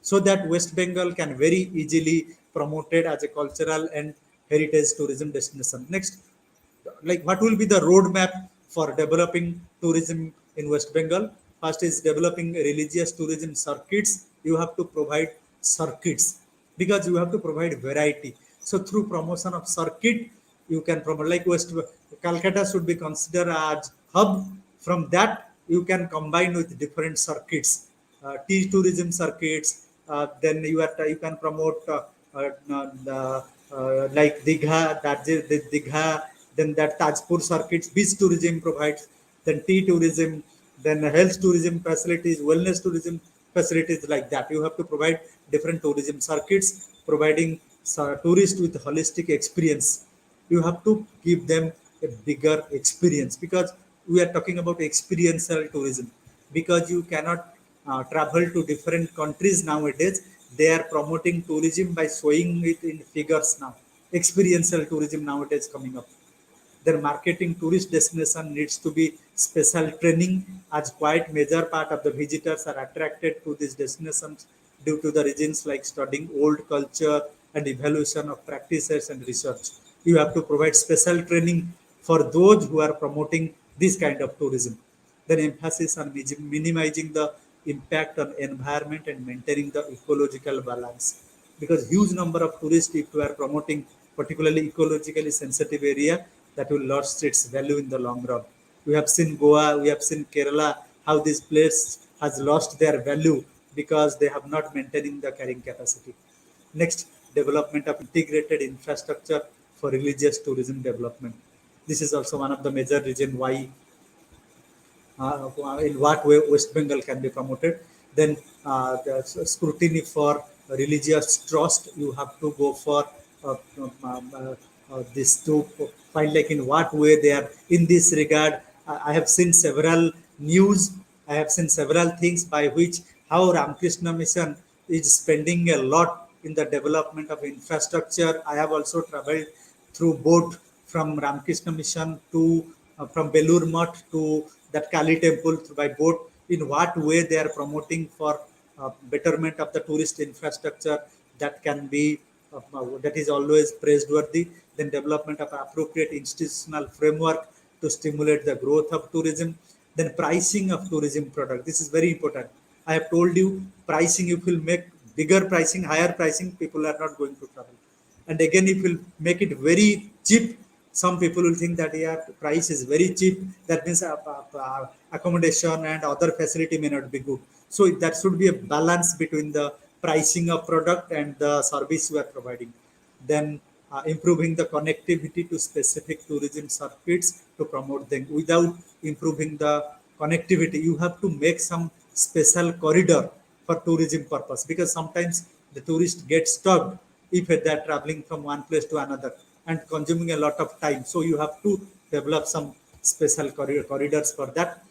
so that West Bengal can very easily promoted as a cultural and heritage tourism destination. Next, like what will be the roadmap for developing tourism in West Bengal? First is developing religious tourism circuits. You have to provide circuits because you have to provide variety. So through promotion of circuit, you can promote like Calcutta should be considered as hub. From that, you can combine with different circuits, tea tourism circuits. Then you can promote like Digha, the Digha, then that Tajpur circuits, beach tourism provides, then tea tourism, then health tourism facilities, wellness tourism facilities like that. You have to provide different tourism circuits, providing tourists with holistic experience. You have to give them a bigger experience because we are talking about experiential tourism, because you cannot travel to different countries nowadays. They are promoting tourism by showing it in figures now. Experiential tourism nowadays coming up. Their marketing tourist destination needs to be special training, as quite major part of the visitors are attracted to these destinations due to the reasons like studying old culture and evaluation of practices and research. You have to provide special training for those who are promoting this kind of tourism. Then emphasis on minimizing the impact on environment and maintaining the ecological balance. Because huge number of tourists, if you are promoting particularly ecologically sensitive area, that will lose its value in the long run. We have seen Goa, we have seen Kerala, how this place has lost their value because they have not maintaining the carrying capacity. Next, development of integrated infrastructure for religious tourism development. This is also one of the major reason why in what way West Bengal can be promoted. Then the scrutiny for religious trust, you have to go for this to find like in what way they are in this regard. I have seen several news, I have seen several things by which how Ramakrishna Mission is spending a lot in the development of infrastructure. I have also traveled through boat from Ramakrishna Mission to from Belur Mutt to that Kali temple by boat. In what way they are promoting for betterment of the tourist infrastructure, that can be that is always praiseworthy. Then development of appropriate institutional framework to stimulate the growth of tourism. Then pricing of tourism product. This is very important. I have told you, pricing, if you will make bigger pricing, higher pricing, people are not going to travel. And again, if you will make it very cheap, some people will think that yeah, price is very cheap. That means accommodation and other facility may not be good. So that should be a balance between the pricing of product and the service you are providing. Then improving the connectivity to specific tourism circuits to promote them. Without improving the connectivity, you have to make some special corridor for tourism purpose, because sometimes the tourist gets stuck if they're traveling from one place to another and consuming a lot of time. So you have to develop some special corridors for that.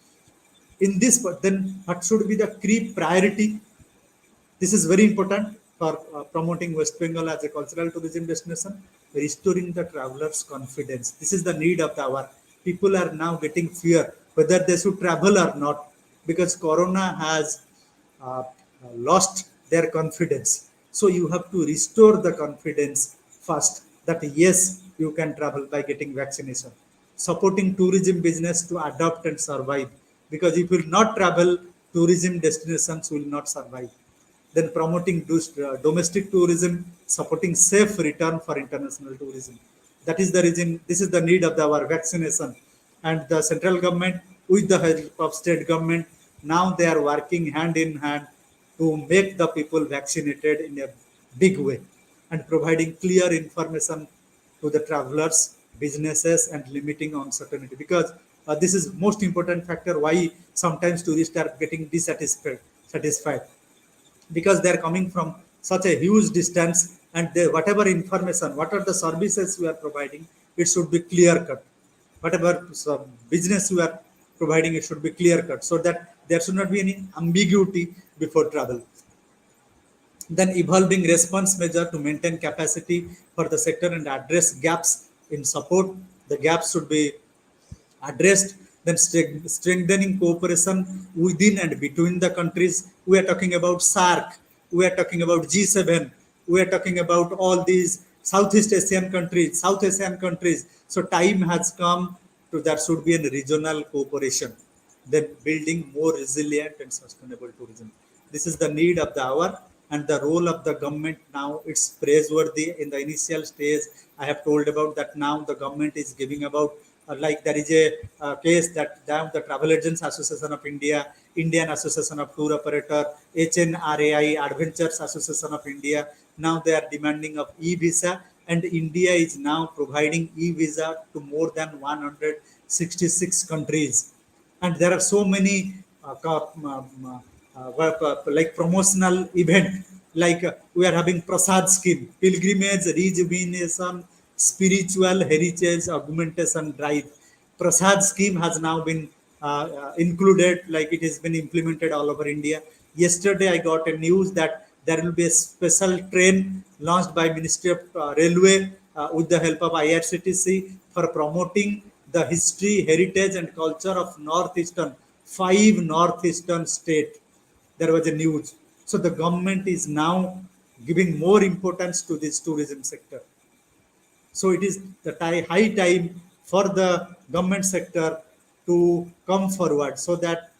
In this, then what should be the key priority? This is very important for promoting West Bengal as a cultural tourism destination, restoring the travelers' confidence. This is the need of the hour. People are now getting fear whether they should travel or not, because Corona has lost their confidence. So you have to restore the confidence first that yes, you can travel by getting vaccination. Supporting tourism business to adapt and survive, because if you will not travel, tourism destinations will not survive. Then promoting domestic tourism, supporting safe return for international tourism. That is the reason, this is the need of our vaccination. And the central government with the help of state government, now they are working hand in hand to make the people vaccinated in a big way and providing clear information to the travelers, businesses, and limiting uncertainty. Because this is most important factor why sometimes tourists are getting dissatisfied, because they are coming from such a huge distance, and they, whatever information, what are the services we are providing, it should be clear cut. Whatever business we are providing, it should be clear cut, so that there should not be any ambiguity before travel. Then evolving response measure to maintain capacity for the sector and address gaps in support. The gaps should be addressed. Then strengthening cooperation within and between the countries. We are talking about SARC, we are talking about G7, we are talking about all these Southeast Asian countries, South Asian countries. So time has come to that should be a regional cooperation. Then building more resilient and sustainable tourism. This is the need of the hour, and the role of the government now, it's praiseworthy. In the initial stage, I have told about that now the government is giving about like there is a case that now the Travel Agents Association of India, Indian Association of Tour Operator, HNRAI, Adventures Association of India, now they are demanding of e-visa, and India is now providing e-visa to more than 166 countries. And there are so many like promotional event, like we are having prasad scheme, pilgrimage rejuvenation spiritual heritage augmentation drive. Prasad scheme has now been included, like it has been implemented all over India. Yesterday I got a news that there will be a special train launched by Ministry of Railway with the help of IRCTC for promoting the history, heritage, and culture of northeastern, 5 northeastern state. There was a news. So the government is now giving more importance to this tourism sector. So it is the high time for the government sector to come forward, so that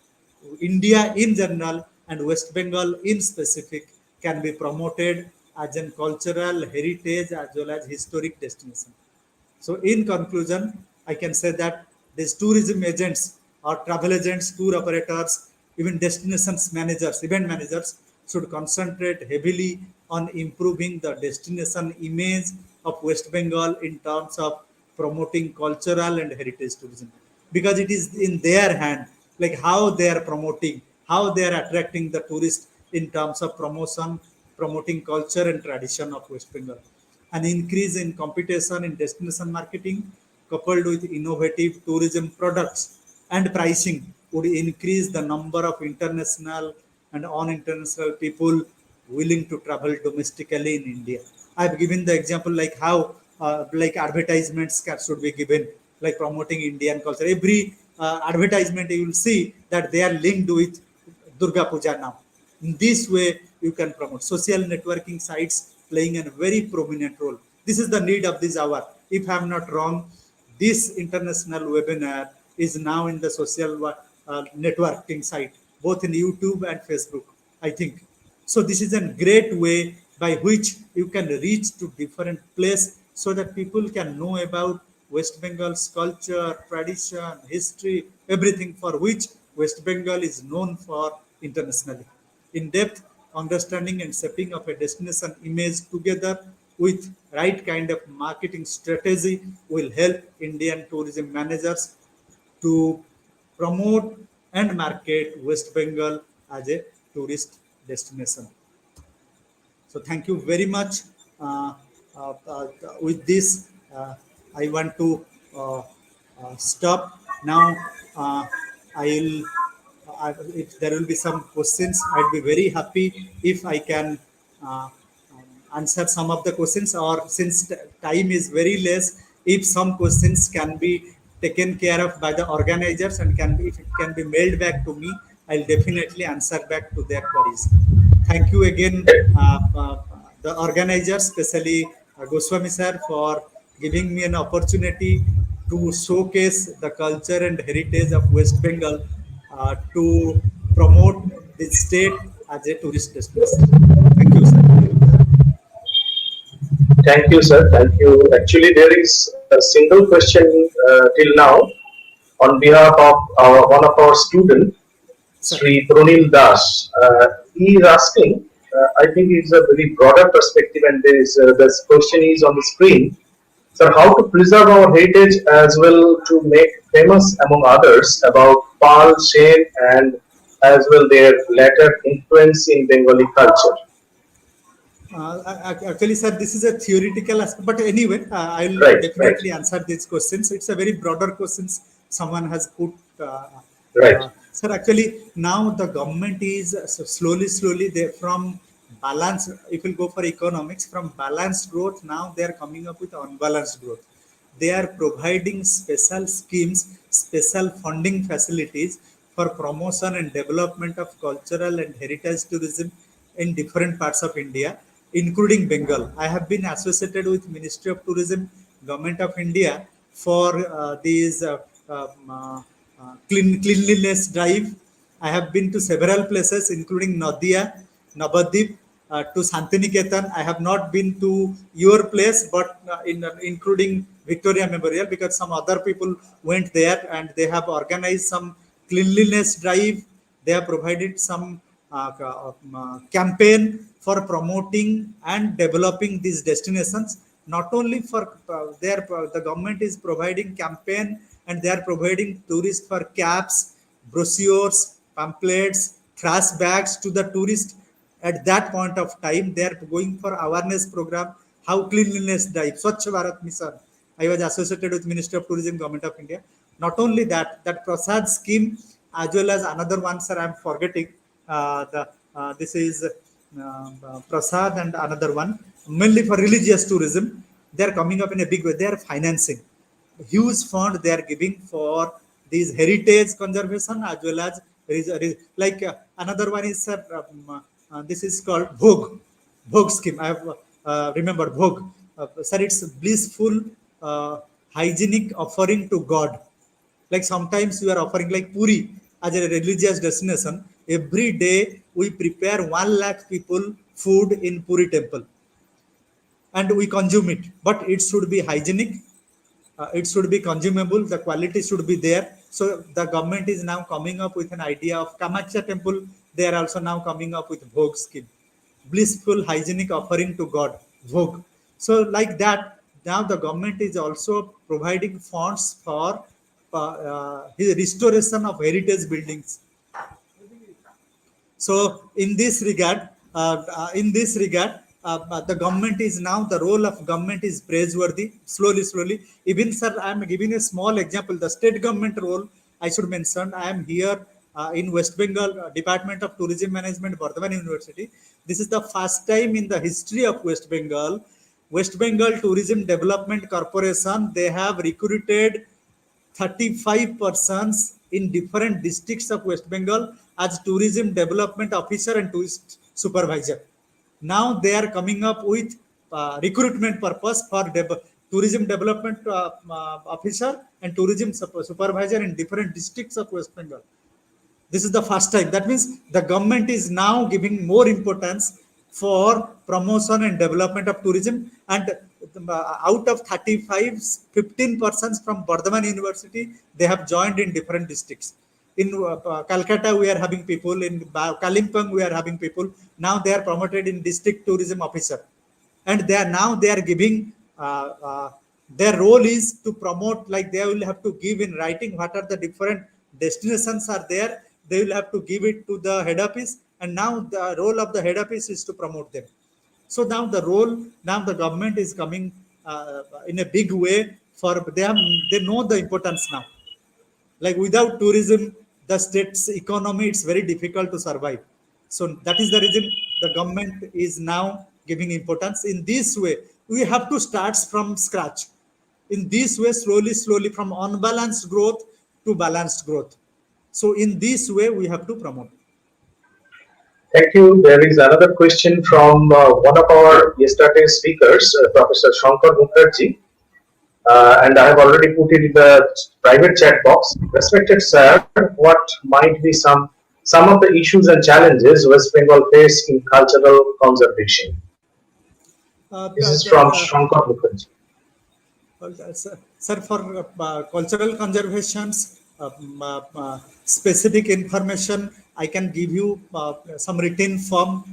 India in general and West Bengal in specific can be promoted as a cultural heritage as well as historic destination. So in conclusion, I can say that these tourism agents or travel agents, tour operators, even destinations managers, event managers should concentrate heavily on improving the destination image of West Bengal in terms of promoting cultural and heritage tourism, because it is in their hand, like how they are promoting, how they are attracting the tourists in terms of promotion, promoting culture and tradition of West Bengal. An increase in competition in destination marketing coupled with innovative tourism products and pricing would increase the number of international and non-international people willing to travel domestically in India. I've given the example like how like advertisements should be given, like promoting Indian culture. Every advertisement you will see that they are linked with Durga Puja now. In this way, you can promote social networking sites playing a very prominent role. This is the need of this hour. If I'm not wrong, this international webinar is now in the social networking site. both in YouTube and Facebook, I think. So this is a great way by which you can reach to different place so that people can know about West Bengal's culture, tradition, history, everything for which West Bengal is known for internationally. In-depth understanding and shaping of a destination image together with right kind of marketing strategy will help Indian tourism managers to promote and market West Bengal as a tourist destination. So thank you very much. Uh, with this, I want to stop now. I'll if there will be some questions, I'd be very happy if I can answer some of the questions, or since time is very less, if some questions can be taken care of by the organizers and can be, if it can be mailed back to me, I'll definitely answer back to their queries. Thank you again, the organizers, especially Goswami sir, for giving me an opportunity to showcase the culture and heritage of West Bengal to promote the state as a tourist destination. Thank you, sir. Thank you, sir. Thank you. Actually, there is a single question till now on behalf of one of our students, Sir. Sri Pranil Das. He is asking, I think it's a very broader perspective, and there is this question is on the screen. Sir, how to preserve our heritage as well to make famous among others about Pal, Sen, and as well their later influence in Bengali culture. Actually, sir, this is a theoretical aspect, but anyway, I'll Right, definitely answer these questions. It's a very broader questions someone has put. Right. Sir, actually, now the government is slowly, they from balance. If you go for economics, from balanced growth, now they are coming up with unbalanced growth. They are providing special schemes, special funding facilities for promotion and development of cultural and heritage tourism in different parts of India, including Bengal. I have been associated with Ministry of Tourism, Government of India for these cleanliness drive. I have been to several places, including Nadia, Navadip, to Santiniketan. I have not been to your place, but including Victoria Memorial, because some other people went there and they have organized some cleanliness drive. They have provided some campaign for promoting and developing these destinations. Not only for the government is providing campaign, and they are providing tourists for caps, brochures, pamphlets, trash bags to the tourist. At that point of time, they are going for awareness program, how cleanliness drive, Swachh Bharat Mission. I was associated with Ministry of Tourism, Government of India. Not only that, that Prasad scheme, as well as another one, sir, I'm forgetting. This is Prasad and another one, mainly for religious tourism. They are coming up in a big way. They are financing huge fund they are giving for these heritage conservation, as well as like another one is this is called Bhog scheme. I have remembered Bhog. Sir, it's blissful hygienic offering to God. Like sometimes we are offering like Puri as a religious destination. Every day we prepare 1 lakh people food in Puri temple, and we consume it. But it should be hygienic, it should be consumable, the quality should be there. So the government is now coming up with an idea of Kamakhya temple. They are also now coming up with Bhog scheme, blissful hygienic offering to God, Bhog. So like that, now the government is also providing funds for restoration of heritage buildings. So in this regard, the government is now, the role of government is praiseworthy. Slowly. Even sir, I am giving a small example. The state government role I should mention. I am here in West Bengal Department of Tourism Management, Bardhaman University. This is the first time in the history of West Bengal. West Bengal Tourism Development Corporation, they have recruited 35 persons in different districts of West Bengal as tourism development officer and tourist supervisor. Now they are coming up with recruitment purpose for tourism development officer and tourism supervisor in different districts of West Bengal. This is the first time. That means the government is now giving more importance for promotion and development of tourism. And out of 35, 15% from Bardhaman University, they have joined in different districts. In Calcutta, we are having people. In Kalimpong, we are having people. Now they are promoted in district tourism officer, and they are giving their role is to promote, like they will have to give in writing what are the different destinations are there. They will have to give it to the head office, and now the role of the head office is to promote them. So now the government is coming in a big way for them. They know the importance now. Like without tourism, the state's economy, it's very difficult to survive. So that is the reason the government is now giving importance. In this way, we have to start from scratch. In this way, slowly from unbalanced growth to balanced growth. So in this way, we have to promote. Thank you. There is another question from one of our yesterday's speakers, Professor Shankar Mukherjee. And I have already put it in the private chat box. Respected sir, what might be some of the issues and challenges West Bengal face in cultural conservation? This is from Shankar Mukherjee. Sir, for cultural conservations, specific information, I can give you some written form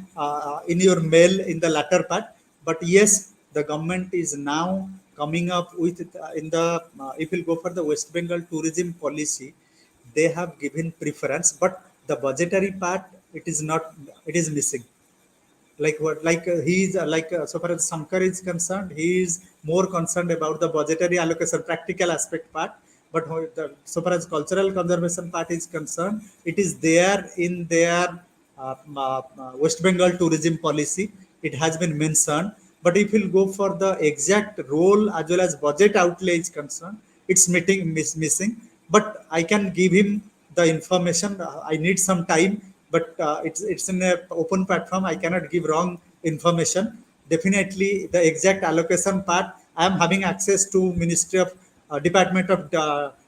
in your mail in the latter part. But yes, the government is now coming up with in the if you go for the West Bengal tourism policy, they have given preference, but the budgetary part, it is not, it is missing. Like what, like he's like so far as Sankar is concerned, he is more concerned about the budgetary allocation practical aspect part. But so far as cultural conservation part is concerned, it is there in their West Bengal tourism policy. It has been mentioned. But if you go for the exact role as well as budget outlay is concerned, it's missing. But I can give him the information. I need some time, but it's in an open platform. I cannot give wrong information. Definitely, the exact allocation part, I am having access to Ministry of Department of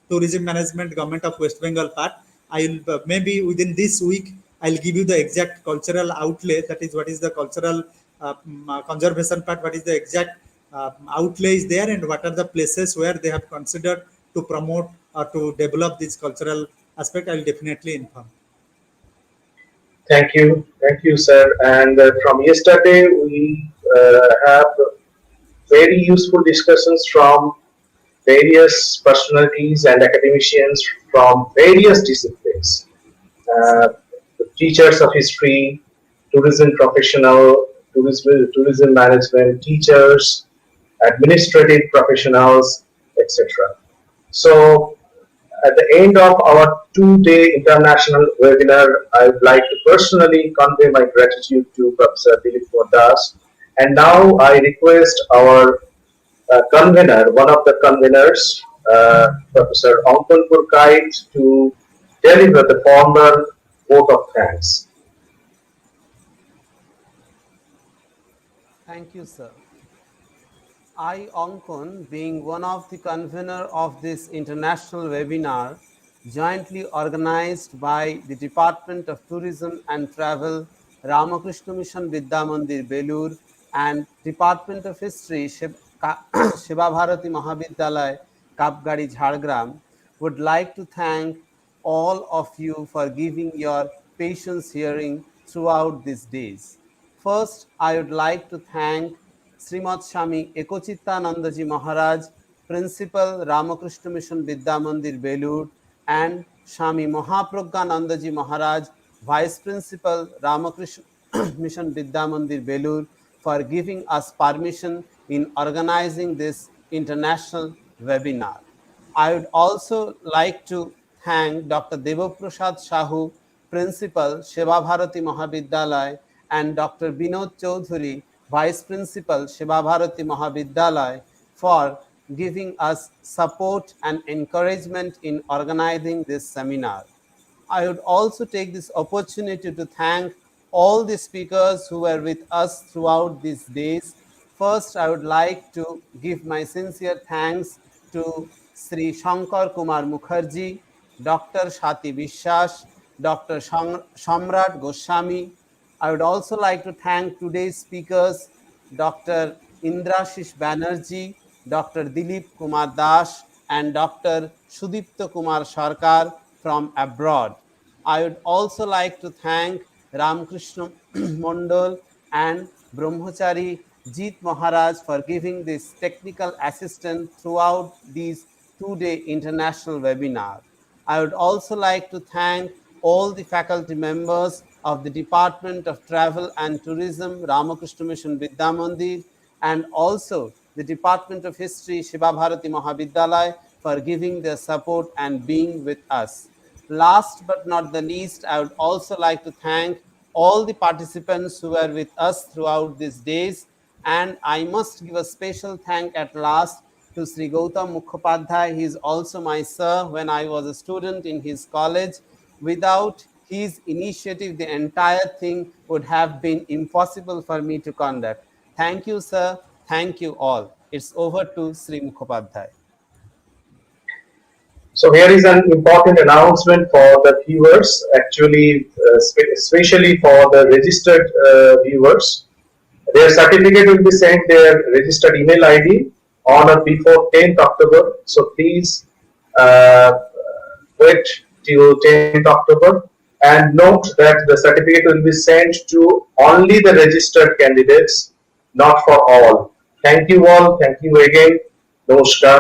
Tourism Management, Government of West Bengal part. I'll maybe within this week I'll give you the exact cultural outlay. That is what is the cultural conservation part. What is the exact outlay is there, and what are the places where they have considered to promote or to develop this cultural aspect. I'll definitely inform. Thank you, sir. And from yesterday, we have very useful discussions from various personalities and academicians from various disciplines. Teachers of history, tourism professional, tourism management, teachers, administrative professionals, etc. So at the end of our 2-day international webinar, I would like to personally convey my gratitude to Professor Dilip Das. And now I request our convener, one of the conveners, Professor Ankon Purkait, to deliver the formal vote of thanks. Thank you, sir. I, Ankon, being one of the convener of this international webinar, jointly organized by the Department of Tourism and Travel, Ramakrishna Mission Vidyamandir Belur, and Department of History, Seva Bharati Mahavidyalaya, Kapgari, Jhargram, would like to thank all of you for giving your patience hearing throughout these days. First, I would like to thank Srimad Swami Ekocittanandaji Maharaj, Principal Ramakrishna Mission Vidyamandir Belur, and Swami Mahapragyanandaji Maharaj, Vice Principal Ramakrishna Mission Vidyamandir Belur, for giving us permission in organizing this international webinar. I would also like to thank Dr. Devaprasad Sahu, Principal, Seva Bharati Mahavidyalaya, and Dr. Binod Chaudhuri, Vice Principal, Seva Bharati Mahavidyalaya, for giving us support and encouragement in organizing this seminar. I would also take this opportunity to thank all the speakers who were with us throughout these days. First, I would like to give my sincere thanks to Sri Shankar Kumar Mukherjee, Dr. Shati Vishwas, Dr. Shamrat Goswami. I would also like to thank today's speakers, Dr. Indrashish Banerjee, Dr. Dilip Kumar Das, and Dr. Sudipta Kumar Sarkar from abroad. I would also like to thank Ramakrishna Mondal and Brahmachari Jeet Maharaj for giving this technical assistance throughout these two-day international webinar. I would also like to thank all the faculty members of the Department of Travel and Tourism, Ramakrishna Mission Vidyamandir, and also the Department of History, Seva Bharati Mahavidyalaya, for giving their support and being with us. Last but not the least, I would also like to thank all the participants who were with us throughout these days. And I must give a special thank at last to Sri Gautam Mukhopadhyay. He is also my sir when I was a student in his college. Without his initiative, the entire thing would have been impossible for me to conduct. Thank you, sir. Thank you all. It's over to Sri Mukhopadhyay. So here is an important announcement for the viewers, actually, especially for the registered viewers. Their certificate will be sent their registered email ID on or before 10th October. So please wait till 10th October, and note that the certificate will be sent to only the registered candidates, not for all. Thank you all. Thank you again. Namaskar.